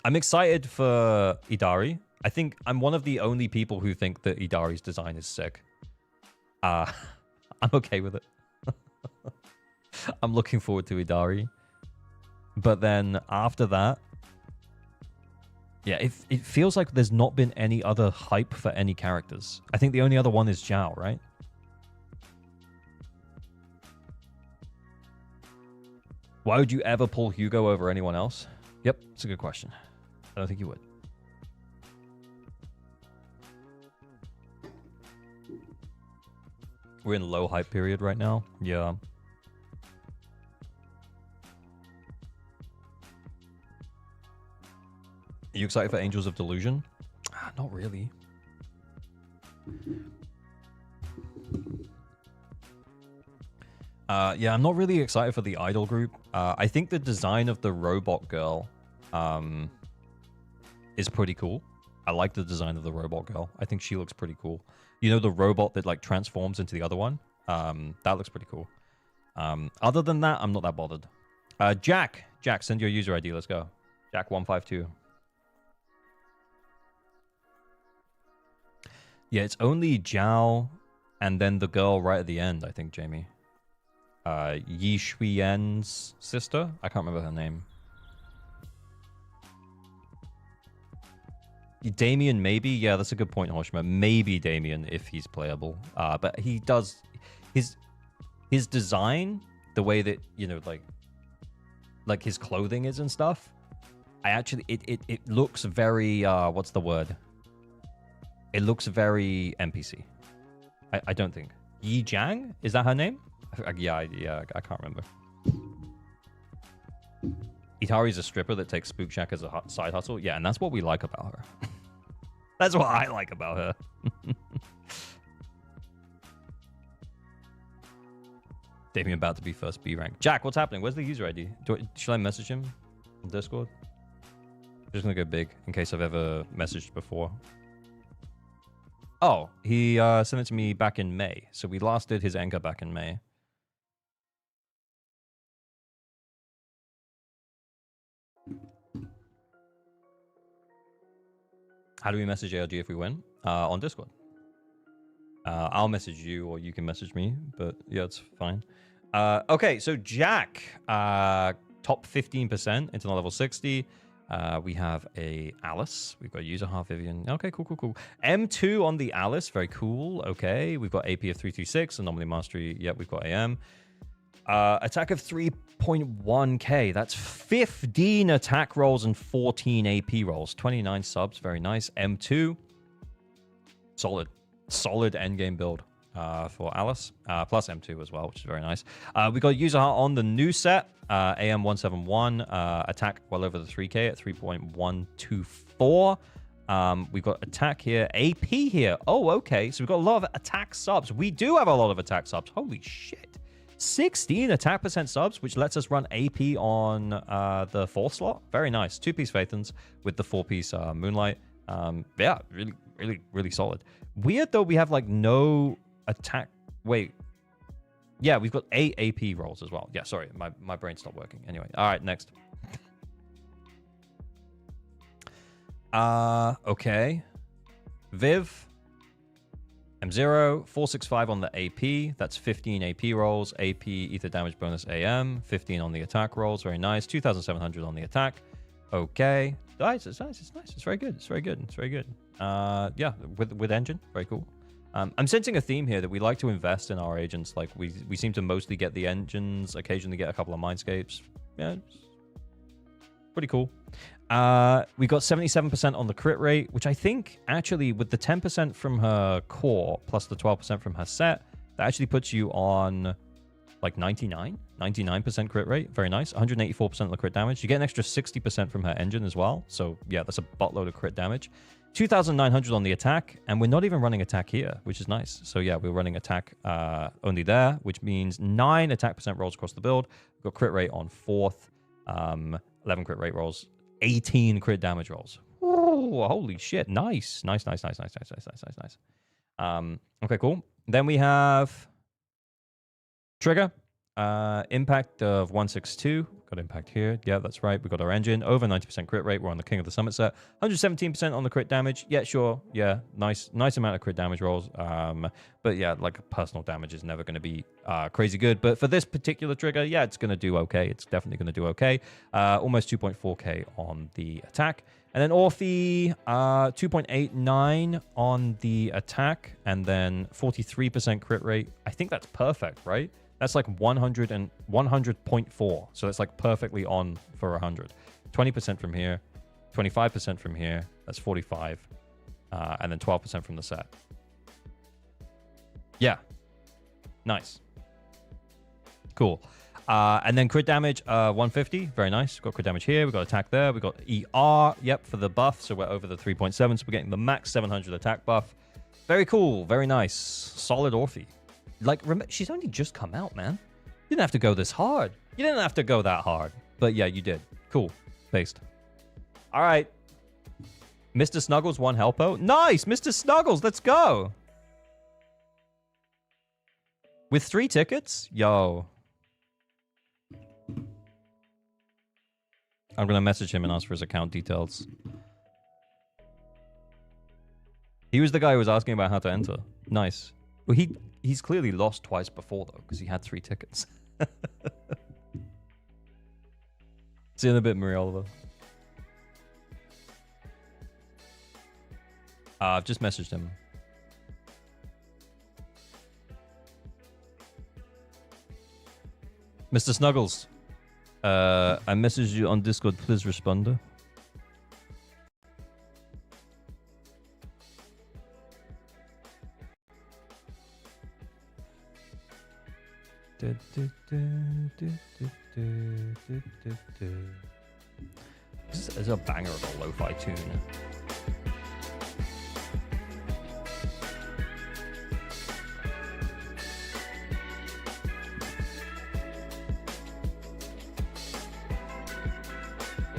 excited for Idari. I think I'm one of the only people who think that Idari's design is sick. I'm okay with it. I'm looking forward to Idari. But then after that, yeah, it feels like there's not been any other hype for any characters. I think the only other one is Zhao, right? Why would you ever pull Hugo over anyone else? Yep, it's a good question. I don't think you would. We're in low hype period right now. Yeah. Are you excited for Angels of Delusion? Not really. Yeah, I'm not really excited for the idol group. I think the design of the robot girl is pretty cool. I like the design of the robot girl. I think she looks pretty cool. You know, the robot that like transforms into the other one? That looks pretty cool. Other than that, I'm not that bothered. Jack, send your user ID. Let's go. Jack152. Yeah, it's only Zhao and then the girl right at the end, I think, Jamie. Yi Shuiyen's sister? I can't remember her name. Damien, maybe? Yeah, that's a good point, Hoshima. Maybe Damien, if he's playable. But he does... His design, the way that, you know, like his clothing is and stuff, I actually... It looks very... what's the word? It looks very NPC. I don't think. Yi Jiang? Is that her name? Yeah, I can't remember. Itari's a stripper that takes Spook Shack as a side hustle. Yeah, and that's what we like about her. That's what I like about her. Damien about to be first B rank. Jack, what's happening? Where's the user ID? Should I message him on Discord? I'm just gonna go big in case I've ever messaged before. Oh, he sent it to me back in May. So we last did his anchor back in May. How do we message ALG if we win? On Discord. I'll message you or you can message me, but yeah, it's fine. Okay, so Jack, top 15% into the level 60. We have a Alice. We've got user half Vivian. Okay, cool. M2 on the Alice. Very cool. Okay, we've got AP of 326. Anomaly Mastery. Yep, we've got AM. Attack of 3.1k. That's 15 attack rolls and 14 AP rolls. 29 subs. Very nice. M2. Solid endgame build for Alice. Plus M2 as well, which is very nice. We got user heart on the new set. AM171. Attack well over the 3k at 3.124. We've got attack here. AP here. Oh, okay. So we've got a lot of attack subs. We do have a lot of attack subs. Holy shit. 16 attack percent subs, which lets us run AP on the 4th slot. Very nice. 2-piece Phaethons with the 4-piece Moonlight. Yeah, really solid. Weird though, we have like no attack. Wait. Yeah, we've got 8 AP rolls as well. Yeah, sorry, my brain stopped working. Anyway, all right, next. Okay. Viv. M0, 465 on the AP. That's 15 AP rolls. AP ether damage bonus AM. 15 on the attack rolls. Very nice. 2,700 on the attack. Okay. Nice. It's nice. It's very good. Yeah, with engine. Very cool. I'm sensing a theme here that we like to invest in our agents. Like we seem to mostly get the engines, occasionally get a couple of mindscapes. Yeah, pretty cool. We got 77% on the crit rate, which I think actually with the 10% from her core plus the 12% from her set, that actually puts you on like 99% crit rate. Very nice. 184% of the crit damage. You get an extra 60% from her engine as well. So yeah, that's a buttload of crit damage. 2,900 on the attack, and we're not even running attack here, which is nice. So yeah, we're running attack only there, which means 9 attack percent rolls across the build. We've got crit rate on 4th, 11 crit rate rolls, 18 crit damage rolls. Ooh, holy shit. Nice. Okay, cool. Then we have Trigger. Impact of 162. Got impact here. Yeah, that's right. We got our engine. Over 90% crit rate. We're on the King of the Summit set. 117% on the crit damage. Yeah, sure. Yeah, nice amount of crit damage rolls. But yeah, like personal damage is never going to be crazy good. But for this particular trigger, yeah, it's going to do okay. It's definitely going to do okay. Almost 2.4k on the attack. And then Orphe, 2.89 on the attack. And then 43% crit rate. I think that's perfect, right? That's like 100.4. So that's like perfectly on for 100. 20% from here, 25% from here. That's 45. And then 12% from the set. Yeah. Nice. Cool. And then crit damage, 150. Very nice. We've got crit damage here. We've got attack there. We've got ER. Yep, for the buff. So we're over the 3.7. So we're getting the max 700 attack buff. Very cool. Very nice. Solid Orphe. Like, remember, she's only just come out, man. You didn't have to go this hard. You didn't have to go that hard. But yeah, you did. Cool. Based. All right. Mr. Snuggles, 1 helpo. Nice! Mr. Snuggles, let's go! With 3 tickets? Yo. I'm going to message him and ask for his account details. He was the guy who was asking about how to enter. Nice. Well, he's clearly lost twice before, though, because he had 3 tickets. See you in a bit, Marie Oliver. I've just messaged him. Mr. Snuggles. I messaged you on Discord. Please respond. This is a banger of a lo-fi tune.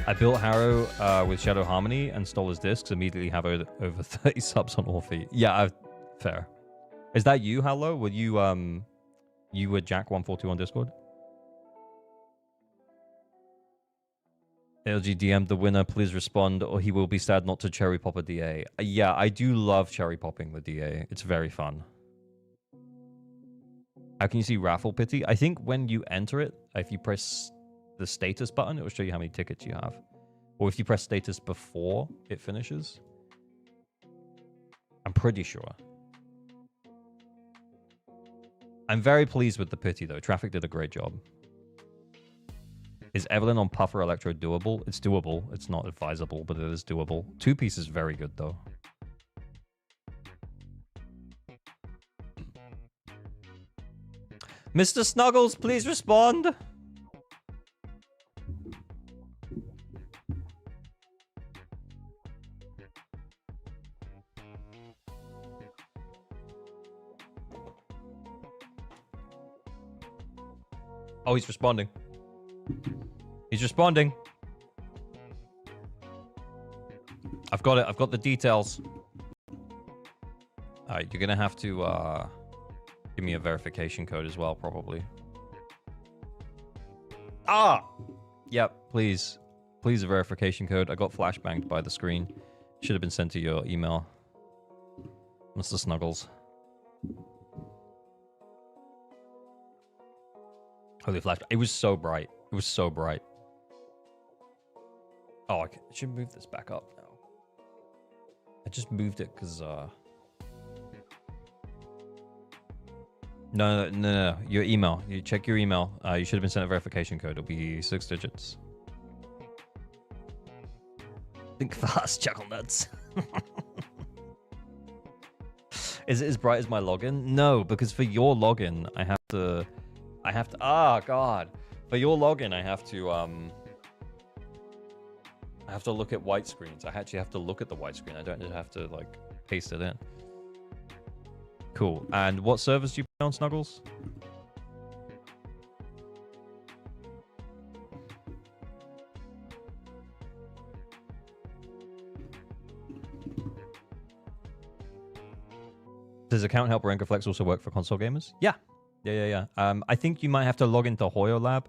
I built Harrow with Shadow Harmony and stole his discs. Immediately have over 30 subs on Orphe. Yeah, fair. Is that you, Hello? Were you you were Jack142 on Discord? LG DM the winner. Please respond, or he will be sad not to cherry pop a DA. Yeah, I do love cherry popping the DA. It's very fun. How can you see raffle pity? I think when you enter it, if you press the status button, it will show you how many tickets you have. Or if you press status before it finishes. I'm pretty sure. I'm very pleased with the pity, though. Traffic did a great job. Is Evelyn on Puffer Electro doable? It's doable. It's not advisable, but it is doable. 2-piece is very good, though. Mr. Snuggles, please respond. Oh, he's responding. He's responding. I've got it. I've got the details. All right, you're going to have to give me a verification code as well, probably. Ah! Yep, please. Please, a verification code. I got flashbanged by the screen. Should have been sent to your email. Mr. Snuggles. Holy flash. It was so bright. It was so bright. Oh, I should move this back up now. I just moved it because, No. Your email. You check your email. You should have been sent a verification code. It'll be 6 digits. Think fast, chuckle nuts. Is it as bright as my login? No, because for your login, I have to, oh God. For your login, I have to look at white screens. I actually have to look at the white screen. I don't just have to, like, paste it in. Cool. And what servers do you play on, Snuggles? Does account helper Anchorflex also work for console gamers? Yeah. Yeah. I think you might have to log into Hoyo Lab.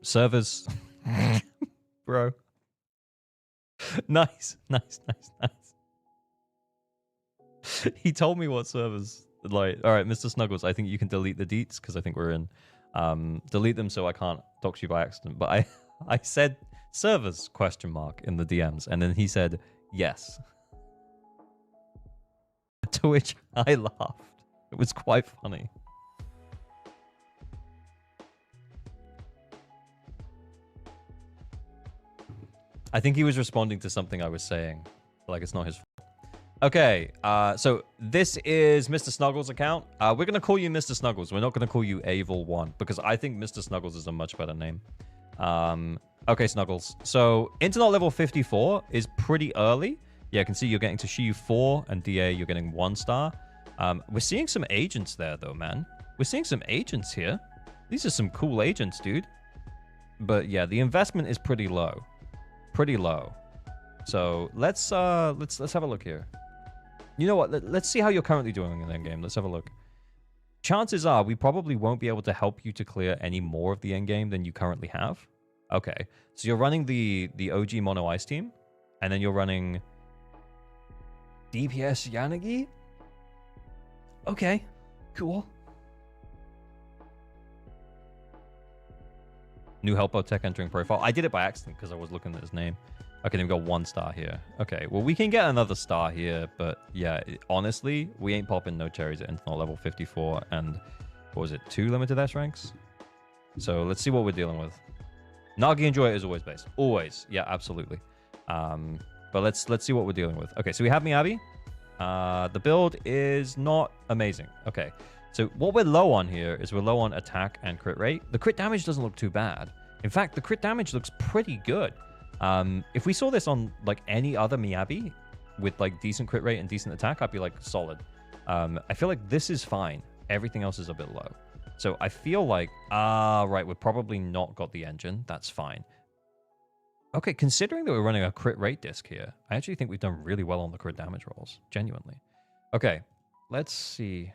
Servers. Bro. Nice. He told me what servers. Like, all right, Mr. Snuggles, I think you can delete the deets because I think we're in. Delete them so I can't dox you by accident. But I said servers ? In the DMs, and then he said yes. To which I laughed. It was quite funny. I think he was responding to something I was saying. Like, it's not his fault. Okay, so this is Mr. Snuggles' account. We're going to call you Mr. Snuggles. We're not going to call you Avil1 because I think Mr. Snuggles is a much better name. Okay, Snuggles. So, Internet level 54 is pretty early. Yeah, I can see you're getting to Shiyu 4 and DA, you're getting 1 star. We're seeing some agents there, though, man. We're seeing some agents here. These are some cool agents, dude. But yeah, the investment is pretty low. Pretty low. So let's have a look here. You know what? Let's see how you're currently doing in the endgame. Let's have a look. Chances are we probably won't be able to help you to clear any more of the endgame than you currently have. Okay. So you're running the OG Mono Ice team, and then you're running DPS Yanagi? Okay. Cool. New helper tech entering profile. I did it by accident because I was looking at his name. Okay, then we've got 1 star here. Okay, well, we can get another star here, but yeah, honestly, we ain't popping no cherries at internal level 54 and, what was it, 2 limited S ranks? So let's see what we're dealing with. Nagi Enjoy is always base. Always. Yeah, absolutely. But let's see what we're dealing with. Okay, so we have Miyabi. The build is not amazing. Okay, so what we're low on here is we're low on attack and crit rate. The crit damage doesn't look too bad. In fact, the crit damage looks pretty good. If we saw this on like any other Miyabi with like decent crit rate and decent attack, I'd be like solid. I feel like this is fine. Everything else is a bit low. So I feel like, right, we've probably not got the engine. That's fine. Okay, considering that we're running a crit rate disc here, I actually think we've done really well on the crit damage rolls. Genuinely. Okay, let's see.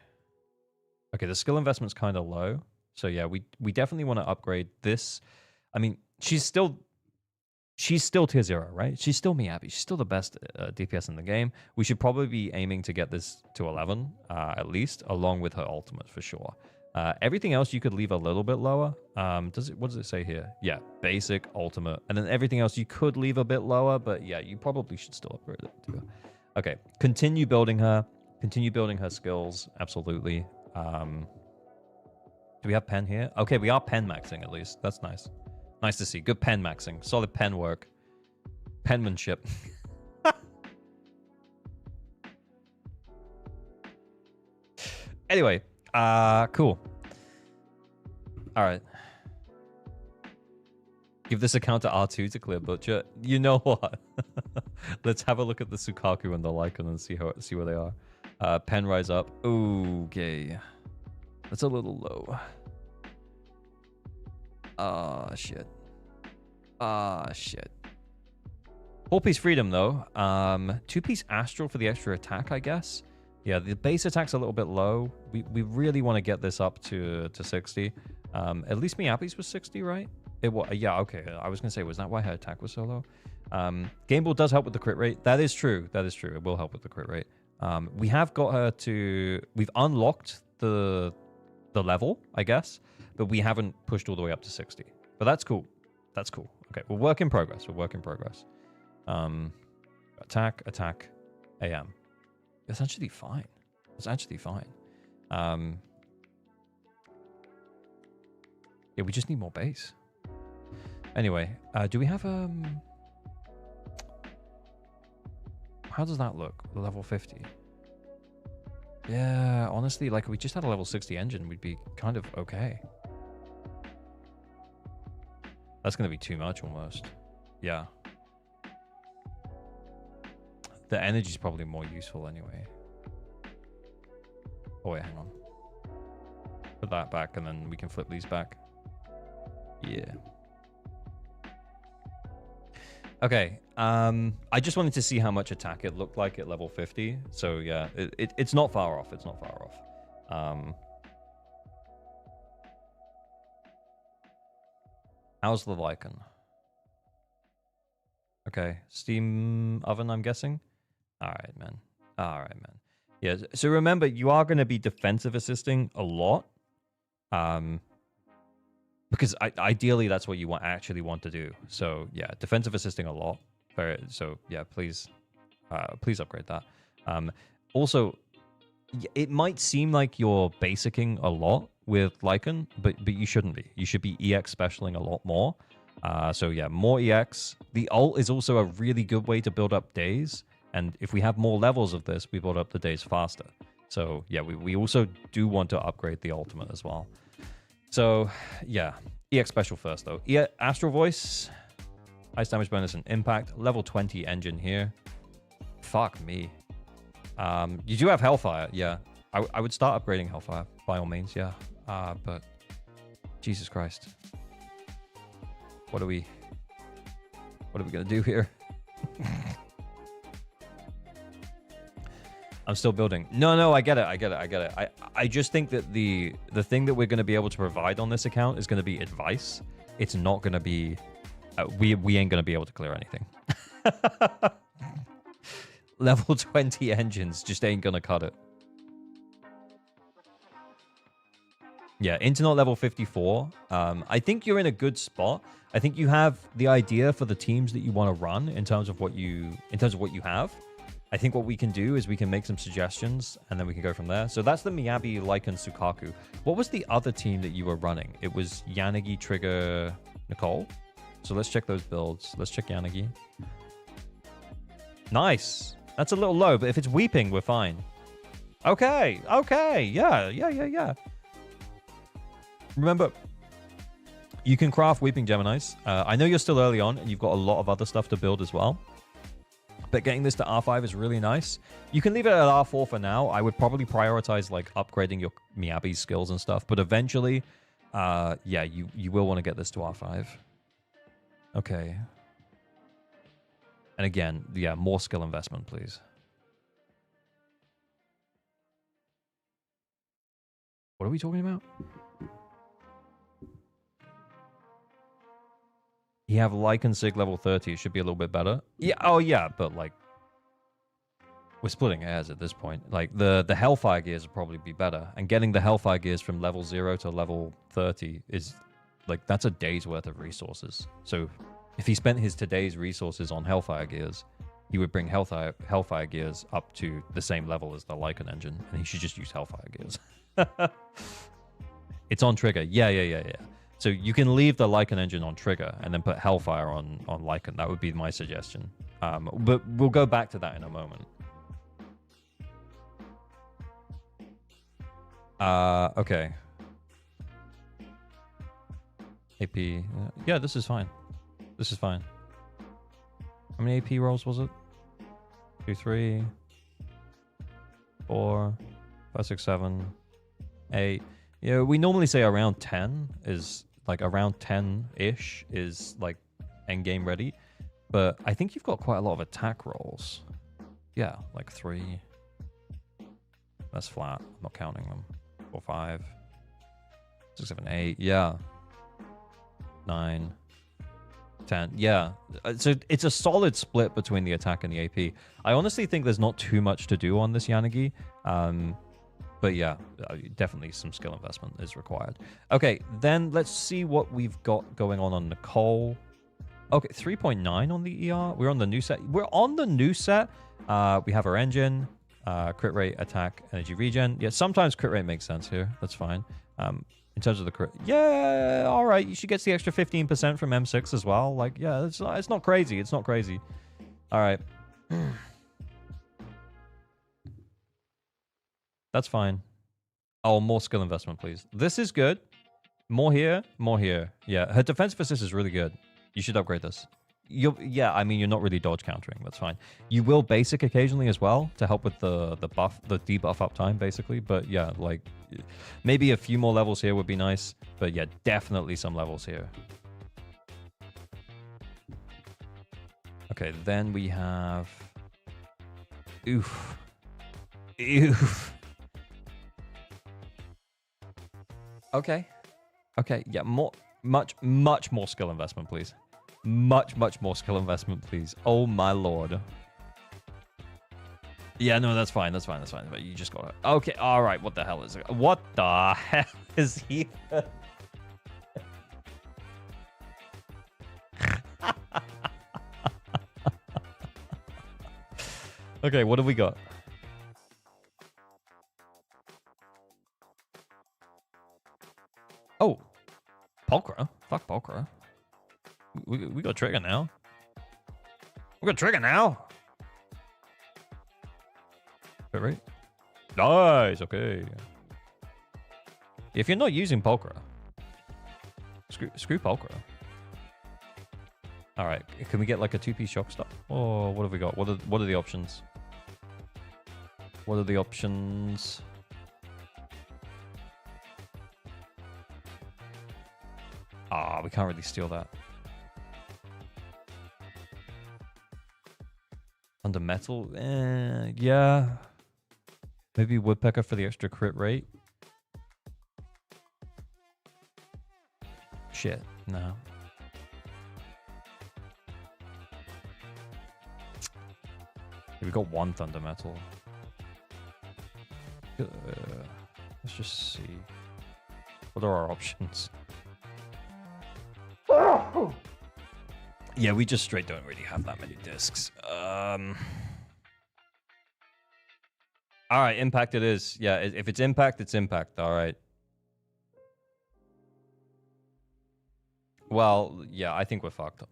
Okay, the skill investment's kind of low. So yeah, we definitely want to upgrade this. I mean, she's still tier 0, right? She's still Miyabi. She's still the best DPS in the game. We should probably be aiming to get this to 11, at least, along with her ultimate for sure. Everything else you could leave a little bit lower. What does it say here? Yeah, basic, ultimate. And then everything else you could leave a bit lower, but yeah, you probably should still upgrade it too. Okay, continue building her. Continue building her skills. Absolutely. Do we have pen here? Okay, we are pen maxing at least. That's nice. Nice to see. Good pen maxing. Solid pen work. Penmanship. Anyway, cool. All right. Give this account to R2 to clear Butcher. You know what? Let's have a look at the Sukaku and the Lycan and see where they are. Pen rise up. Okay. That's a little low. Ah, shit. Ah, shit. 4-piece freedom, though. 2-piece astral for the extra attack, I guess. Yeah, the base attack's a little bit low. We really want to get this up to 60. At least Miyabi's was 60, right? It was, yeah, okay. I was going to say, was that why her attack was so low? Game Ball does help with the crit rate. That is true. That is true. It will help with the crit rate. We have got her to... We've unlocked the level, I guess, but we haven't pushed all the way up to 60. But that's cool. That's cool. Okay, we're work in progress. We're work in progress. Attack, AM. It's actually fine. It's actually fine. Yeah, we just need more base. Anyway, do we have how does that look? Level 50. Yeah, honestly, like, if we just had a level 60 engine, we'd be kind of okay. That's going to be too much, almost. Yeah. The energy's probably more useful anyway. Oh, wait, hang on. Put that back, and then we can flip these back. Yeah. Okay, I just wanted to see how much attack it looked like at level 50. So yeah, it's not far off. It's not far off. How's the Lycan? Okay, steam oven, I'm guessing. All right, man. All right, man. Yeah. So remember, you are going to be defensive assisting a lot. Because ideally, that's what you actually want to do. So yeah, defensive assisting a lot. So yeah, please upgrade that. Also, it might seem like you're basicing a lot with Lycan, but you shouldn't be. You should be EX specialing a lot more. So yeah, more EX. The ult is also a really good way to build up days. And if we have more levels of this, we build up the days faster. So yeah, we also do want to upgrade the ultimate as well. So, yeah. EX special first, though. Astral Voice. Ice damage bonus and impact. Level 20 engine here. Fuck me. You do have Hellfire, yeah. I would start upgrading Hellfire, by all means, yeah. But Jesus Christ. What are we gonna do here? I'm still building. No, I get it. I just think that the thing that we're going to be able to provide on this account is going to be advice. It's not going to be... we ain't going to be able to clear anything. Level 20 engines just ain't going to cut it. Yeah, Internet level 54. I think you're in a good spot. I think you have the idea for the teams that you want to run in terms of what you have. I think what we can do is we can make some suggestions and then we can go from there. So that's the Miyabi, Lycan, Sukaku. What was the other team that you were running? It was Yanagi, Trigger, Nicole. So let's check those builds. Let's check Yanagi. Nice. That's a little low, but if it's Weeping, we're fine. Okay. Yeah. Remember, you can craft Weeping Geminis. I know you're still early on and you've got a lot of other stuff to build as well. But getting this to R5 is really nice. You can leave it at R4 for now. I would probably prioritize like upgrading your Miyabi skills and stuff. But eventually, yeah, you will want to get this to R5. Okay. And again, yeah, more skill investment, please. What are we talking about? You have Lycan Sig level 30. It should be a little bit better. Yeah. Oh, yeah. But, like, we're splitting hairs at this point. Like, the Hellfire gears would probably be better. And getting the Hellfire gears from level 0 to level 30 is, like, that's a day's worth of resources. So, if he spent his today's resources on Hellfire gears, he would bring Hellfire gears up to the same level as the Lycan engine. And he should just use Hellfire gears. It's on Trigger. Yeah. So you can leave the Lycan engine on Trigger and then put Hellfire on Lycan. That would be my suggestion. But we'll go back to that in a moment. Okay. AP. Yeah, this is fine. This is fine. How many AP rolls was it? 2, 3, 4, 5, 6, 7, 8. Yeah, we normally say around 10 is... like around 10-ish is like endgame ready. But I think you've got quite a lot of attack rolls. Yeah, like 3. That's flat. I'm not counting them. 4, 5, 6, 7, 8. Yeah. 9, 10. Yeah. So it's a solid split between the attack and the AP. I honestly think there's not too much to do on this Yanagi. But yeah, definitely some skill investment is required. Okay, then let's see what we've got going on Nicole. Okay, 3.9 on the ER. We're on the new set. We're on the new set. We have our engine, crit rate, attack, energy regen. Yeah, sometimes crit rate makes sense here. That's fine. In terms of the crit, yeah, all right. She gets the extra 15% from M6 as well. Like, yeah, it's not crazy. It's not crazy. All right. That's fine. Oh, more skill investment, please. This is good. More here, more here. Yeah, her defensive assist is really good. You should upgrade this. Yeah, I mean, you're not really dodge countering. That's fine. You will basic occasionally as well to help with the buff, the debuff uptime, basically. But yeah, like maybe a few more levels here would be nice. But yeah, definitely some levels here. Okay, then we have... Oof. Okay. Yeah, much more skill investment, please. Much more skill investment, please. Oh my lord. Yeah, no, that's fine. But you just got it. Okay, all right. What the hell is it? What the hell is he? Okay, what have we got? Oh, Pulchra. Fuck Pulchra. We got Trigger now. We got Trigger now. Right? Nice. Okay. If you're not using Pulchra, screw Pulchra. All right. Can we get like a 2-piece shock stop? Oh, what have we got? What are the options? What are the options? Ah, we can't really steal that. Under metal? Yeah. Maybe woodpecker for the extra crit rate. Shit, no. We got one thunder metal. Let's just see. What are our options? Yeah, we just straight don't really have that many discs. Alright, impact it is. Yeah, if it's impact, it's impact. Alright. Well, yeah, I think we're fucked.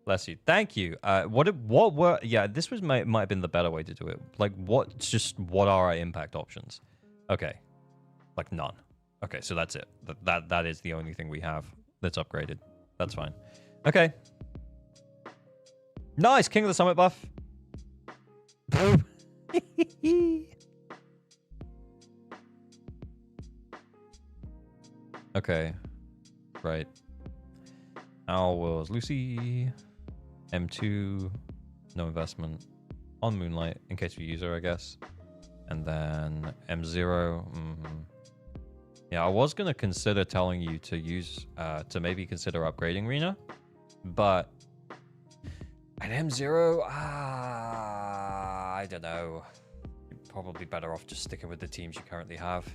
Bless you. Thank you. What were... Yeah, this was might have been the better way to do it. Like, what are our impact options? Okay. Like, none. Okay, so that's it. That is the only thing we have that's upgraded. That's fine. Okay. Nice! King of the Summit buff. Okay. Right. Our was Lucy. M2. No investment. On Moonlight, in case we use her, I guess. And then M0. Yeah, I was going to consider telling you to use, to maybe consider upgrading Rena. But at M0, I don't know. You're probably better off just sticking with the teams you currently have.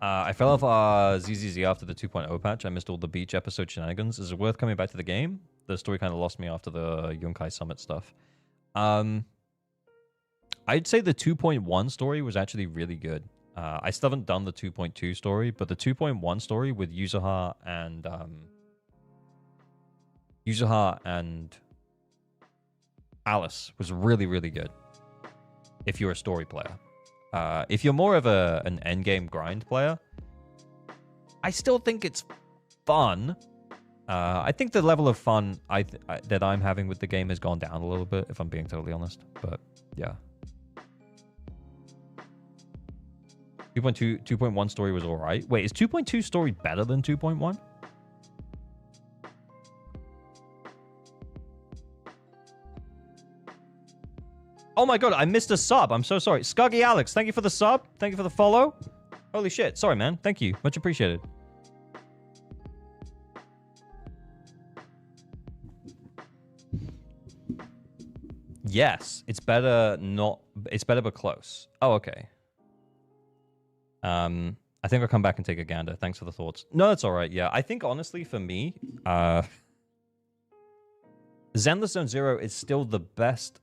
I fell off ZZZ after the 2.0 patch. I missed all the beach episode shenanigans. Is it worth coming back to the game? The story kind of lost me after the Yunkai Summit stuff. I'd say the 2.1 story was actually really good. I still haven't done the 2.2 story, but the 2.1 story with Yuzuha and Alice was really, really good. If you're a story player. If you're more of an endgame grind player, I still think it's fun. I think the level of fun that I'm having with the game has gone down a little bit, if I'm being totally honest. But yeah. 2.1 story was alright. Wait, is 2.2 story better than 2.1? Oh my god, I missed a sub. I'm so sorry. Scuggy Alex, thank you for the sub. Thank you for the follow. Holy shit. Sorry, man. Thank you. Much appreciated. Yes, it's better not... It's better but close. Oh, okay. I think I'll come back and take a gander. Thanks for the thoughts. No, that's all right. Yeah, I think honestly for me, Zenless Zone is still the best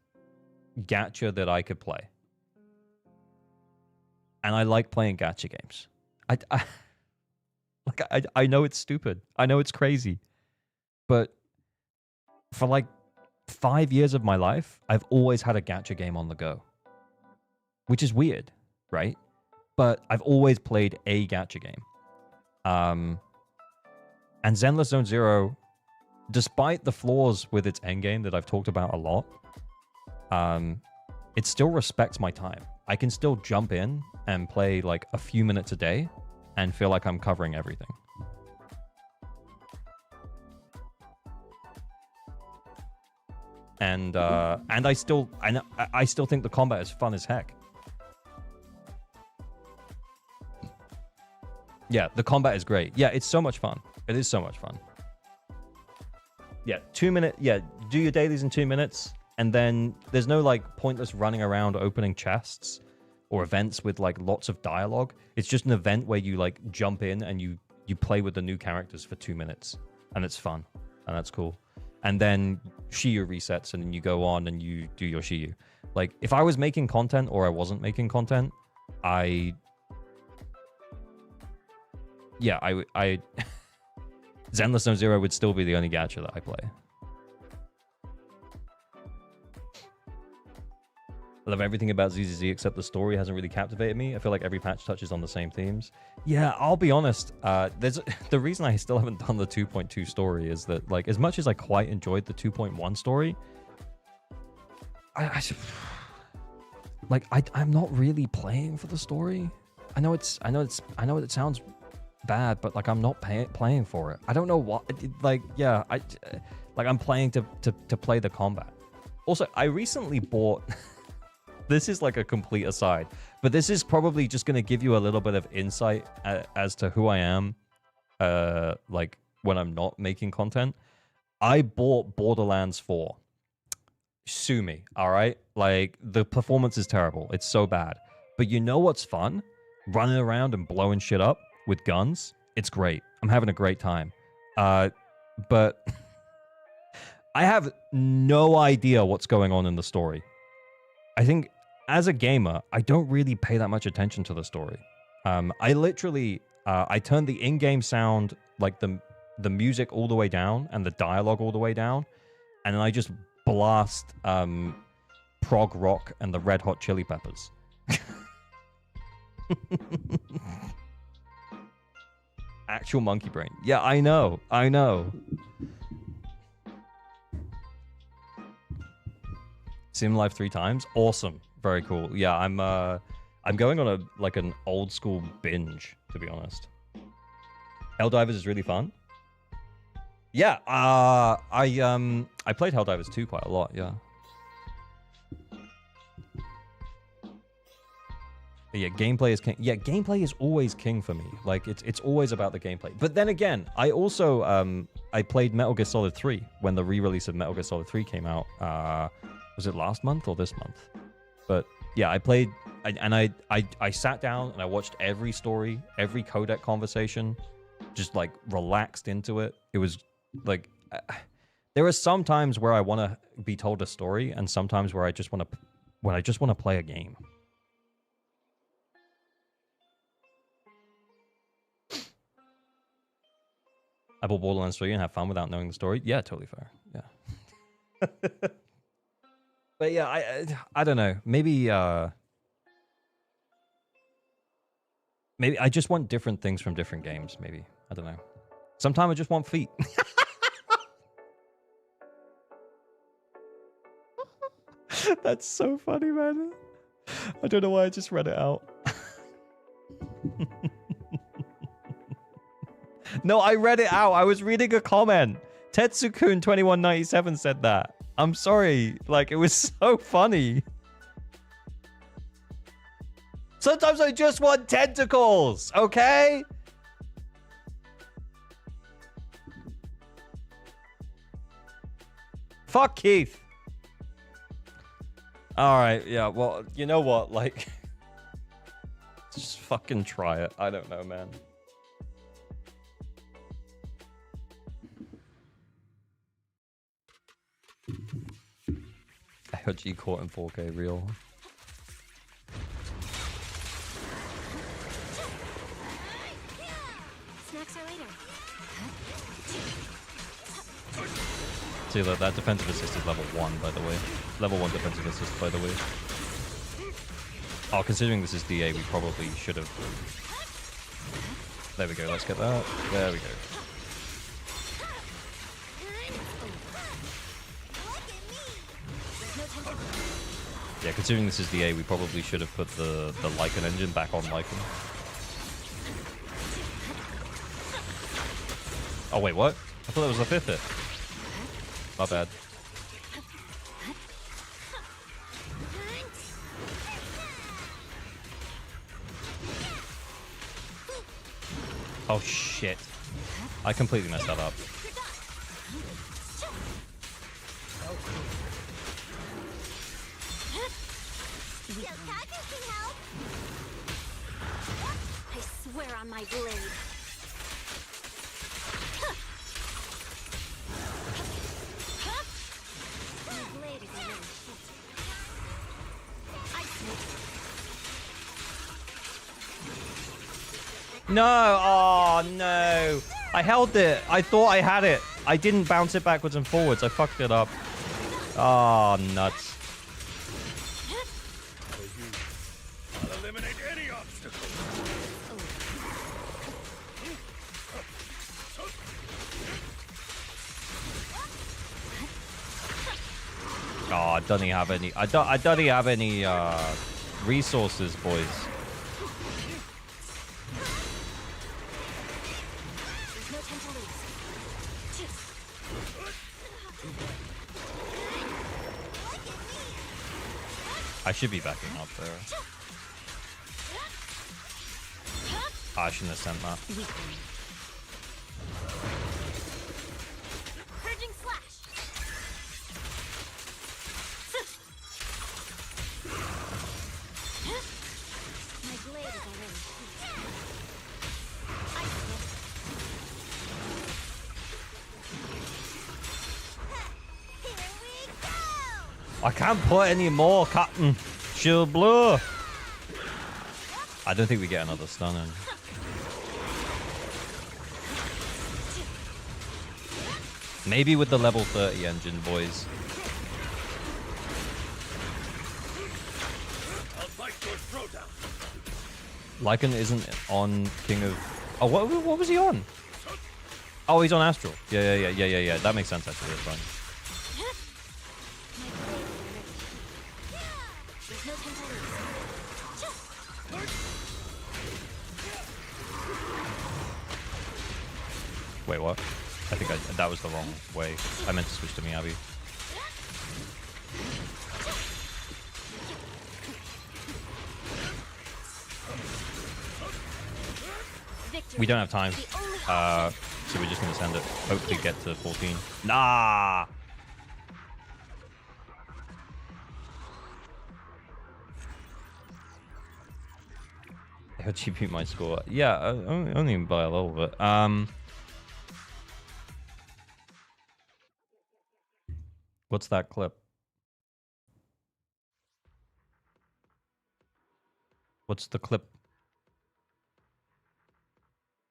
gacha that I could play. And I like playing gacha games. I know it's stupid. I know it's crazy. But for like 5 years of my life, I've always had a gacha game on the go. Which is weird, right? But I've always played a gacha game. And Zenless Zone Zero, despite the flaws with its endgame that I've talked about a lot, it still respects my time. I can still jump in and play like a few minutes a day and feel like I'm covering everything. And I still think the combat is fun as heck. Yeah, the combat is great. Yeah, it's so much fun. It is so much fun. Yeah, 2 minute. Yeah, do your dailies in 2 minutes, and then there's no like pointless running around opening chests or events with like lots of dialogue. It's just an event where you like jump in and you play with the new characters for 2 minutes, and it's fun, and that's cool. And then Shiyu resets, and then you go on and you do your Shiyu. Like if I was making content or I wasn't making content, I Zenless Zone Zero would still be the only gacha that I play. I love everything about ZZZ except the story hasn't really captivated me. I feel like every patch touches on the same themes. Yeah, I'll be honest. The reason I still haven't done the 2.2 story is that, like, as much as I quite enjoyed the 2.1 story, I'm not really playing for the story. I know it sounds bad, but like I'm not playing for it. I don't know what. Like, yeah, I'm playing to play the combat. Also, I recently bought. This is like a complete aside, but this is probably just going to give you a little bit of insight as to who I am. Like when I'm not making content, I bought Borderlands 4. Sue me, all right? Like the performance is terrible. It's so bad. But you know what's fun? Running around and blowing shit up with guns. It's great. I'm having a great time. But I have no idea what's going on in the story. I think as a gamer, I don't really pay that much attention to the story. I literally, I turned the in-game sound, like the music all the way down and the dialogue all the way down, and then I just blast prog rock and the Red Hot Chili Peppers. Actual monkey brain. Yeah, I know. Sim Life 3 times. Awesome. Very cool. Yeah, I'm going on an old school binge, to be honest. Helldivers is really fun. Yeah, I played Helldivers 2 quite a lot, yeah. But yeah, gameplay is king. Yeah, gameplay is always king for me. Like it's always about the gameplay. But then again, I also I played Metal Gear Solid 3 when the re-release of Metal Gear Solid 3 came out. Was it last month or this month? But yeah, I played and I sat down and I watched every story, every codec conversation, just like relaxed into it. It was like there are some times where I want to be told a story, and sometimes where I just want to play a game. I bought Borderlands 3 and have fun without knowing the story. Yeah, totally fair. Yeah. But yeah, I don't know. Maybe I just want different things from different games. Maybe. I don't know. Sometimes I just want feet. That's so funny, man. I don't know why I just read it out. No, I read it out. I was reading a comment. Tetsukun2197 said that. I'm sorry. Like, it was so funny. Sometimes I just want tentacles, okay? Fuck Keith. Alright, yeah, well, you know what? Like, just fucking try it. I don't know, man. AOG caught in 4K real. Snacks are later. See, look, that defensive assist is level 1, by the way. Level 1 defensive assist, by the way. Oh, considering this is DA, we probably should have... There we go, let's get that. There we go. Yeah, considering this is DA, we probably should have put the Lycan engine back on Lycan. Oh, wait, what? I thought that was a 5th hit. My bad. Oh, shit. I completely messed that up. I swear on my blade. My blade is a little shit. No! Oh, no! I held it! I thought I had it! I didn't bounce it backwards and forwards. I fucked it up. Oh, nuts. I'll eliminate any obstacle. Oh, I don't even have any... I don't even have any, resources, boys. I should be backing up there. Oh, I shouldn't have sent that. Purging slash. My blade is already heat. Ice whip. Here we go. I can't put any more, Captain. She'll blow. I don't think we get another stun in. Maybe with the level 30 engine, boys. I'll bite your throat out. Lycan isn't on King of... Oh, what was he on? Oh, he's on Astral. Yeah. That makes sense, actually. It's fine. There's no time to lose. Wait, what? I think that was the wrong way. I meant to switch to Miyabi. We don't have time. So we're just going to send it. Hopefully get to 14. Nah! How'd you beat my score? Yeah, only by a little bit. What's that clip? What's the clip?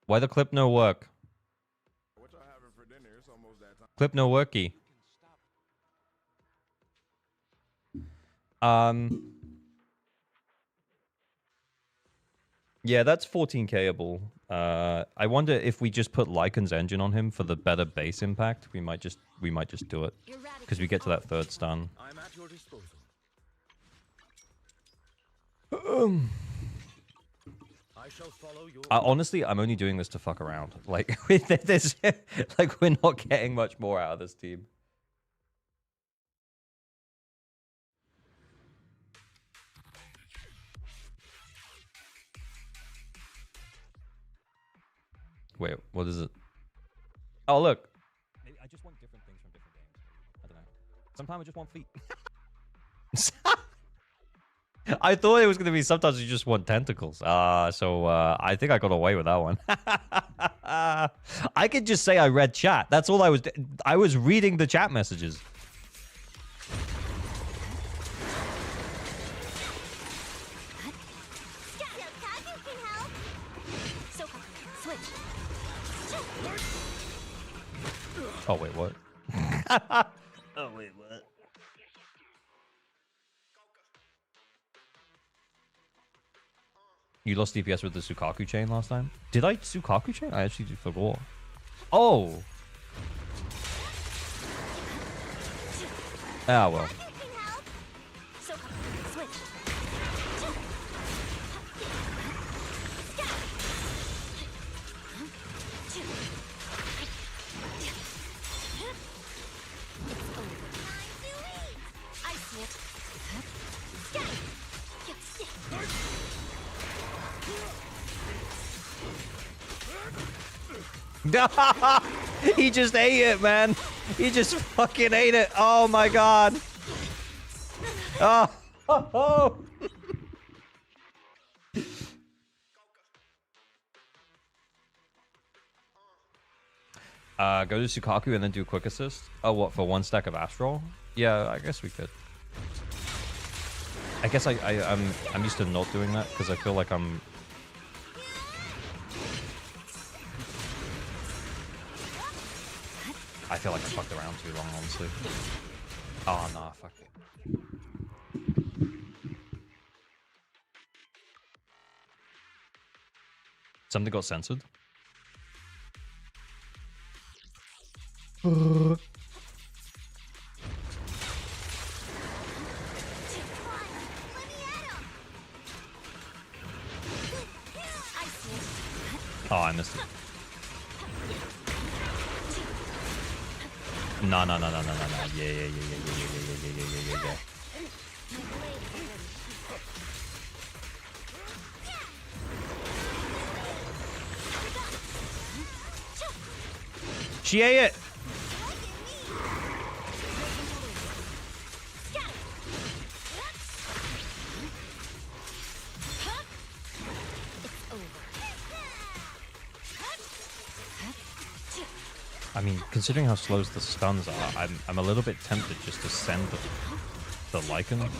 Why the clip no work? What y'all having for dinner? It's almost that time. Clip no worky. Yeah, that's 14Kable. I wonder if we just put Lycan's engine on him for the better base impact. We might just do it because we get to that third stun. I'm at your disposal. I shall follow your Honestly, I'm only doing this to fuck around. Like, this, like we're not getting much more out of this team. Wait, what is it? Oh, look. I just want different things from different games. I don't know. Sometimes I just want feet. I thought it was going to be sometimes you just want tentacles. So I think I got away with that one. I could just say I read chat. That's all I was reading the chat messages. Oh, wait, what? Oh, wait, what? You lost DPS with the Sukaku chain last time? Did I Sukaku chain? I actually forgot. Oh! Ah, well. He just ate it, man. He just fucking ate it. Oh my god. Oh. Go to Sukaku and then do quick assist. Oh, what, for one stack of Astral? Yeah, I guess we could. I guess I'm used to not doing that because I feel like I'm. I feel like I fucked around too long, honestly. Oh, nah, fuck it. Something got censored? Oh, I missed it. No. Yeah. She ate it. I mean, considering how slow the stuns are, I'm a little bit tempted just to send the Lycan.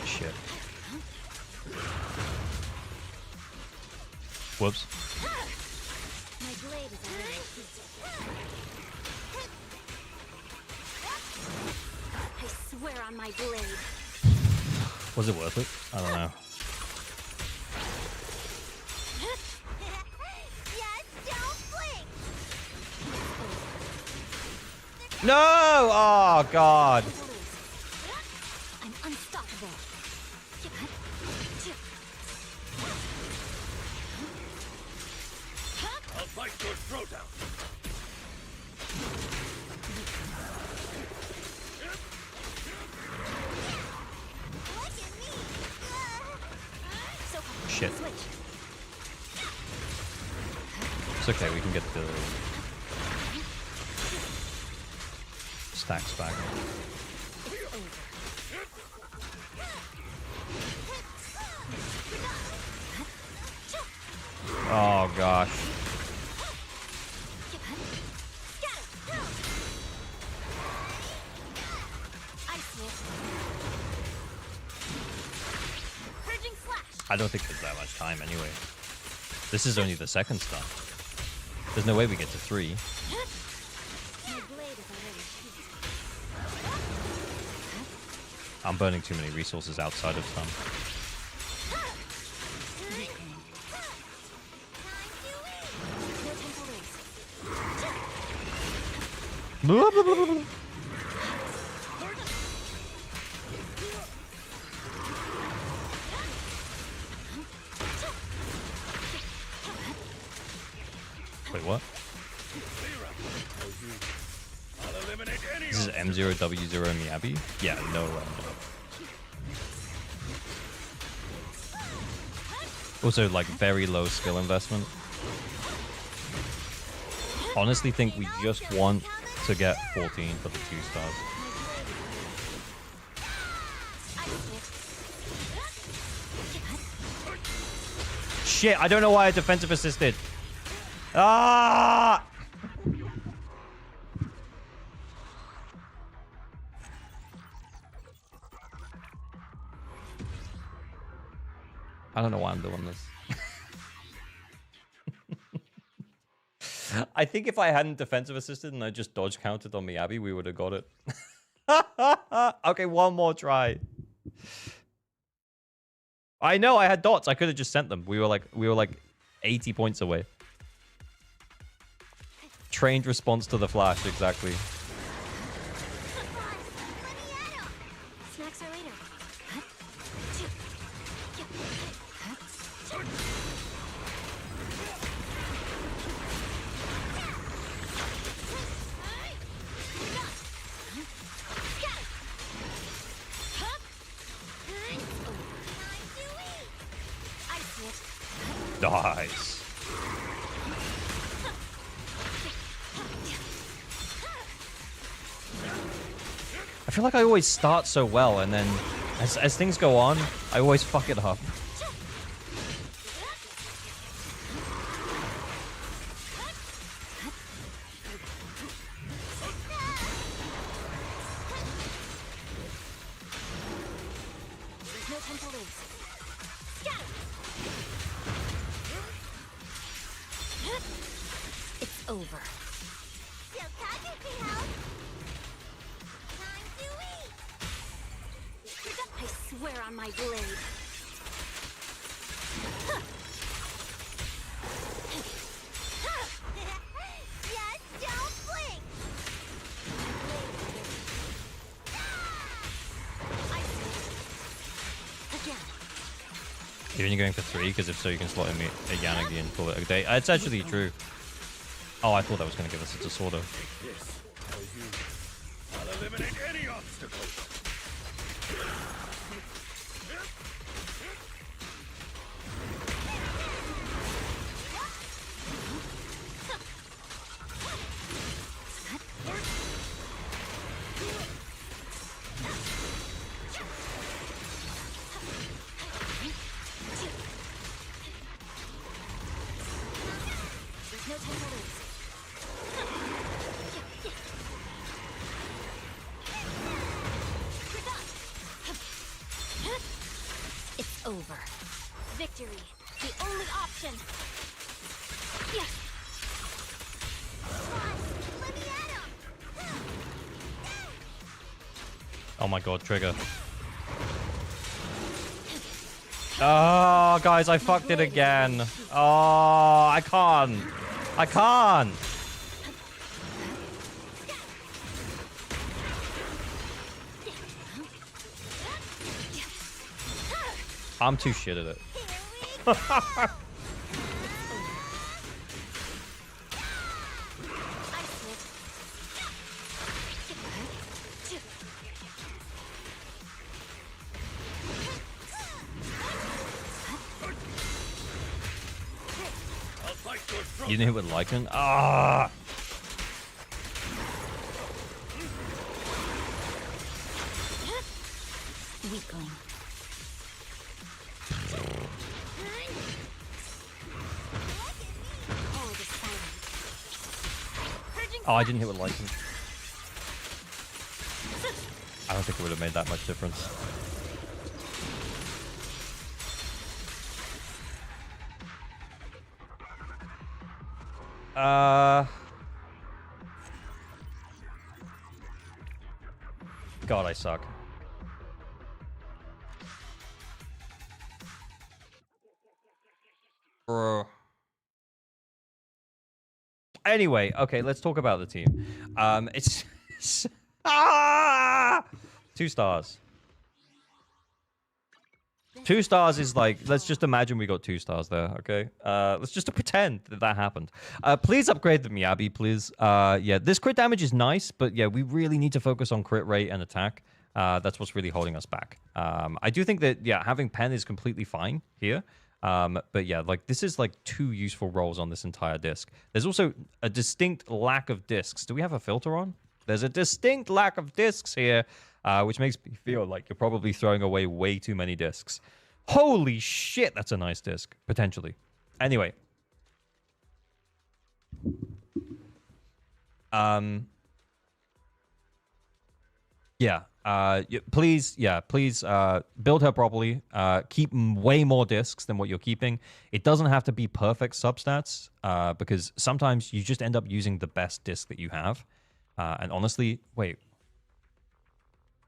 Shit. Whoops. My blade is already heated. I swear on my blade. Was it worth it? I don't know. Yes, don't blink. No! Oh, God. I'm unstoppable. I'll bite your throat out. Look at me. So Shit. switch. It's okay, we can get the stacks back. Oh gosh. I see it. Purging slash. I don't think there's that much time anyway. This is only the second stun. There's no way we get to 3. My blade is already heated. I'm burning too many resources outside of stun. No time to waste. Wait, what? I'll eliminate any This is M0, W0, and Miyabi? Yeah, no way. Also, like, very low skill investment. Honestly think we just want to get 14 for the 2 stars. Shit, I don't know why I defensive assisted. Ah! I don't know why I'm doing this. I think if I hadn't defensive assisted and I just dodge counted on Miyabi, we would have got it. Okay, one more try. I know I had dots. I could have just sent them. We were like 80 points away. Trained response to the flash, exactly. Snacks are later. Nice. I feel like I always start so well, and then as things go on, I always fuck it up. There's no time to lose. It's over. Still talking, P-House. Time to eat. I swear on my blade. Yes, don't blink. I see it. Again. You're only going for 3, because if so, you can slot in a Yanagi and call it a day. It's actually true. Oh, I thought that was going to give us a disorder. This, I'll eliminate any obstacle. There's no time to lose. It's over. Victory, the only option. Yes. Let me at him. Oh my god, trigger. Oh, guys, I fucked it again. Oh, I can't. I can't. I'm too shit at it. I'll fight your throat. You knew it would like him? Ah! Weakling. Oh, I didn't hit with lightning. I don't think it would have made that much difference. God, I suck. Bro. Anyway, okay, let's talk about the team. It's 2 stars. 2 stars is like, let's just imagine we got 2 stars there, okay? Let's just pretend that that happened. Please upgrade the Miyabi, please. Yeah, this crit damage is nice, but yeah, we really need to focus on crit rate and attack. That's what's really holding us back. I do think that, yeah, having Pen is completely fine here. But yeah, like this is like 2 useful roles on this entire disc. There's also a distinct lack of discs. Do we have a filter on? There's a distinct lack of discs here, which makes me feel like you're probably throwing away way too many discs. Holy shit, that's a nice disc, potentially. Anyway. Yeah. Please build her properly. Keep way more discs than what you're keeping. It doesn't have to be perfect substats, because sometimes you just end up using the best disc that you have. And honestly, wait.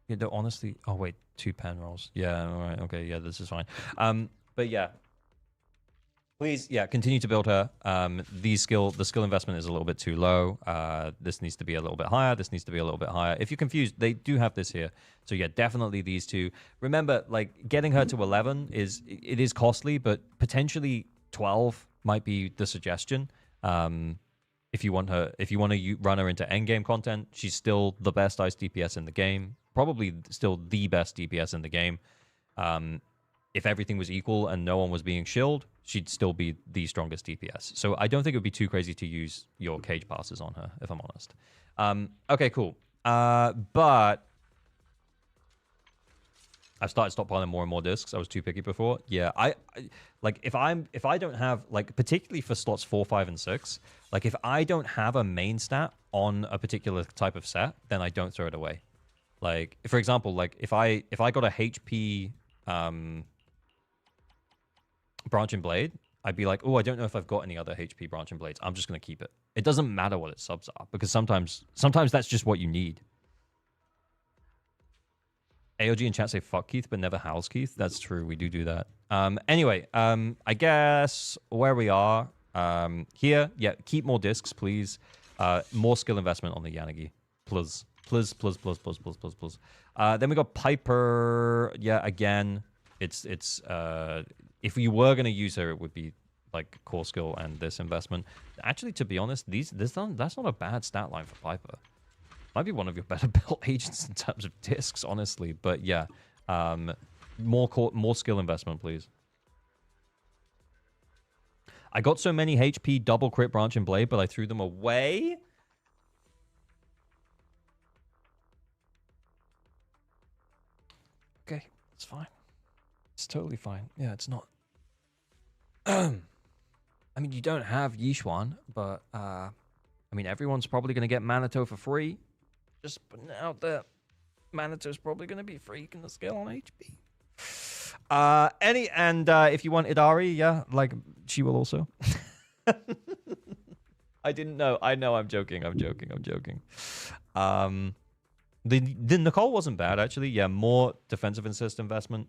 Yeah, no, honestly, oh wait, 2 pen rolls. Yeah, all right, okay, yeah, this is fine. But yeah. Please, yeah, continue to build her. The skill investment is a little bit too low. This needs to be a little bit higher. This needs to be a little bit higher. If you're confused, they do have this here. So yeah, definitely these 2. Remember, like getting her to 11 is costly, but potentially 12 might be the suggestion. If you want to run her into endgame content, she's still the best ice DPS in the game. Probably still the best DPS in the game. If everything was equal and no one was being shilled, she'd still be the strongest DPS. So I don't think it would be too crazy to use your cage passes on her, if I'm honest. Okay, cool. But I've started stockpiling more and more discs. I was too picky before. Yeah, I like if I don't have, like, particularly for slots 4, 5, and 6, like if I don't have a main stat on a particular type of set, then I don't throw it away. Like, for example, like if I got a HP branching blade, I'd be like, oh, I don't know if I've got any other HP branching blades. I'm just gonna keep it. It doesn't matter what its subs are, because sometimes that's just what you need. AOG in chat say fuck Keith, but never house Keith. That's true. We do that. Anyway, I guess where we are here, yeah, keep more discs, please. More skill investment on the Yanagi, please. Please. Then we got Piper. Yeah, again, it's if you were going to use her, it would be like core skill and this investment. Actually, to be honest, that's not a bad stat line for Piper. Might be one of your better built agents in terms of discs, honestly. But yeah, more skill investment, please. I got so many HP double crit branch and blade, but I threw them away. Okay, it's fine. It's totally fine. Yeah, it's not. I mean, you don't have Yishuan, but I mean, everyone's probably going to get Manito for free. Just putting it out there. Manito's probably going to be free. You can scale on HP. If you want Idari, yeah, like she will also. I didn't know. I know. I'm joking. The Nicole wasn't bad actually. Yeah, more defensive assist investment.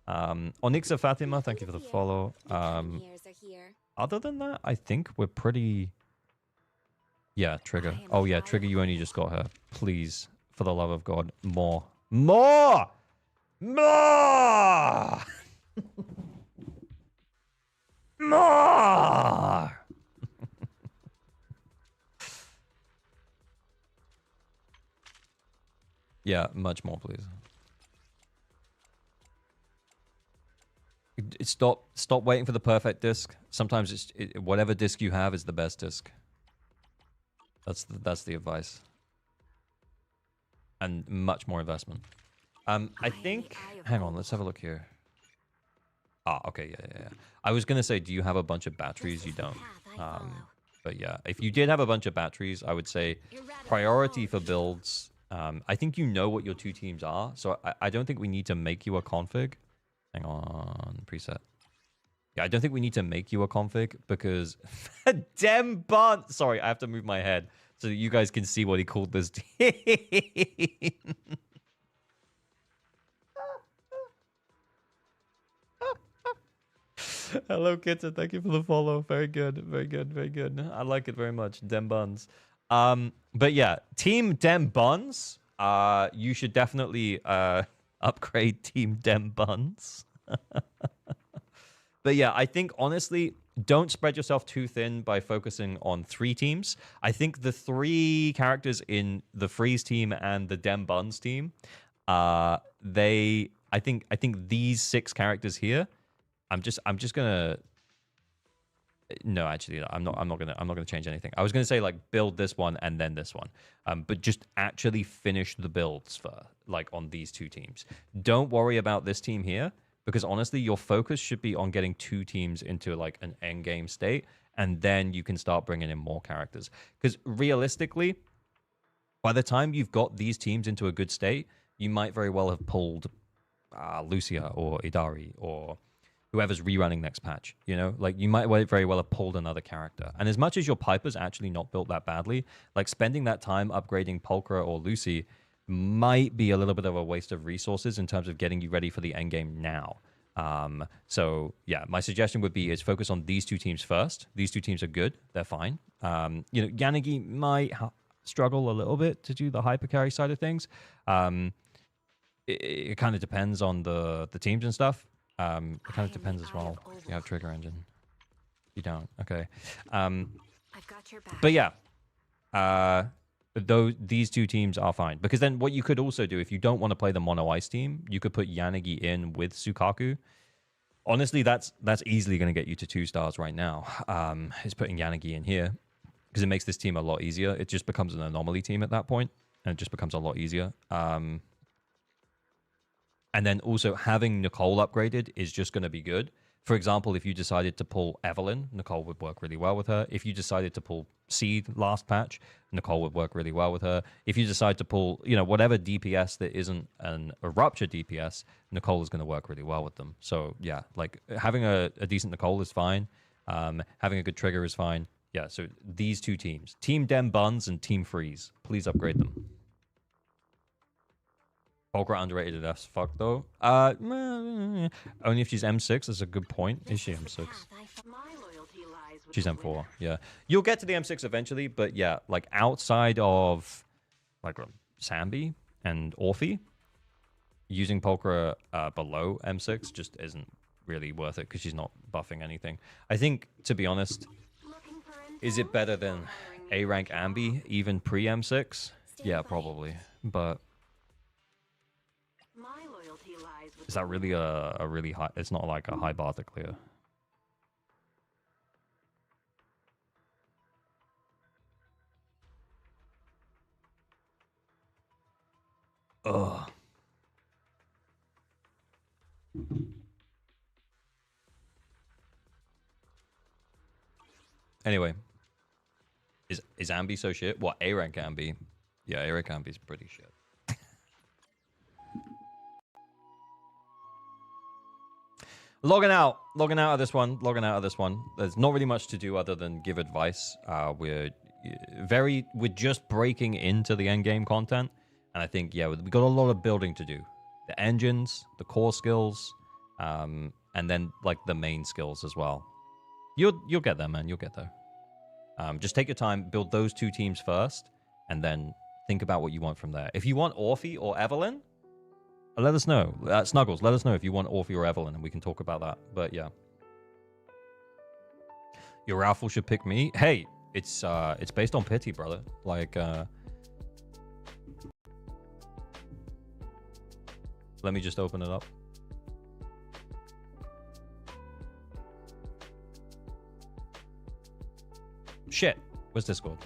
Onyxa Fatima, thank you for the follow. Other than that, I think we're pretty. Yeah, Trigger. Oh yeah, Trigger. You only just got her. Please, for the love of God, more. More! Yeah, much more, please. Stop waiting for the perfect disc. Sometimes whatever disc you have is the best disc. That's the advice. And much more investment. I think. Hang on, let's have a look here. Ah, okay, yeah. I was gonna say, do you have a bunch of batteries? You don't. But yeah, if you did have a bunch of batteries, I would say priority for builds. I think you know what your two teams are, so I don't think we need to make you a config. Hang on, preset. Yeah, I don't think we need to make you a config because Dem Bunt. Sorry, I have to move my head so that you guys can see what he called this team. Hello, Kitten. Thank you for the follow. Very good. I like it very much. Dem Buns. But yeah, Team Dem Buns. You should definitely upgrade Team Dem Buns. But yeah, I think honestly, don't spread yourself too thin by focusing on 3 teams. I think the 3 characters in the Freeze team and the Dem Buns team, I think these 6 characters here. I'm just gonna. No, actually, I'm not gonna change anything. I was gonna say like build this one and then this one, but just actually finish the builds for like on these 2 teams. Don't worry about this team here because honestly, your focus should be on getting 2 teams into like an end game state, and then you can start bringing in more characters. Because realistically, by the time you've got these teams into a good state, you might very well have pulled Lucia or Idari or whoever's rerunning next patch, you know? Like, you might very well have pulled another character. And as much as your Piper's actually not built that badly, like, spending that time upgrading Pulchra or Lucy might be a little bit of a waste of resources in terms of getting you ready for the endgame now. So, yeah, my suggestion would be is focus on these 2 teams first. These 2 teams are good. They're fine. You know, Yanagi might struggle a little bit to do the hyper carry side of things. It kind of depends on the teams and stuff. It kind of depends as well. You have trigger engine. You don't. Okay. I've got your back. But yeah. These 2 teams are fine. Because then what you could also do, if you don't want to play the mono ice team, you could put Yanagi in with Sukaku. Honestly, that's easily going to get you to 2 stars right now. Is putting Yanagi in here. Because it makes this team a lot easier. It just becomes an anomaly team at that point. And it just becomes a lot easier. And then also having Nicole upgraded is just going to be good. For example, if you decided to pull Evelyn, Nicole would work really well with her. If you decided to pull Seed last patch, Nicole would work really well with her. If you decide to pull, you know, whatever DPS that isn't a Rupture DPS, Nicole is going to work really well with them. So, yeah, like having a decent Nicole is fine. Having a good trigger is fine. Yeah, so these 2 teams, Team Dem Buns and Team Freeze, please upgrade them. Pulchra underrated as fuck though. Only if she's M6. That's a good point. Is she M6? She's M4. Yeah, you'll get to the M6 eventually, but yeah, like outside of like Sambi and Orphe, using Pulchra below M6 just isn't really worth it because she's not buffing anything. I think, to be honest, is it better than A rank Ambi even pre M6? Yeah, probably. But My loyalty lies with is that really a really high? It's not like a high bar to clear. Ugh. Anyway, is Ambi so shit? What, A rank Ambi? Yeah, A rank Ambi's pretty shit. Logging out of this one. There's not really much to do other than give advice. We're just breaking into the end game content, and I think we got a lot of building to do. The engines, the core skills, and then like the main skills as well. You'll get there, man. You'll get there. Just take your time, build those two teams first, and then think about what you want from there. If you want Orphe or Evelyn, let us know. Snuggles, let us know if you want Orphe or Evelyn, and we can talk about that. But yeah. Your raffle should pick me. Hey, it's based on pity, brother. Like, let me just open it up. Shit. Where's Discord?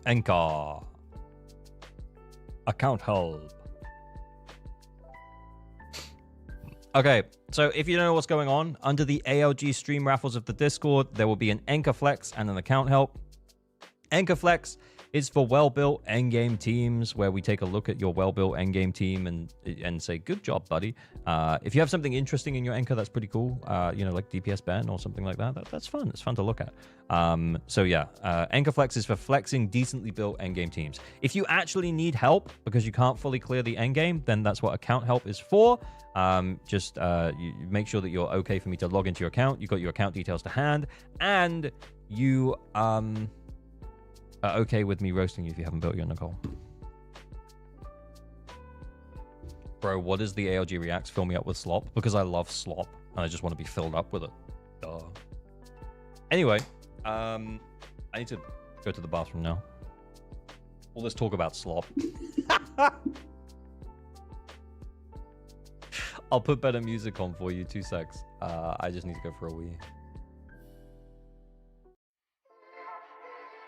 Anchor. Account help. Okay, so if you don't know what's going on, under the ALG stream raffles of the Discord, there will be an Anchor Flex and an account help. Anchor Flex is for well-built endgame teams, where we take a look at your well-built endgame team and say, good job, buddy. If you have something interesting in your anchor, that's pretty cool. Like DPS Ben or something like that. That's fun. It's fun to look at. Anchor Flex is for flexing decently built endgame teams. If you actually need help because you can't fully clear the endgame, then that's what account help is for. You make sure that you're okay for me to log into your account. You got your account details to hand, and you are okay with me roasting you if you haven't built your Nicole. Bro, what is the ALG Reacts? Fill me up with slop, because I love slop and I just want to be filled up with it. Duh. Anyway, I need to go to the bathroom now. All this talk about slop. I'll put better music on for you. 2 secs. I just need to go for a wee.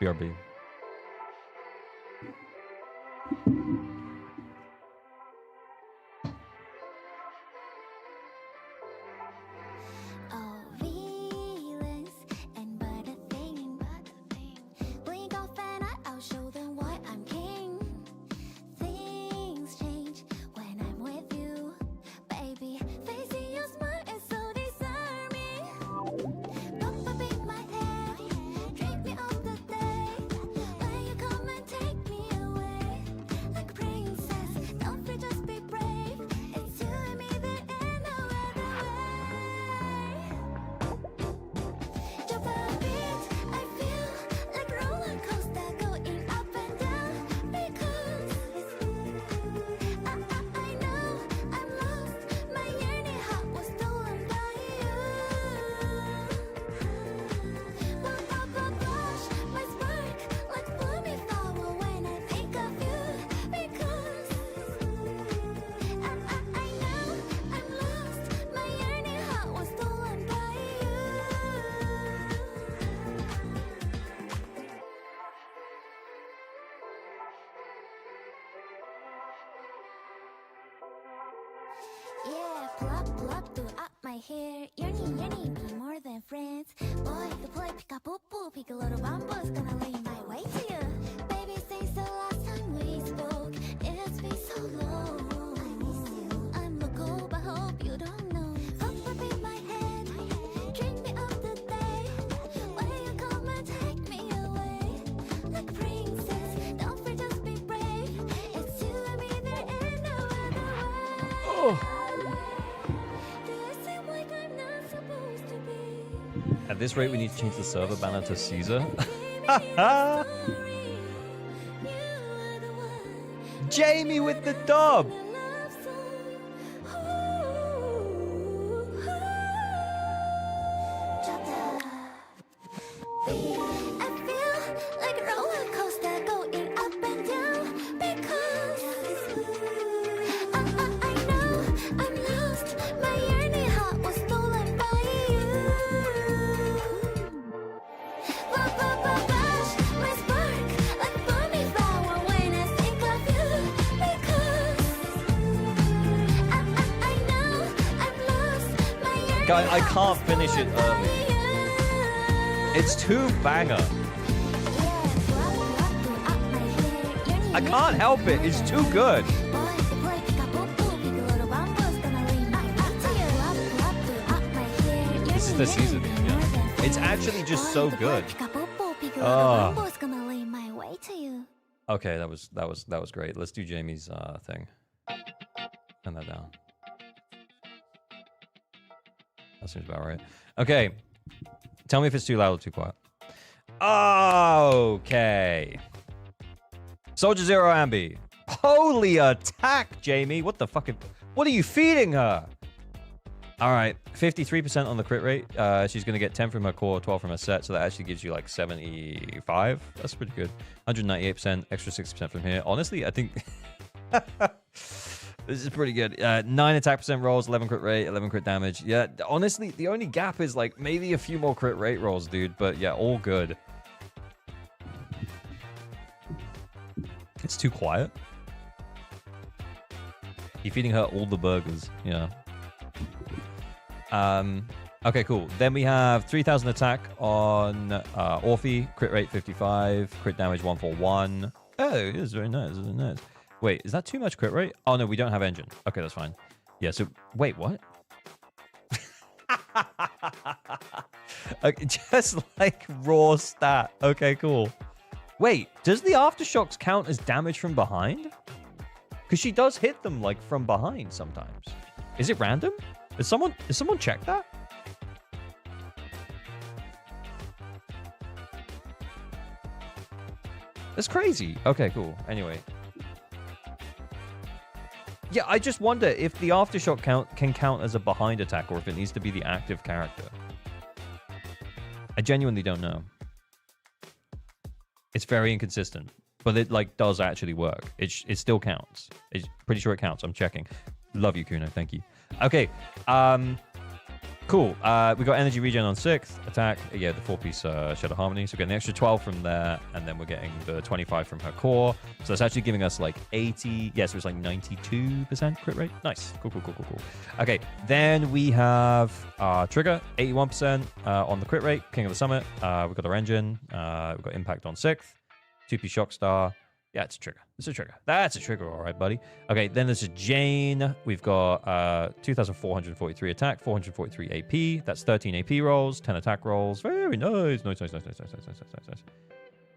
BRB. Yeah, plop, plop, do up my hair. Yearny, be more than friends. Boy, the play, pick up, poop, poop, pick a little bamboo's gonna lean my way to you. Baby, since the last time we spoke, it's been so long. I miss you. I'm local, but hope you don't know. Pop up in my head, drink me of the day. When you come and take me away, like princess, don't fear, just be brave. It's you and me, there ain't no other way. Oh. At this rate, we need to change the server banner to Caesar. Jamie with the dub. Guy, I can't finish it early. It's too banger. I can't help it. It's too good. This is the season. Yeah. It's actually just so good. Oh. Okay, that was great. Let's do Jamie's thing. Turn that down. That seems about right. Okay. Tell me if it's too loud or too quiet. Okay. Zzzero Ambi. Holy attack, Jamie. What the fucking... What are you feeding her? All right. 53% on the crit rate. She's going to get 10 from her core, 12 from her set. So that actually gives you like 75. That's pretty good. 198%, extra 6% from here. Honestly, I think... This is pretty good. 9 attack percent rolls, 11 crit rate, 11 crit damage. Yeah, honestly, the only gap is like maybe a few more crit rate rolls, dude. But yeah, all good. It's too quiet. You're feeding her all the burgers. Yeah. Okay, cool. Then we have 3,000 attack on Orphe. Crit rate 55. Crit damage 141. Oh, it is very nice. Very nice. Wait, is that too much crit rate? Oh, no, we don't have engine. Okay, that's fine. Yeah, so... Wait, what? Okay, just like raw stat. Okay, cool. Wait, does the aftershocks count as damage from behind? Because she does hit them, like, from behind sometimes. Is it random? Is someone check that? That's crazy. Okay, cool. Anyway... Yeah, I just wonder if the aftershock can count as a behind attack or if it needs to be the active character. I genuinely don't know. It's very inconsistent, but it like does actually work. It still counts. It's pretty sure it counts. I'm checking. Love you, Kuno. Thank you. Okay. Cool. We got energy regen on 6th attack. Yeah, the 4-piece Shadow Harmony. So we're getting the extra 12 from there, and then we're getting the 25 from her core. So that's actually giving us like 80. Yes, it was like 92% crit rate. Nice. Cool. Okay, then we have Trigger, 81% on the crit rate. King of the Summit. We've got our engine. We've got impact on 6th. 2-piece Shock Star. Yeah, it's a trigger. It's a trigger. That's a trigger, all right, buddy. Okay, then there's a Jane. We've got 2,443 attack, 443 AP. That's 13 AP rolls, 10 attack rolls. Very nice. Nice. Or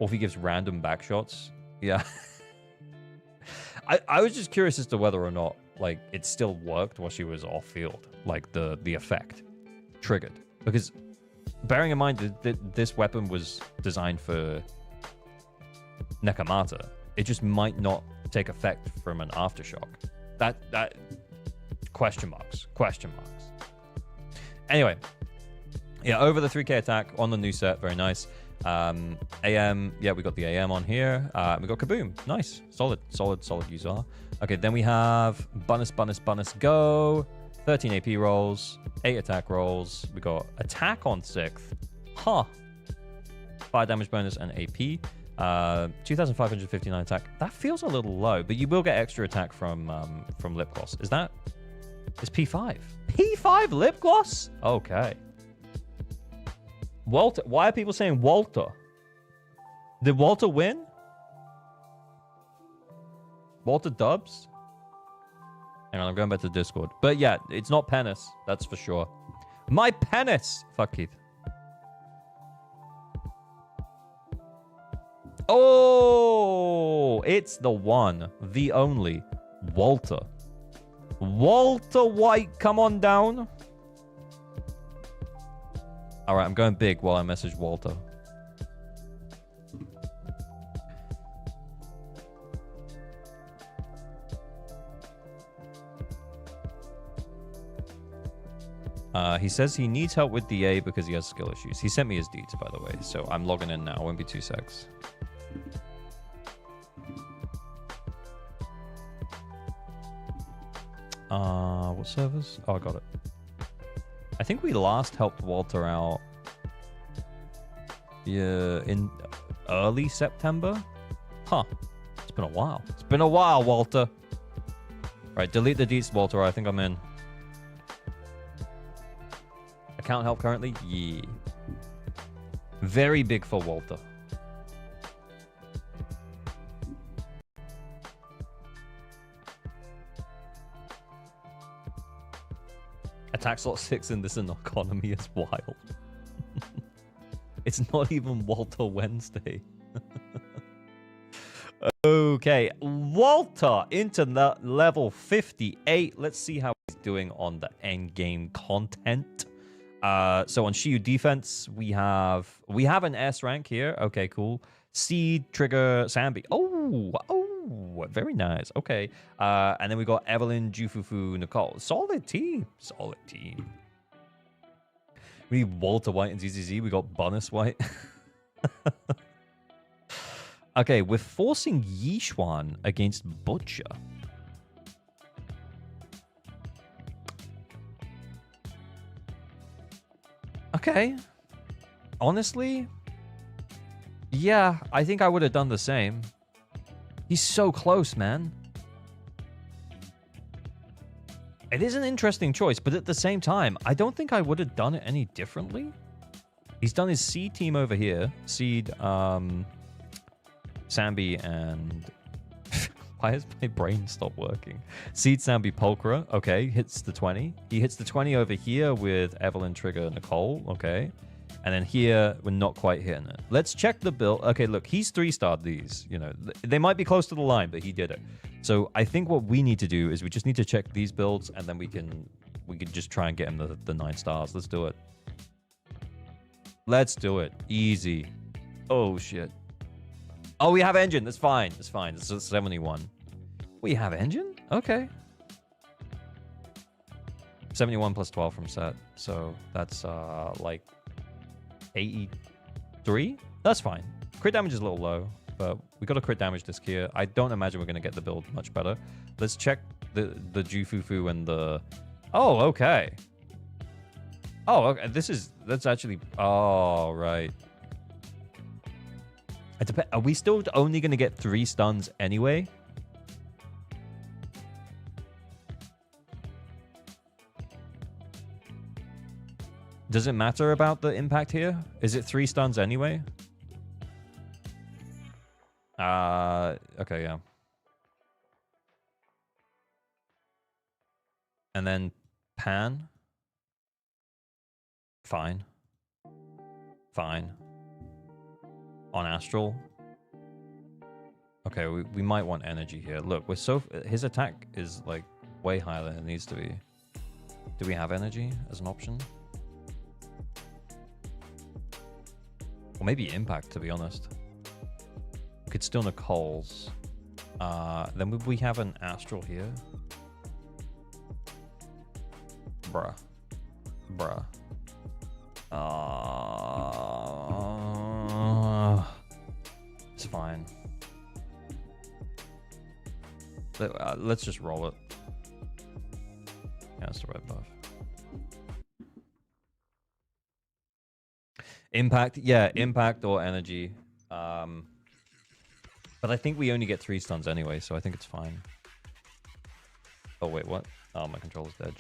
if he gives random back shots. Yeah. I was just curious as to whether or not, like, it still worked while she was off field. Like, the effect triggered. Because bearing in mind that this weapon was designed for Nekomata, it just might not take effect from an aftershock. That question marks. Anyway, yeah, over the 3k attack on the new set, very nice. AM, yeah, we got the AM on here. We got Kaboom, nice, solid user. Okay, then we have bonus go. 13 AP rolls, 8 attack rolls. We got attack on 6th. Huh. Fire damage bonus and AP. 2,559 attack. That feels a little low, but you will get extra attack from lip gloss. Is P5? P5 lip gloss? Okay. Walter. Why are people saying Walter? Did Walter win? Walter dubs? Hang on, I'm going back to Discord. But yeah, it's not penis. That's for sure. My penis! Fuck Keith. Oh, it's the one, the only, Walter. Walter White, come on down. All right, I'm going big while I message Walter. He says he needs help with DA because he has skill issues. He sent me his deeds, by the way, so I'm logging in now. Won't be 2 secs. What servers? Oh, I got it. I think we last helped Walter out in early September. Huh. It's been a while. It's been a while, Walter. Right, delete the deeds, Walter. I think I'm in. Account help currently? Yeah. Very big for Walter. Attack slot 6 in this economy is wild. It's not even Walter Wednesday. Okay, Walter into the level 58. Let's see how he's doing on the end game content. So on Shiyu defense, we have an S rank here. Okay, cool. Seed, Trigger, Sambi. Oh, very nice. Okay. And then we got Evelyn, Jufufu, Nicole. Solid team. Solid team. We need Walter White and ZZZ. We got Bonus White. Okay, we're forcing Yishuan against Butcher. Okay. Honestly, yeah, I think I would have done the same. He's so close, man. It is an interesting choice, but at the same time, I don't think I would have done it any differently. He's done his Seed team over here. Seed, Sambi, and... Why has my brain stopped working? Seed, Sambi, Pulchra. Okay, hits the 20. He hits the 20 over here with Evelyn, Trigger, Nicole. Okay. And then here, we're not quite hitting it. Let's check the build. Okay, look, he's 3-starred these. You know, they might be close to the line, but he did it. So I think what we need to do is we just need to check these builds, and then we can just try and get him the 9 stars. Let's do it. Let's do it. Easy. Oh, shit. Oh, we have engine. That's fine. That's fine. It's 71. We have engine? Okay. 71 plus 12 from set. So that's like 83? That's fine. Crit damage is a little low, but we got a crit damage disc here. I don't imagine we're going to get the build much better. Let's check the Jufufu and the... Oh, okay. Oh, okay. That's actually... Oh, right. Are we still only going to get 3 stuns anyway? Does it matter about the impact here? Is it 3 stuns anyway? Okay, yeah. And then Pan. Fine. Fine. On Astral. Okay, we might want energy here. Look, his attack is like way higher than it needs to be. Do we have energy as an option? Or maybe impact, to be honest. We could still Nicole's. Then would we have an Astral here? Bruh. Bruh. It's fine. Let's just roll it. Yeah, that's the red buff. Impact, yeah, impact or energy. But I think we only get 3 stuns anyway, so I think it's fine. Oh wait, what? Oh, my controller's dead.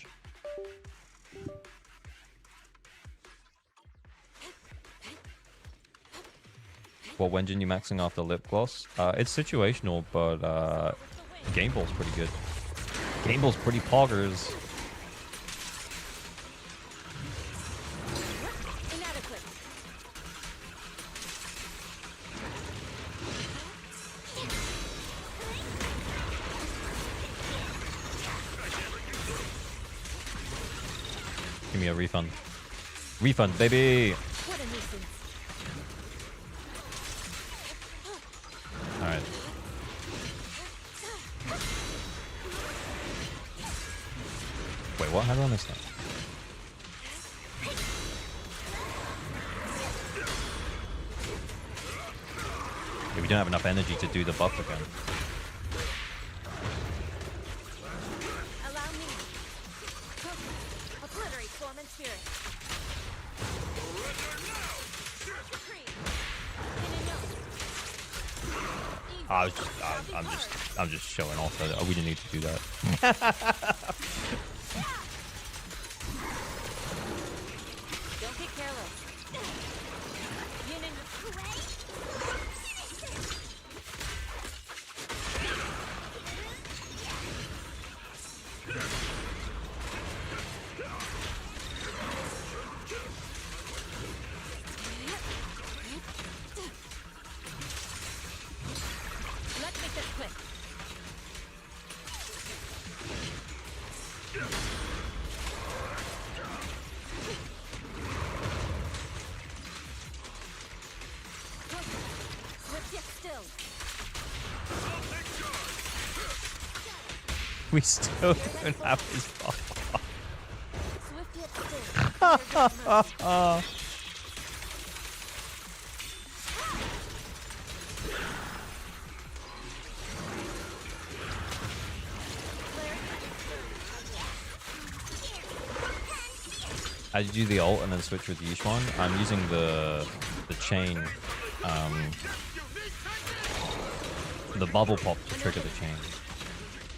What Wenjin you maxing after lip gloss? It's situational, but Game Ball's pretty good. Game Ball's pretty poggers. Give me a refund. Refund, baby! Alright. Wait, what? How do I miss that? We don't have enough energy to do the buff again. Allow me. Obliterate form and spirit. Supreme. In a note. I'm just showing off. We didn't need to do that. Don't get careless. Let's make this quick. Swift yet still. We still don't have his buff. Swift yet still. As you do the ult and then switch with Yushuan, I'm using the chain, the bubble pop to trigger the chain.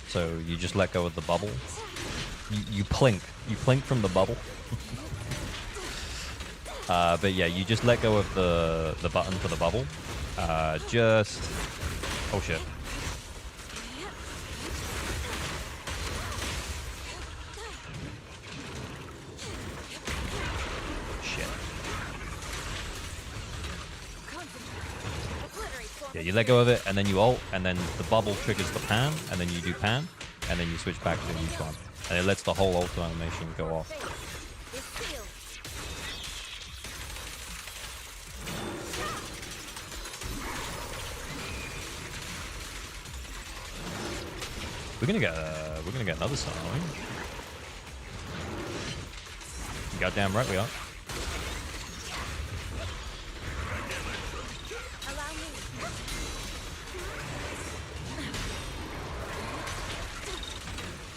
So you just let go of the bubble. You plink from the bubble. But yeah, you just let go of the button for the bubble. Oh shit. Yeah, you let go of it, and then you ult, and then the bubble triggers the pan, and then you do pan, and then you switch back to the Yushuan. And it lets the whole ult animation go off. We're gonna get another stun, aren't we? Goddamn right we are.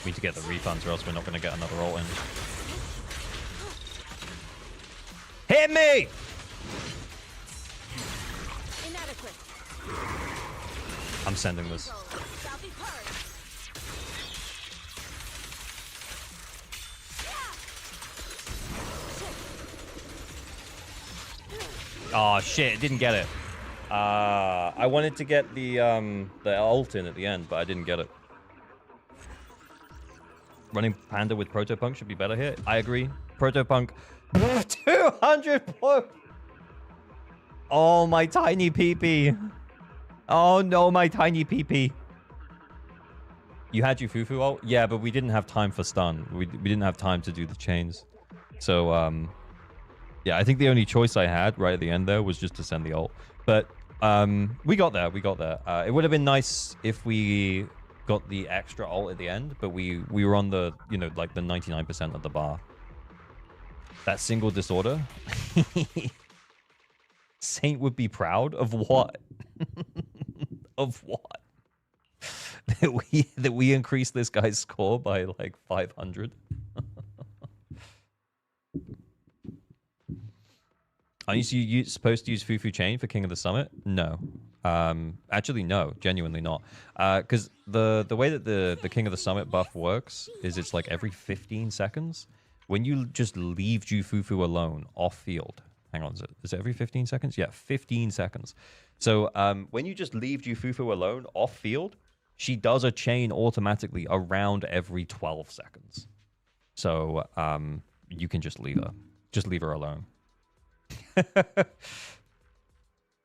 We need to get the refunds or else we're not going to get another ult in. Hit me! Inadequate. I'm sending this. Oh shit, it didn't get it. I wanted to get the ult in at the end, but I didn't get it. Running Panda with Protopunk should be better here. I agree. Protopunk. 200 points. Oh, my tiny peepee. Oh, no, my tiny peepee. You had your Fufu ult? Yeah, but we didn't have time for stun. We didn't have time to do the chains. So, yeah, I think the only choice I had right at the end there was just to send the ult. But we got there. We got there. It would have been nice if we got the extra ult at the end, but we were on the, you know, like the 99% of the bar. That single disorder. Saint would be proud of what? Of what? that we increased this guy's score by like 500. Are you supposed to use Fufu Chain for King of the Summit? No. Actually, no. Genuinely not. Because the way that the King of the Summit buff works is it's like every 15 seconds. When you just leave Jufufu alone off-field. Hang on, is it every 15 seconds? Yeah, 15 seconds. So when you just leave Jufufu alone off-field, she does a chain automatically around every 12 seconds. So you can just leave her. Just leave her alone.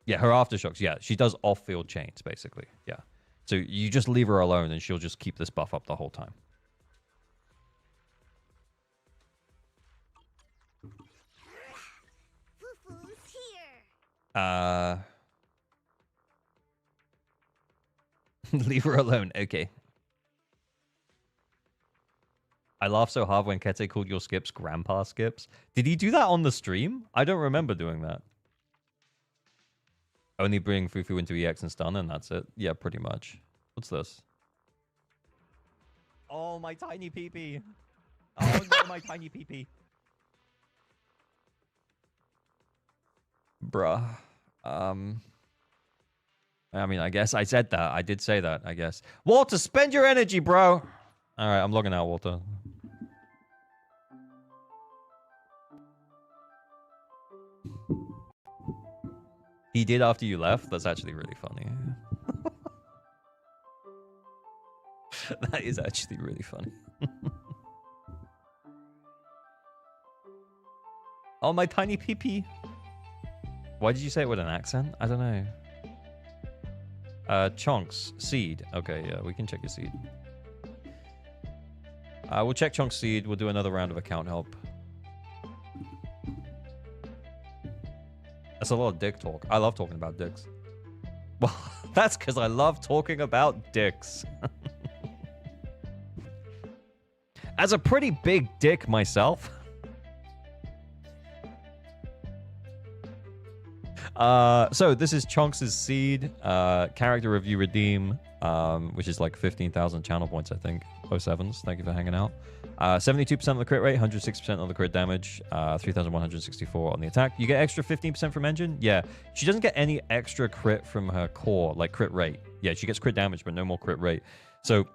Yeah, her aftershocks. Yeah, she does off-field chains, basically. Yeah. So you just leave her alone and she'll just keep this buff up the whole time. Fufu's here. Leave her alone. Okay. I laughed so hard when Kete called your skips grandpa skips. Did he do that on the stream? I don't remember doing that. Only bring Fufu into EX and stun, and that's it. Yeah, pretty much. What's this? Oh, my tiny peepee. Oh, no, my tiny peepee. Bruh. I mean, I guess I said that. I did say that, I guess. Walter, spend your energy, bro. All right, I'm logging out, Walter. He did after you left? That's actually really funny. That is actually really funny. Oh, my tiny peepee. Why did you say it with an accent? I don't know. Chonks. Seed. Okay, yeah, we can check your seed. We'll check Chonks' seed. We'll do another round of account help. That's a lot of dick talk. I love talking about dicks. Well, that's because I love talking about dicks. As a pretty big dick myself. So this is Chonks' seed, character review redeem, which is like 15,000 channel points, I think. 07s. Thank you for hanging out. 72% on the crit rate, 106% on the crit damage, 3,164 on the attack. You get extra 15% from engine? Yeah. She doesn't get any extra crit from her core, like crit rate. Yeah, she gets crit damage, but no more crit rate. So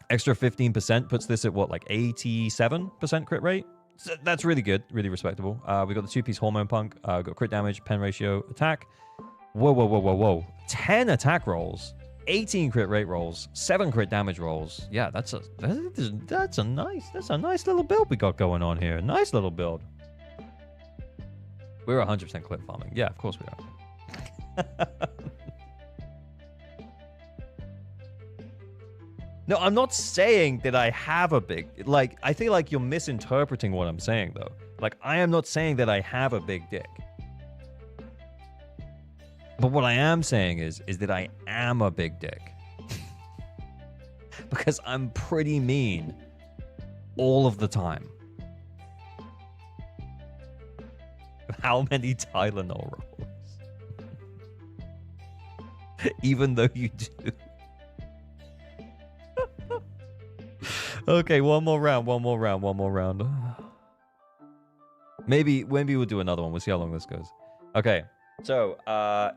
extra 15% puts this at what, like 87% crit rate? So that's really good, really respectable. We got the two-piece hormone punk. Got crit damage, pen ratio, attack. Whoa, whoa, whoa, whoa, whoa! 10 attack rolls, 18 crit rate rolls, 7 crit damage rolls. Yeah, that's a nice little build we got going on here. Nice little build. We're 100% clip farming. Yeah, of course we are. No, I'm not saying that I have a big... Like, I feel like you're misinterpreting what I'm saying, though. Like, I am not saying that I have a big dick. But what I am saying is that I am a big dick. Because I'm pretty mean all of the time. How many Tylenol rolls? Even though you do. Okay, one more round. Maybe we'll do another one. We'll see how long this goes. Okay, so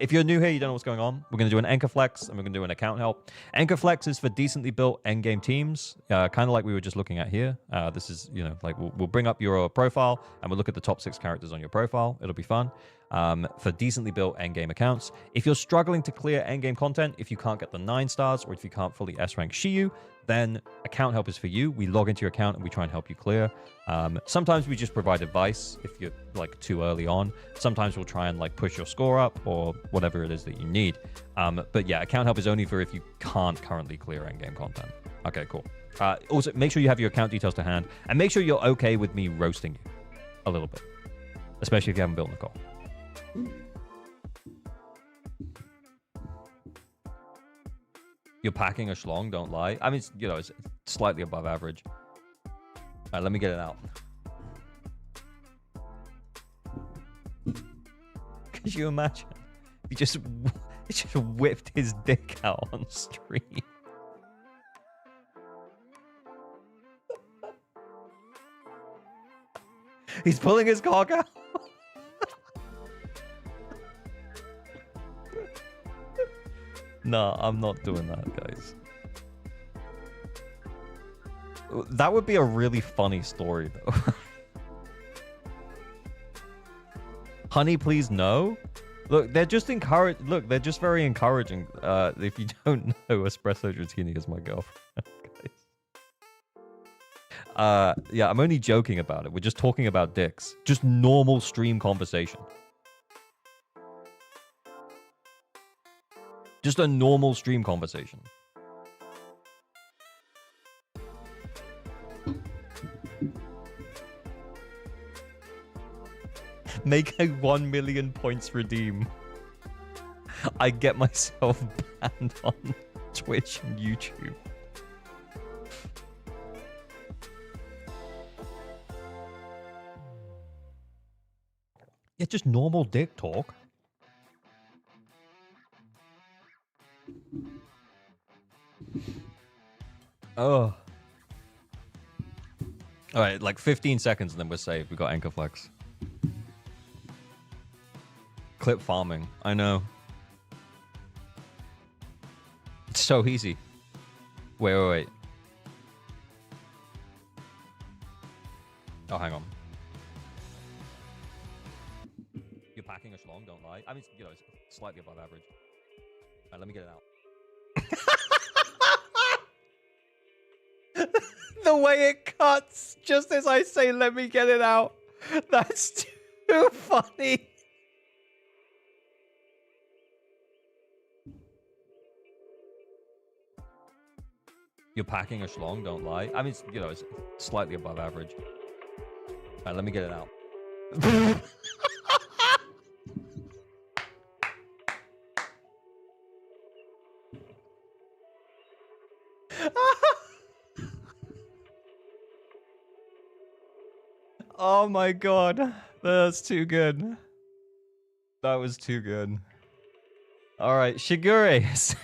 if you're new here, you don't know what's going on. We're going to do an anchor flex, and we're going to do an account help. Anchor flex is for decently built endgame teams, kind of like we were just looking at here. This is, you know, like we'll bring up your profile, and we'll look at the top 6 characters on your profile. It'll be fun. For decently built endgame accounts. If you're struggling to clear endgame content, if you can't get the 9 stars, or if you can't fully S-rank Shiyu, then account help is for you. We log into your account and we try and help you clear. Sometimes we just provide advice if you're like too early on. Sometimes we'll try and like push your score up or whatever it is that you need. But yeah, account help is only for if you can't currently clear endgame content. Okay, cool. Also, make sure you have your account details to hand, and make sure you're okay with me roasting you a little bit, especially if you haven't built Nicole. You're packing a schlong, don't lie. I mean, it's, you know, it's slightly above average. All right, let me get it out. Could you imagine? He just whipped his dick out on stream. He's pulling his cock out. No, I'm not doing that, guys. That would be a really funny story, though. Honey, please no. Look, they're just Look, they're just very encouraging. If you don't know, Espresso Dratini is my girlfriend, guys. Yeah, I'm only joking about it. We're just talking about dicks. Just normal stream conversation. Just a normal stream conversation. Make a 1 million points redeem. I get myself banned on Twitch and YouTube. Yeah, just normal dick talk. Oh. All right, like 15 seconds and then we're safe. We got anchor flex. Clip farming. I know. It's so easy. Wait. Oh, hang on. You're packing a schlong, don't lie. I mean, you know, it's slightly above average. All right, let me get it out. The way it cuts just as I say, let me get it out. That's too funny. You're packing a schlong, don't lie. I mean, you know, it's slightly above average. All right, let me get it out. Oh my god. That's too good. That was too good. All right, Shigure.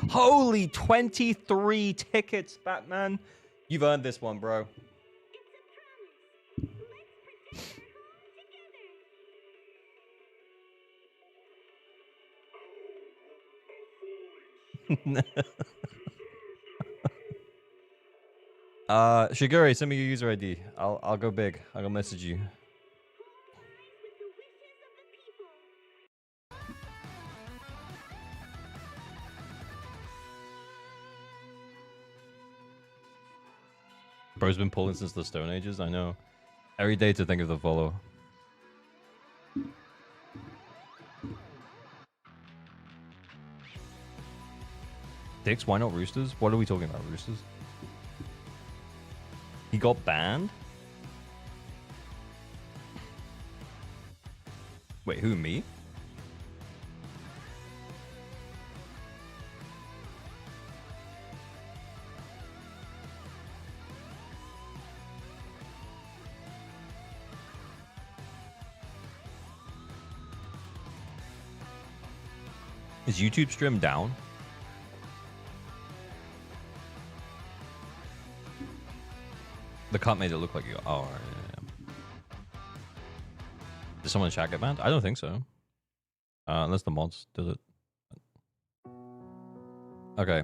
Holy 23 tickets, Batman. You've earned this one, bro. Shigure, send me your user ID. I'll go big. I'll message you. Bro's been pulling since the Stone Ages. I know. Every day to think of the follow. Dicks? Why not roosters? What are we talking about, roosters? He got banned? Wait, who, me? Is YouTube stream down? The cut made it look like you. Oh, yeah. Did someone in chat get banned? I don't think so. Unless the mods did it. Okay.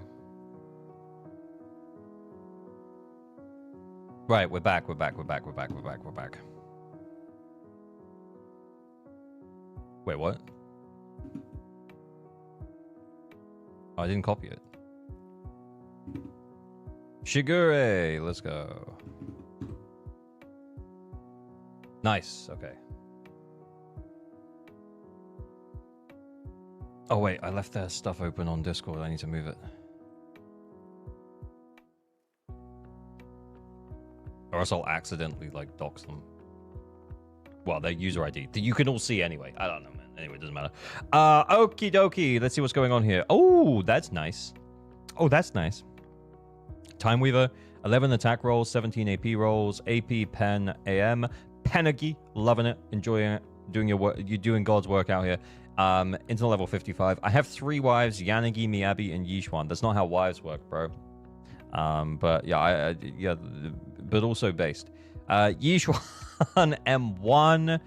Right, we're back. We're back. Wait, what? Oh, I didn't copy it. Shigure, let's go. Nice, okay. Oh wait, I left that stuff open on Discord. I need to move it. Or else I'll accidentally like dox them. Well, their user ID. You can all see anyway. I don't know, man. Anyway, it doesn't matter. Okie dokie. Let's see what's going on here. Oh, that's nice. Oh, that's nice. Time Weaver, 11 attack rolls, 17 AP rolls, AP Pen AM, Penagi, loving it, enjoying it, doing your work. You're doing God's work out here. Into level 55. I have 3 wives: Yanagi, Miyabi, and Yishuan. That's not how wives work, bro. But yeah, but also based. Yishuan M1.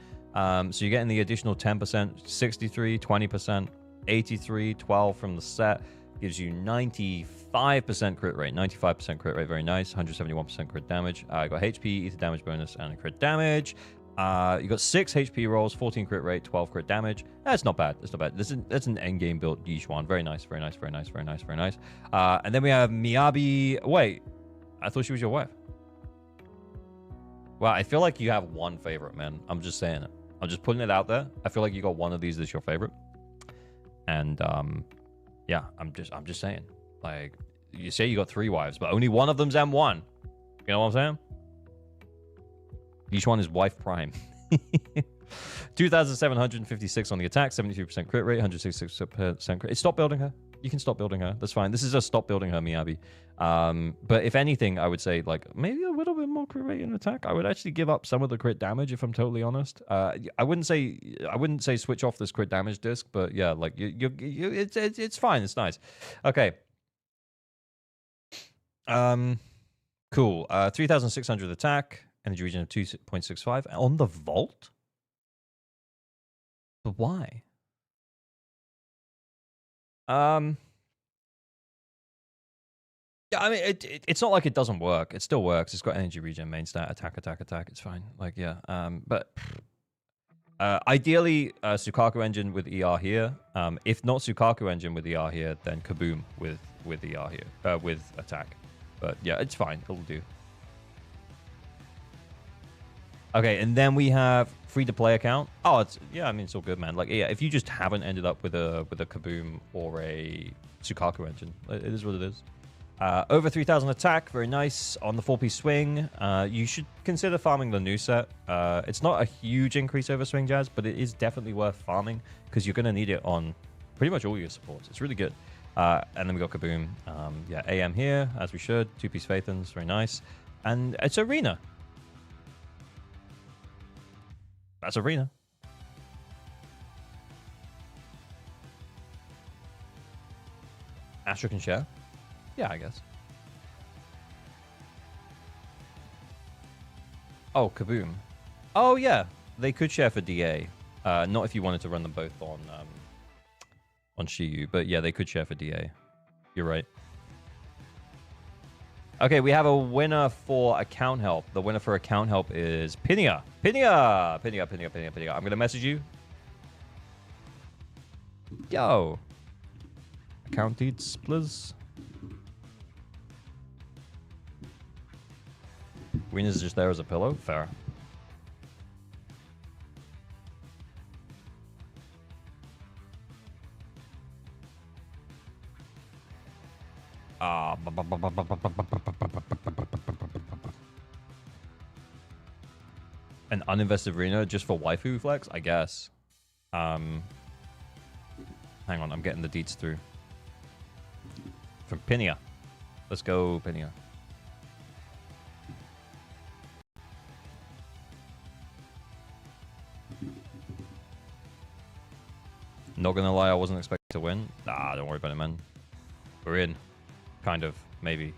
So you're getting the additional 10%, 63, 20%, 83, 12 from the set. Gives you 95% crit rate. 95% crit rate, very nice. 171% crit damage. You got HP, ether damage bonus, and a crit damage. You got 6 HP rolls, 14 crit rate, 12 crit damage. That's not bad. That's not bad. That's an endgame built Yishuan. Very nice, very nice, very nice, very nice, very nice. And then we have Miyabi. Wait, I thought she was your wife. Wow, I feel like you have one favorite, man. I'm just saying it. I'm just putting it out there. I feel like you got one of these that's your favorite. And yeah, I'm just saying. Like, you say you got 3 wives, but only one of them's M1. You know what I'm saying? Each one is wife prime. 2,756 on the attack, 73% crit rate, 166% crit. Stop building her. You can stop building her. That's fine. This is a stop building her, Miyabi. But if anything, I would say like maybe a little bit more crit rate in attack. I would actually give up some of the crit damage if I'm totally honest. I wouldn't say switch off this crit damage disc, but yeah, like it's fine. It's nice. Okay. Cool. 3,600 attack, energy region of 2.65 on the vault. But why? Yeah, I mean, it's not like it doesn't work. It still works. It's got energy regen, main stat, attack, attack, attack. It's fine. Like, yeah. But ideally, Sukaku engine with ER here. If not Sukaku engine with ER here, then Kaboom with ER here, with attack. But yeah, it's fine. It'll do. Okay, and then we have free-to-play account. Oh, it's I mean, it's all good, man. Like, yeah, if you just haven't ended up with a Kaboom or a Sukaku engine, it is what it is. Over 3,000 attack, very nice. On the 4-piece swing, you should consider farming the new set. It's not a huge increase over swing jazz, but it is definitely worth farming because you're going to need it on pretty much all your supports. It's really good. And then we got Kaboom. Yeah, AM here, as we should. 2-piece Phaethons, very nice. And it's Arena. That's Arena. Astra can share. Yeah, I guess. Oh, Kaboom. Oh, yeah. They could share for DA. Not if you wanted to run them both on Shiyu. But yeah, they could share for DA. You're right. Okay, we have a winner for account help. The winner for account help is Pinia. Pinia! I'm going to message you. Yo. Account deeds, please. Rena's just there as a pillow? Fair. An uninvested Rena just for waifu flex? I guess. Hang on, I'm getting the deets through. From Pinia. Let's go, Pinia. Not gonna lie, I wasn't expecting to win. Nah, don't worry about it, man. We're in. Kind of. Maybe.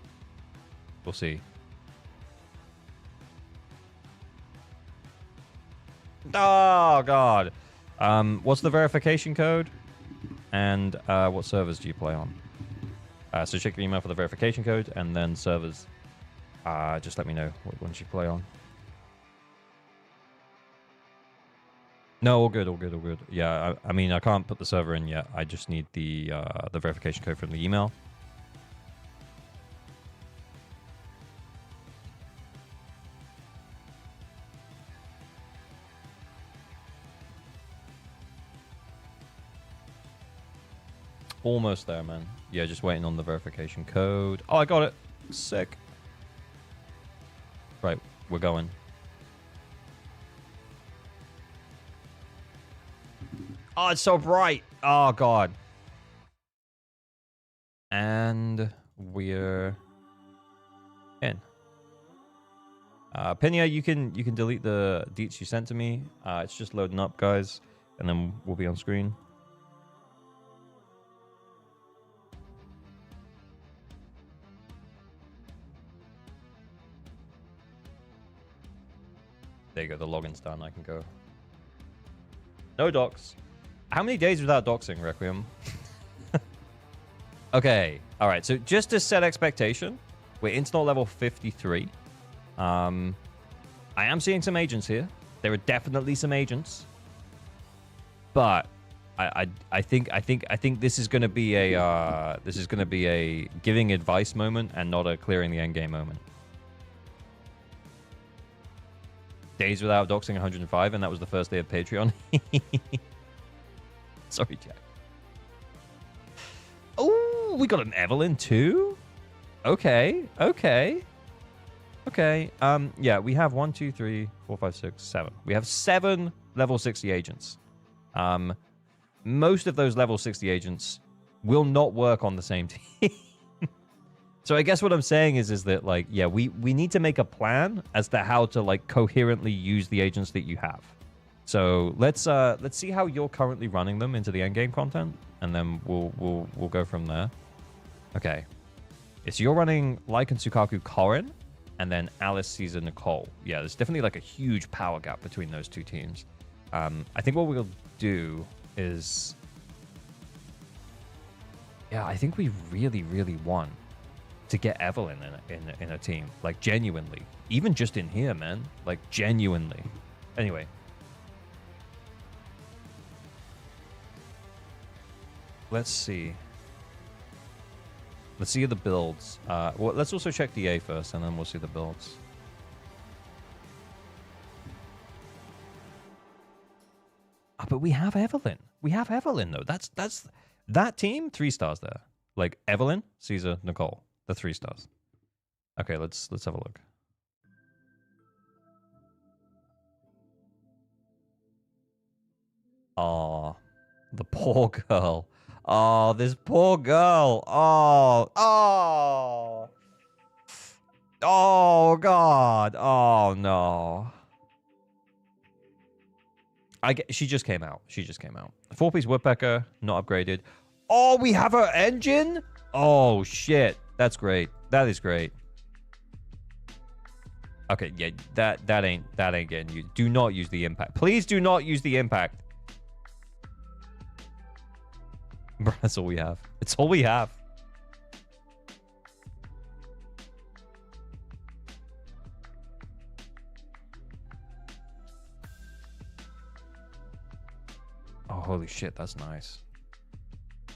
We'll see. Oh, God. What's the verification code? And what servers do you play on? So check your email for the verification code, and then servers. Just let me know what ones you play on. No, all good, all good, all good. Yeah, I mean, I can't put the server in yet. I just need the verification code from the email. Almost there, man. Yeah, just waiting on the verification code. Oh, I got it. Sick. Right, we're going. Oh, it's so bright. Oh, God. And we're in. Pinya, you can delete the deets you sent to me. It's just loading up, guys. And then we'll be on screen. There you go. The login's done. I can go. No docs. How many days without doxing, Requiem? Okay. All right. So just to set expectation, we're internet level 53. I am seeing some agents here. There are definitely some agents, but I think this is going to be a giving advice moment and not a clearing the end game moment. Days without doxing 105, and that was the first day of Patreon. Sorry, Jack. Oh, we got an Evelyn too? Okay. Yeah, we have 1, 2, 3, 4, 5, 6, 7. We have 7 level 60 agents. Most of those level 60 agents will not work on the same team. So I guess what I'm saying is that, like, yeah, we need to make a plan as to how to, like, coherently use the agents that you have. So let's see how you're currently running them into the endgame content, and then we'll go from there. Okay. So you're running Lycan, Tsukaku, Korin, and then Alice, Caesar, Nicole. Yeah, there's definitely like a huge power gap between those two teams. I think what we'll do is... Yeah, I think we really, really want to get Evelyn in a team. Like, genuinely. Even just in here, man. Like, genuinely. Anyway. Let's see. Let's see the builds. Well, let's also check the A first, and then we'll see the builds. But we have Evelyn. We have Evelyn, though. That's that team, 3 stars there. Like, Evelyn, Caesar, Nicole. The 3 stars. Okay, let's have a look. Oh, the poor girl. Oh, this poor girl. Oh, God. Oh, no. She just came out. 4-piece woodpecker, not upgraded. Oh, we have her engine? Oh, shit. That's great. That is great. Okay, yeah, that ain't getting used. Do not use the impact. Please do not use the impact. Bro, that's all we have. It's all we have. Oh, holy shit, that's nice. Do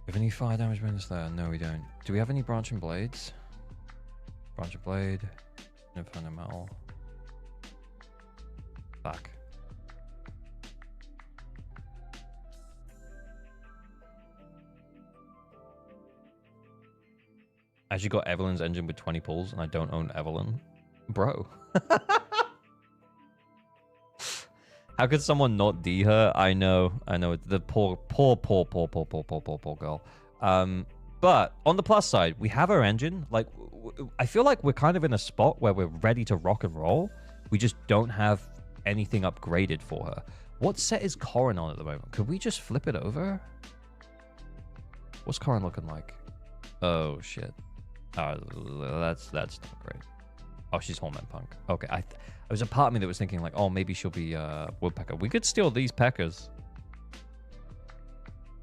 we have any fire damage bonus there? No, we don't. Do we have any branching blades? Branching blade. Inferno metal. Back. I actually got Evelyn's engine with 20 pulls, and I don't own Evelyn. Bro. How could someone not D her? I know. The poor girl. But on the plus side, we have our engine. Like, I feel like we're kind of in a spot where we're ready to rock and roll. We just don't have anything upgraded for her. What set is Korin on at the moment? Could we just flip it over? What's Korin looking like? Oh, shit. That's not great. Oh, she's Hormone Punk. Okay, there was a part of me that was thinking like, oh, maybe she'll be Woodpecker. We could steal these Peckers.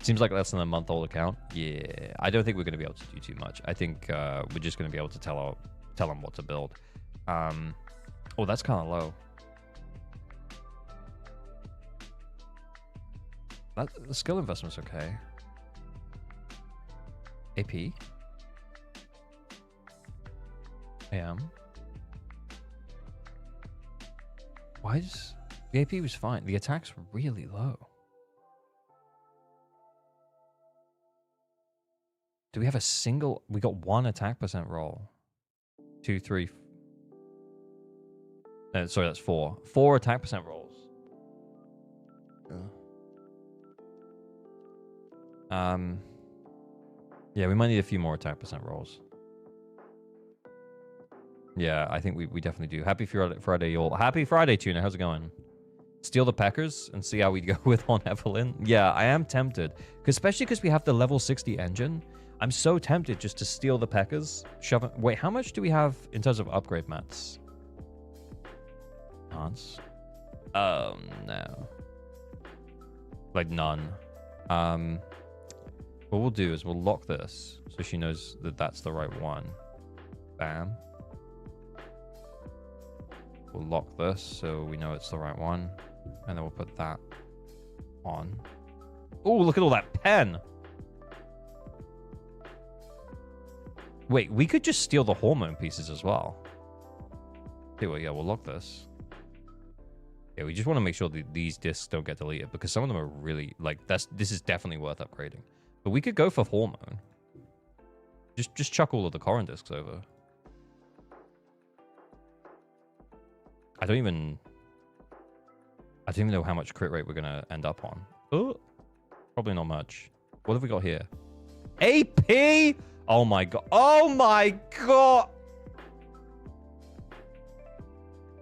Seems like less than a month-old account. Yeah, I don't think we're going to be able to do too much. I think we're just going to be able to tell them what to build. Oh, that's kind of low. The skill investment's okay. AP. AM. Why is the AP was fine? The attack's really low. Do we have a single? We got 1 attack percent roll. 2, 3. Sorry, that's 4. 4 attack percent rolls. Yeah, we might need a few more attack percent rolls. Yeah, I think we definitely do. Happy Friday, y'all. Happy Friday, Tuna. How's it going? Steal the Packers and see how we go with on Evelyn. Yeah, I am tempted. Especially because we have the level 60 engine. I'm so tempted just to steal the Packers. Shove it. Wait, how much do we have in terms of upgrade mats? Enhance. Oh, no. Like, none. What we'll do is we'll lock this so she knows that that's the right one. Bam. We'll lock this so we know it's the right one. And then we'll put that on. Oh, look at all that pen. Wait, we could just steal the hormone pieces as well. Okay, well, yeah, we'll lock this. Yeah, we just want to make sure that these discs don't get deleted because some of them are really, like, this is definitely worth upgrading. But we could go for hormone. Just chuck all of the Korin discs over. I don't even know how much crit rate we're going to end up on. Oh, probably not much. What have we got here? AP! Oh my god. Oh my god!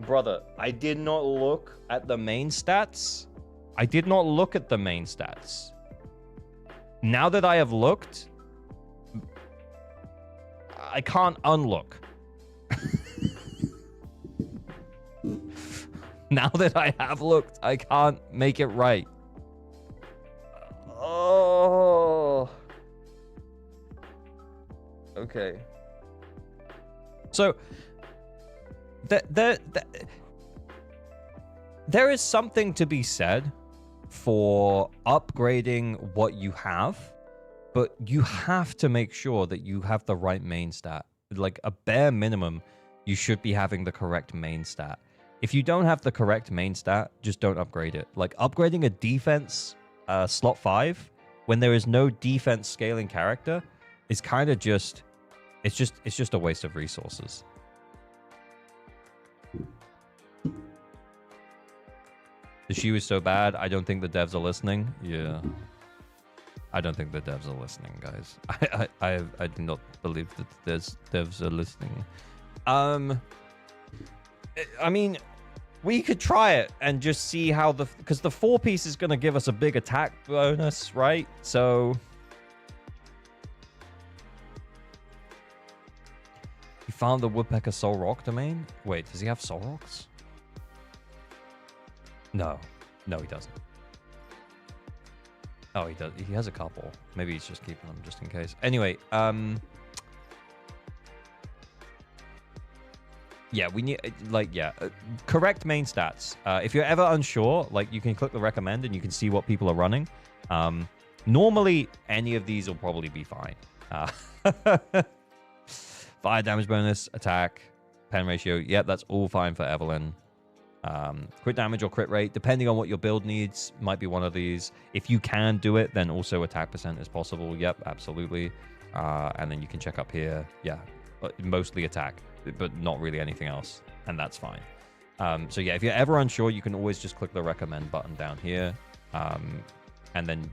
Brother, I did not look at the main stats. I did not look at the main stats. Now that I have looked, I can't unlook. Now that I have looked, I can't make it right. Oh. Okay. So, there is something to be said for upgrading what you have, but you have to make sure that you have the right main stat. Like, a bare minimum, you should be having the correct main stat. If you don't have the correct main stat, just don't upgrade it. Like, upgrading a defense slot 5 when there is no defense scaling character is kind of just... It's just a waste of resources. The Shiyu is so bad, I don't think the devs are listening. Yeah. I don't think the devs are listening, guys. I do not believe that there's devs are listening. I mean, we could try it and just see how because the 4-piece is going to give us a big attack bonus, right? So he found the Woodpecker Soul Rock domain. Wait, does he have Soul Rocks? No, he doesn't. Oh, he does. He has a couple. Maybe he's just keeping them just in case. Anyway, yeah, we need, correct main stats. If you're ever unsure, like, you can click the recommend and you can see what people are running. Normally, any of these will probably be fine. Fire damage bonus, attack, pen ratio. Yep, that's all fine for Evelyn. Crit damage or crit rate, depending on what your build needs, might be one of these. If you can do it, then also attack percent is possible. Yep, absolutely. And then you can check up here. Yeah, mostly attack, but not really anything else, and that's fine. So yeah, if you're ever unsure, you can always just click the recommend button down here, and then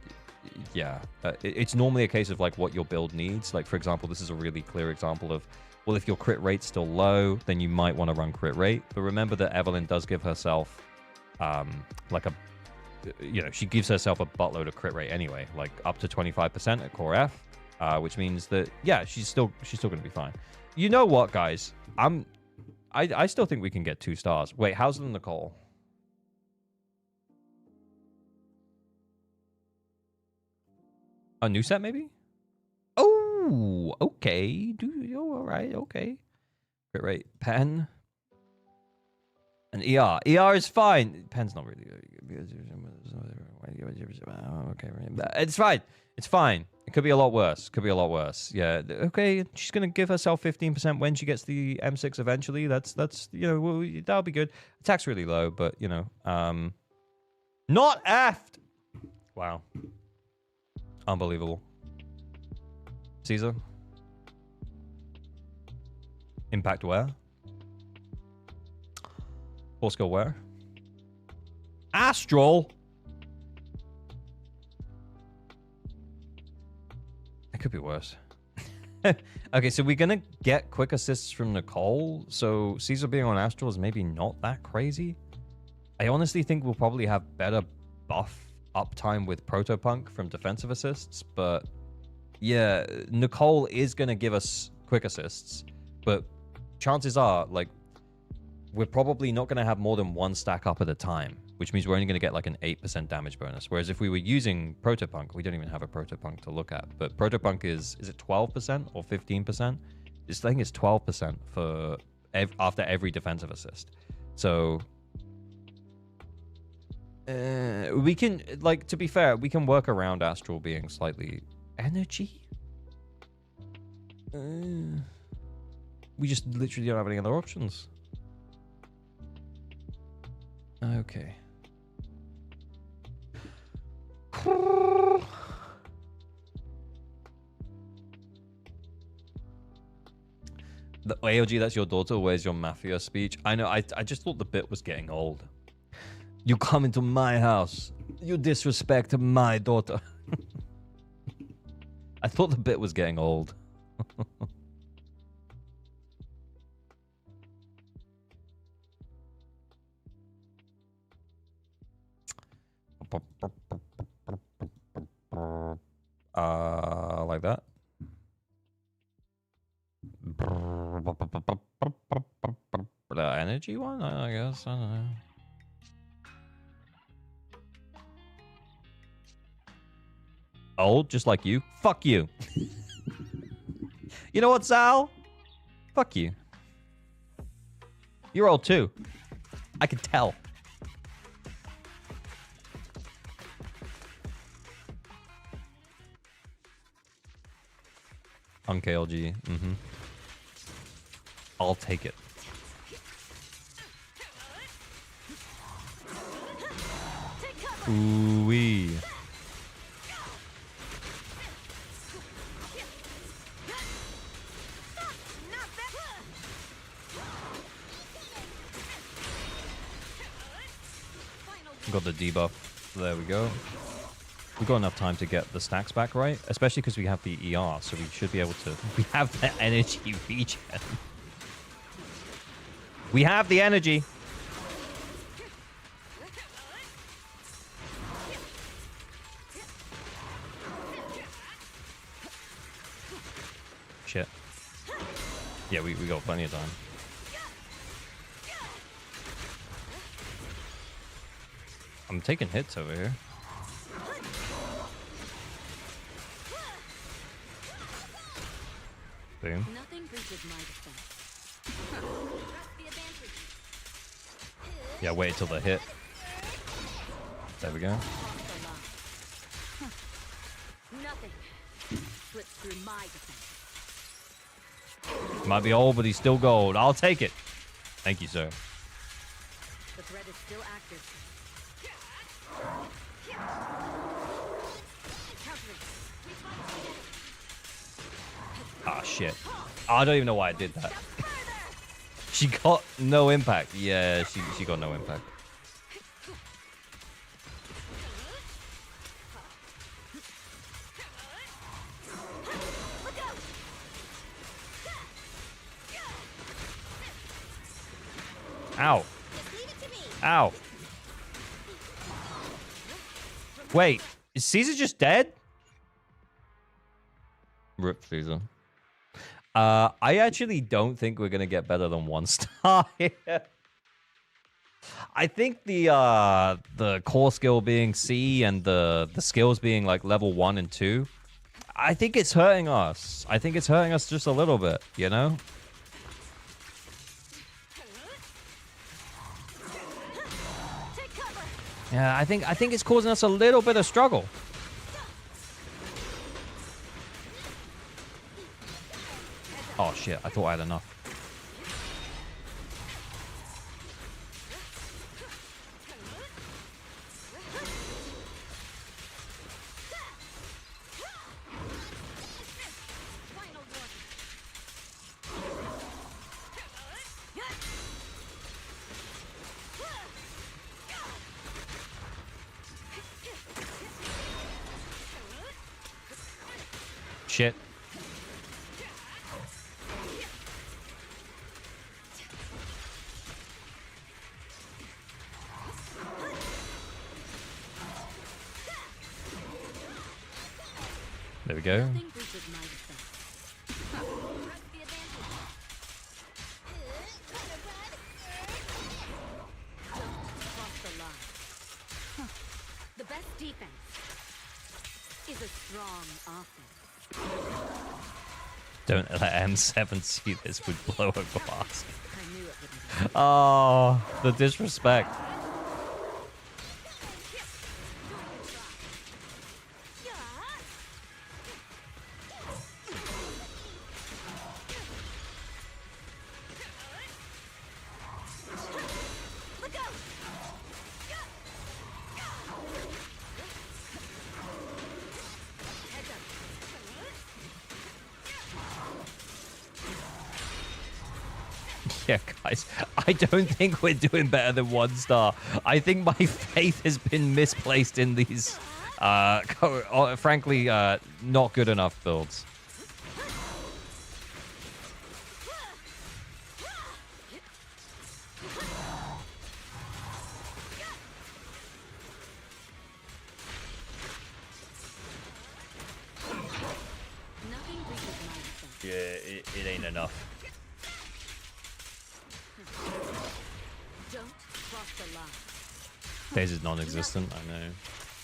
yeah, it's normally a case of like what your build needs. Like, for example, this is a really clear example of, well, if your crit rate's still low, then you might want to run crit rate. But remember that Evelyn does give herself she gives herself a buttload of crit rate anyway, like up to 25% at core F, which means that yeah, she's still going to be fine. You know what, guys? I still think we can get 2 stars. Wait, how's the Nicole? A new set, maybe? Oh, okay. All right, okay. Crit rate. Pen. And ER. ER is fine. Pen's not really good. Okay, it's fine. It's fine. It could be a lot worse. Could be a lot worse. Yeah. Okay. She's gonna give herself 15% when she gets the M6 eventually. That's that'll be good. Attack's really low, but not effed. Wow. Unbelievable. Caesar. Impact where? Force skill where? Astral. It could be worse. Okay, so we're gonna get quick assists from Nicole, so Caesar being on Astral is maybe not that crazy. I honestly think we'll probably have better buff uptime with Protopunk from defensive assists, but yeah, Nicole is gonna give us quick assists, but chances are, like, we're probably not gonna have more than 1 stack up at a time, which means we're only gonna get like an 8% damage bonus. Whereas if we were using Protopunk, we don't even have a Protopunk to look at. But Protopunk is it 12% or 15%? I think it's 12% for after every defensive assist. So we can, like, to be fair, we can work around Astral being slightly energy. We just literally don't have any other options. Okay. The AOG, that's your daughter. Where's your mafia speech? I know. I just thought the bit was getting old. You come into my house. You disrespect my daughter. I thought the bit was getting old. Like that. The energy one, I guess. I don't know. Old, just like you. Fuck you. You know what, Sal? Fuck you. You're old too. I can tell. On KLG. Mm-hmm. I'll take it. Ooh-wee. Got the debuff. There we go. We've got enough time to get the stacks back, right? Especially because we have the ER, so we should be able to... We have the energy regen. We have the energy. Shit. Yeah, we got plenty of time. I'm taking hits over here. Boom. Nothing reaches my defense. Yeah, wait till the hit. There we go. Nothing slips through my defense. Might be old, but he's still gold. I'll take it. Thank you, sir. The threat is still active. Ah, shit. I don't even know why I did that. She got no impact. Yeah, she got no impact. Ow. Ow. Wait, is Caesar just dead? Rip Caesar. I actually don't think we're gonna get better than 1 star here. I think the core skill being C and the skills being like level 1 and 2, I think it's hurting us. I think it's hurting us just a little bit, you know? Yeah, I think it's causing us a little bit of struggle. Oh shit, I thought I had enough. Shit. There we go. Nothing reaches my defense. Cross the line. The best defense is a strong offense. Don't let M7 see this, would blow a glass. I knew it wouldn't. Oh, the disrespect. Yeah, guys, I don't think we're doing better than 1 star. I think my faith has been misplaced in these, frankly, not good enough builds. Yeah, it ain't enough. Don't cross the line. Phase is non-existent, I know.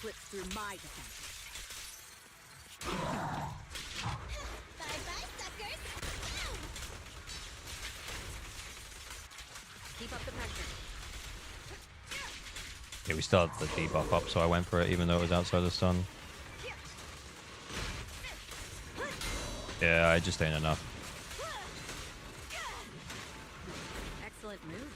Slips through my defense. Bye-bye, suckers! Keep up the pressure. Yeah, we still had the debuff up, so I went for it even though it was outside the sun. Yeah, it just ain't enough. Excellent move.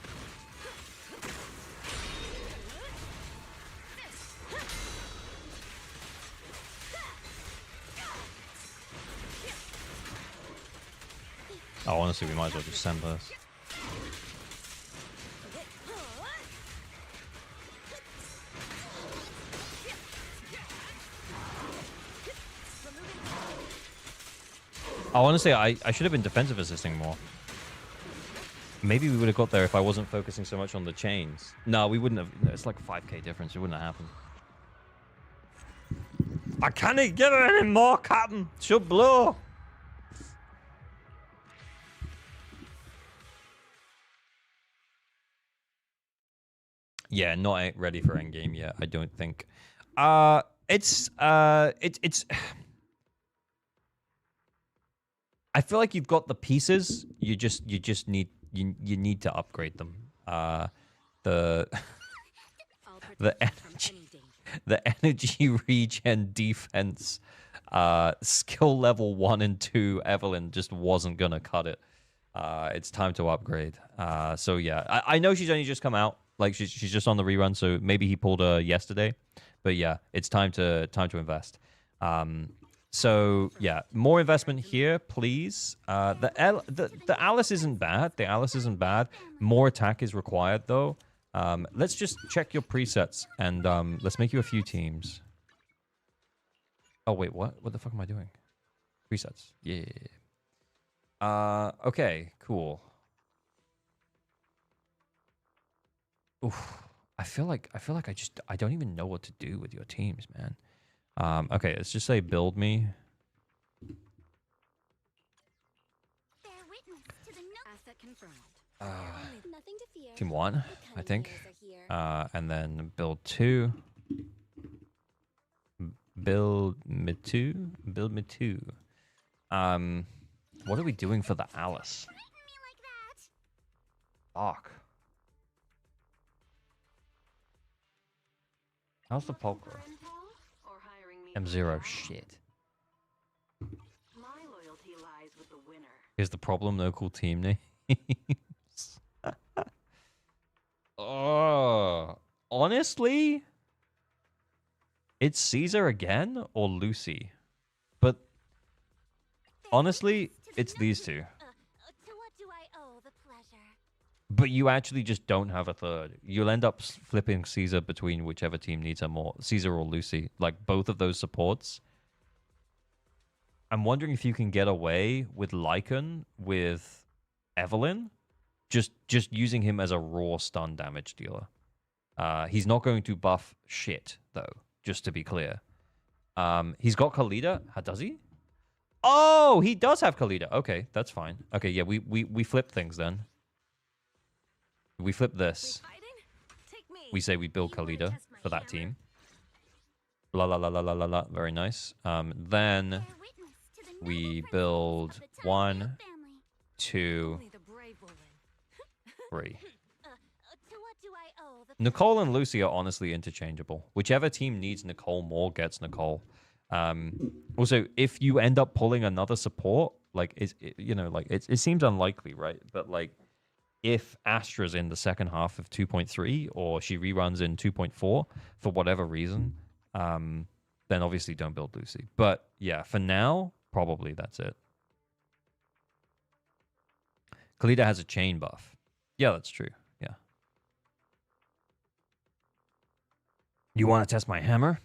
Oh, honestly, we might as well just send this. Oh, honestly, I should have been defensive assisting more. Maybe we would have got there if I wasn't focusing so much on the chains. No, we wouldn't have. It's like a 5k difference. It wouldn't have happened. I can't get it anymore, Captain. She'll blow. Yeah, not ready for endgame yet, I don't think. It's I feel like you've got the pieces. You just need you need to upgrade them. The I'll protect the you from energy, any danger. the energy regen defense skill level 1 and 2 Evelyn just wasn't gonna cut it. It's time to upgrade. So yeah, I know she's only just come out. Like she's just on the rerun, so maybe he pulled her yesterday. But yeah, it's time to invest. So yeah, more investment here, please. The Alice isn't bad. The Alice isn't bad. More attack is required though. Let's just check your presets and let's make you a few teams. Oh wait, what? What the fuck am I doing? Presets. Yeah. Okay, cool. Oof. I feel like I don't even know what to do with your teams, man. Okay, let's just say build me. Bear witness to the Asset confirmed. nothing to fear. Team 1, I think. Cunning are here. And then build 2. Build me 2. Build me 2. What are we doing for the Alice? Threaten me like that. Fuck. How's the Pulchra? Or hiring me M0, shit. My loyalty lies with the winner. Here's the problem, no cool team names. Oh, honestly, it's Caesar again or Lucy. But honestly, it's these two. To what do I owe the pleasure? But you actually just don't have a third. You'll end up flipping Caesar between whichever team needs her more. Caesar or Lucy. Like, both of those supports. I'm wondering if you can get away with Lycan with Evelyn. Just using him as a raw stun damage dealer. He's not going to buff shit, though. Just to be clear. He's got Khalida. How does he? Oh, he does have Khalida. Okay, that's fine. Okay, yeah, we flip things then. We flip this. We say we build Khalida for that team. La la la la la la la. Very nice. Then we build 1, 2, 3. Nicole and Lucy are honestly interchangeable. Whichever team needs Nicole more gets Nicole. Also, if you end up pulling another support, like it seems unlikely, right? But like, if Astra's in the second half of 2.3 or she reruns in 2.4 for whatever reason, then obviously don't build Lucy. But yeah, for now, probably that's it. Khalida has a chain buff. Yeah, that's true. Yeah. You want to test my hammer?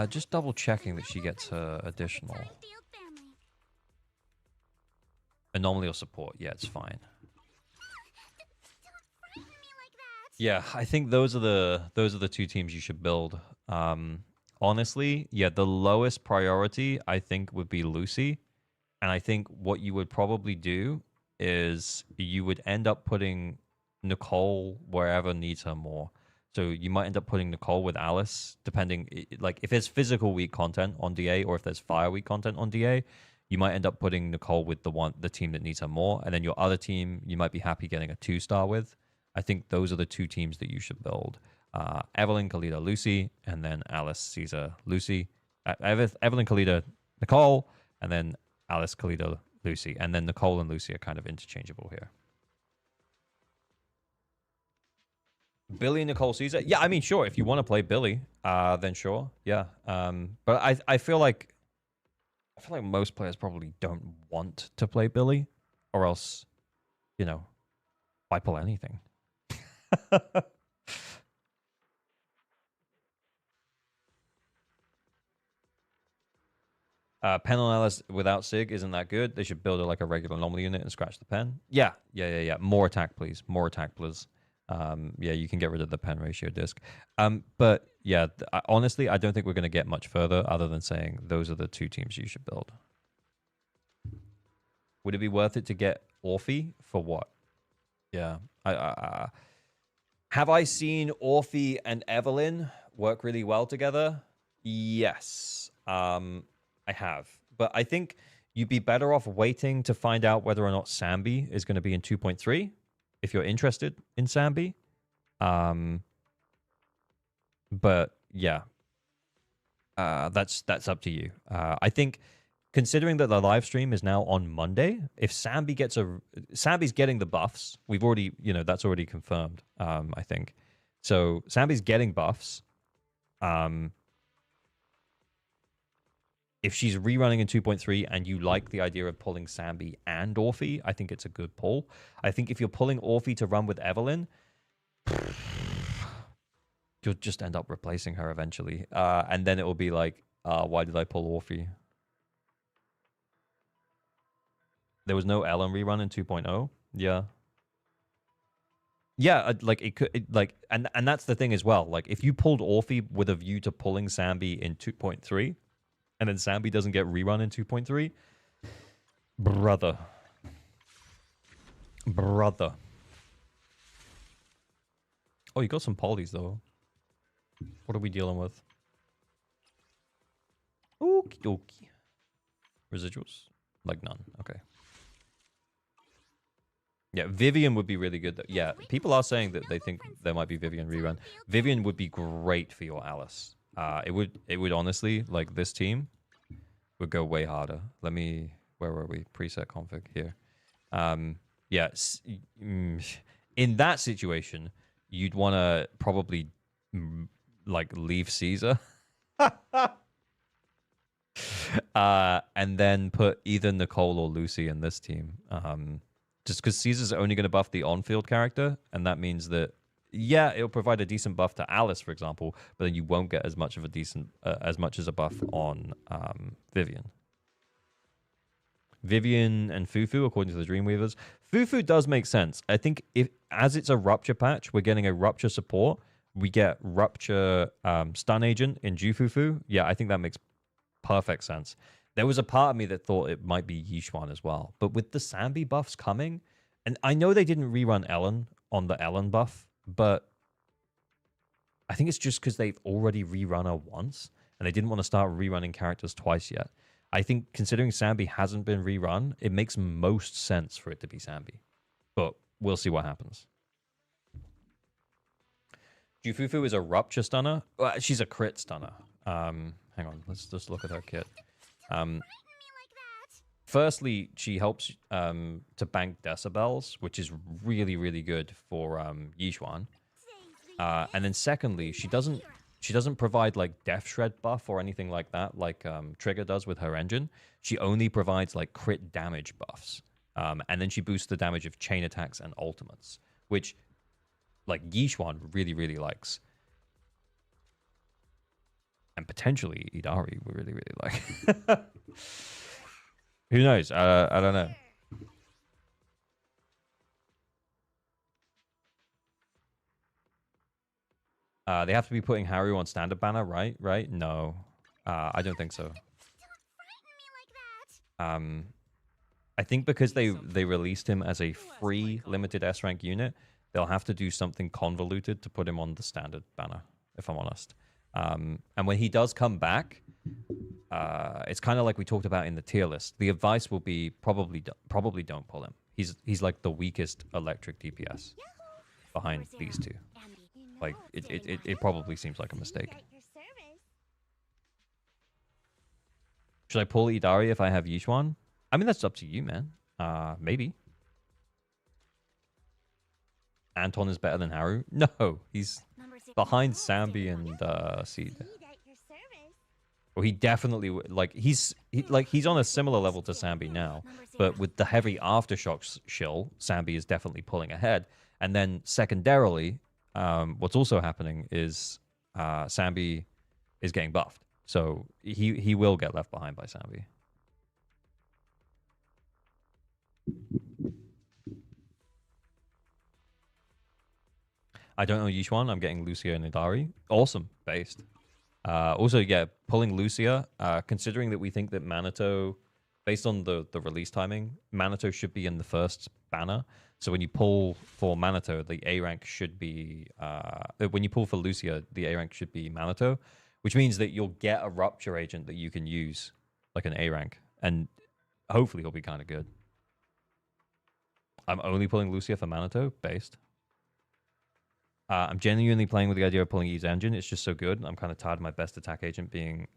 Just double checking that she gets her additional. Anomaly or support. Yeah, it's fine. Yeah, I think those are the two teams you should build. Honestly, yeah, the lowest priority I think would be Lucy. And I think what you would probably do is you would end up putting Nicole wherever needs her more. So you might end up putting Nicole with Alice, depending, like if there's physical week content on DA or if there's fire week content on DA, you might end up putting Nicole with the team that needs her more, and then your other team you might be happy getting a 2-star with. I think those are the 2 teams that you should build: Evelyn, Kalita, Lucy, and then Alice, Caesar, Lucy. Evelyn, Kalita, Nicole, and then Alice, Kalita, Lucy, and then Nicole and Lucy are kind of interchangeable here. Billy, Nicole, Caesar. Yeah, I mean, sure. If you want to play Billy, then sure. Yeah. But I feel like most players probably don't want to play Billy, or else, you know, why pull anything? Pen on Alice without Sig isn't that good. They should build it like a regular normal unit and scratch the pen. Yeah. More attack, please. More attack, please. Yeah, you can get rid of the pen ratio disc. But yeah, honestly, I don't think we're going to get much further other than saying those are the 2 teams you should build. Would it be worth it to get Orphe for what? Yeah. Have I seen Orphe and Evelyn work really well together? Yes. I have. But I think you'd be better off waiting to find out whether or not Sambi is going to be in 2.3 if you're interested in Sambi. But yeah. That's up to you. I think considering that the live stream is now on Monday, if Sambi gets Sambi's getting the buffs. We've already, that's already confirmed, I think. So Sambi's getting buffs. If she's rerunning in 2.3 and you like the idea of pulling Sambi and Orphe, I think it's a good pull. I think if you're pulling Orphe to run with Evelyn, you'll just end up replacing her eventually. And then it will be like, why did I pull Orphe? There was no Ellen rerun in 2.0. Yeah. Yeah, like it could, and that's the thing as well. Like if you pulled Orphe with a view to pulling Sambi in 2.3, and then Sambi doesn't get rerun in 2.3, brother. Oh, you got some polys though. What are we dealing with? Okie dokie. Residuals? Like none. Okay. Yeah, Vivian would be really good. Yeah, people are saying that they think there might be Vivian rerun. Vivian would be great for your Alice. It would honestly, like this team would go way harder. Let me, where were we? Preset config here. Yeah, in that situation, you'd want to probably like leave Caesar. And then put either Nicole or Lucy in this team. Just because Caesar's only going to buff the on-field character, and that means that, yeah, it'll provide a decent buff to Alice, for example, but then you won't get as much of a decent, as much as a buff on Vivian. Vivian and Fufu, according to the Dreamweavers. Fufu does make sense. I think as it's a Rupture patch, we're getting a Rupture support. We get Rupture Stun Agent in Jufufu. Yeah, I think that makes perfect sense. There was a part of me that thought it might be Yishuan as well. But with the Sambi buffs coming, and I know they didn't rerun Ellen on the Ellen buff, but I think it's just because they've already rerun her once, and they didn't want to start rerunning characters twice yet. I think considering Sambi hasn't been rerun, it makes most sense for it to be Sambi. But we'll see what happens. Jufufu is a Rupture stunner. Well, she's a crit stunner. Hang on, let's just look at her kit. Firstly, she helps to bank decibels, which is really, really good for Yishuan. And then secondly, she doesn't provide like Death Shred buff or anything like that, like Trigger does with her engine. She only provides like crit damage buffs. And then she boosts the damage of chain attacks and ultimates, which like Yishuan really, really likes. And potentially Idari would really, really like. Who knows? I don't know. They have to be putting Haru on standard banner, right? Right? No. I don't think so. I think because they released him as a free limited S rank unit, they'll have to do something convoluted to put him on the standard banner, if I'm honest. And when he does come back, it's kind of like we talked about in the tier list. The advice will be probably don't pull him. He's like the weakest electric DPS behind these two. Like it probably seems like a mistake. Should I pull Idari if I have Yishuan? I mean, that's up to you, man. Maybe. Anton is better than Haru? No, he's behind Sambi and Seed. Well, he definitely like he's on a similar level to Sambi now, but with the heavy aftershocks shill, Sambi is definitely pulling ahead. And then secondarily, what's also happening is Sambi is getting buffed, so he will get left behind by Sambi. I don't know Yishuan. I'm getting Lucia and Idari. Awesome, based. Also, yeah, pulling Lucia, considering that we think that Minato, based on the release timing, Minato should be in the first banner. So when you pull for Minato, the A rank should be... when you pull for Lucia, the A rank should be Minato, which means that you'll get a Rupture agent that you can use, like an A rank. And hopefully he'll be kind of good. I'm only pulling Lucia for Minato, based. I'm genuinely playing with the idea of pulling E's engine. It's just so good. I'm kind of tired of my best attack agent being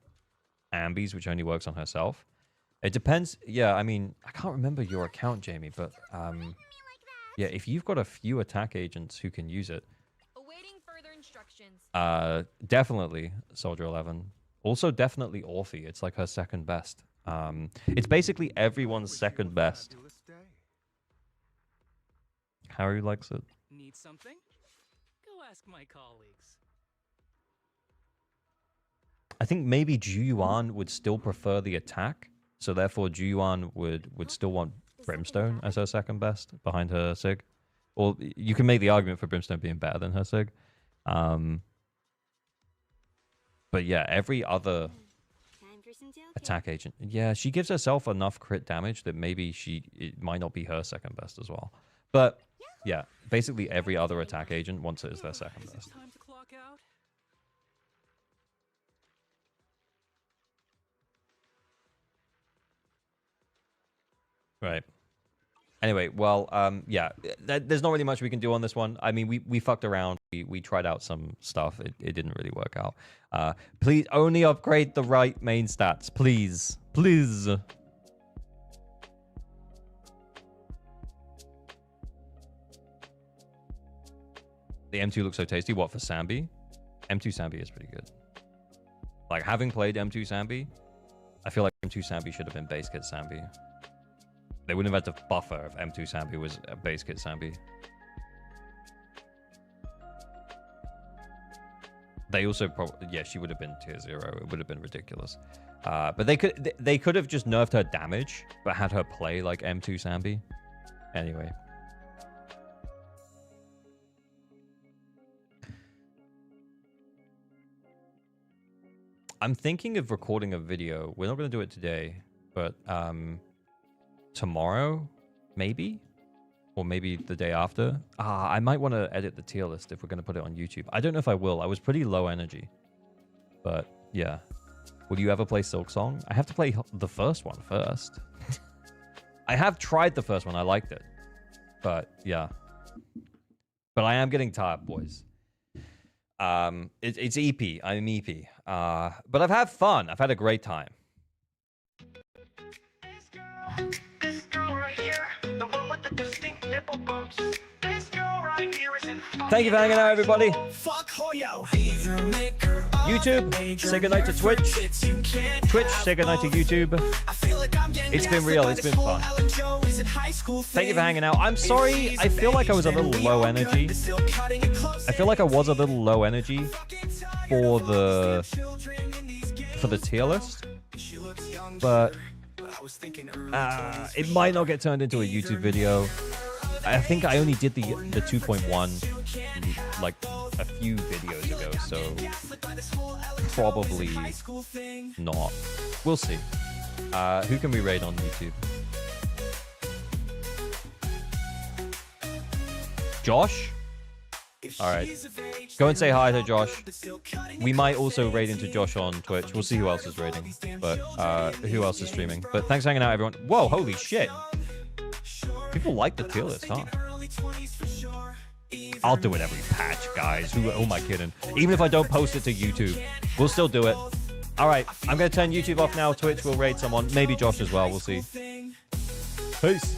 Ambi's, which only works on herself. It depends. Yeah, I mean, I can't remember your account, Jamie, but yeah, if you've got a few attack agents who can use it, Awaiting further instructions. definitely Soldier 11. Also, definitely Orphe. It's like her second best. It's basically everyone's second best. Harry likes it. Need something? Go ask my colleagues. I think maybe Juyuan would still prefer the attack, so therefore Juyuan would still want Brimstone as her second best behind her Sig. Or you can make the argument for Brimstone being better than her Sig. But yeah, every other attack agent, yeah, she gives herself enough crit damage that maybe it might not be her second best as well. But yeah, basically every other attack agent wants it as their second best. Time to clock out. Right. Anyway, well, yeah, there's not really much we can do on this one. I mean, we fucked around. We tried out some stuff. It didn't really work out. Please only upgrade the right main stats, please. Please. The M2 looks so tasty. What, for Sambi? M2 Sambi is pretty good. Like, having played M2 Sambi, I feel like M2 Sambi should have been base kit Sambi. They wouldn't have had to buffer if M2 Sambi was a base kit Sambi. They also probably... Yeah, she would have been tier 0. It would have been ridiculous. But they could have just nerfed her damage, but had her play like M2 Sambi. Anyway. I'm thinking of recording a video. We're not going to do it today, but tomorrow, maybe? Or maybe the day after. I might want to edit the tier list if we're going to put it on YouTube. I don't know if I will. I was pretty low energy. But, yeah. Will you ever play Silk Song? I have to play the first one first. I have tried the first one. I liked it. But, yeah. But I am getting tired, boys. It's EP. I'm EP. But I've had fun. I've had a great time. Thank you for hanging out, everybody. YouTube, say goodnight to Twitch. Twitch, say goodnight to YouTube. It's been real. It's been fun. Thank you for hanging out. I'm sorry. I feel like I was a little low energy. I feel like I was a little low energy for the tier list. But it might not get turned into a YouTube video. I think I only did the 2.1 like a few videos ago, so probably not. We'll see. Who can we raid on YouTube? Josh? All right. Go and say hi to Josh. We might also raid into Josh on Twitch. We'll see who else is raiding. But who else is streaming. But thanks for hanging out, everyone. Whoa, holy shit. People like the tier list, huh? I'll do it every patch, guys. Who am I kidding? Even if I don't post it to YouTube, we'll still do it. All right, I'm going to turn YouTube off now. Twitch will raid someone. Maybe Josh as well. We'll see. Peace.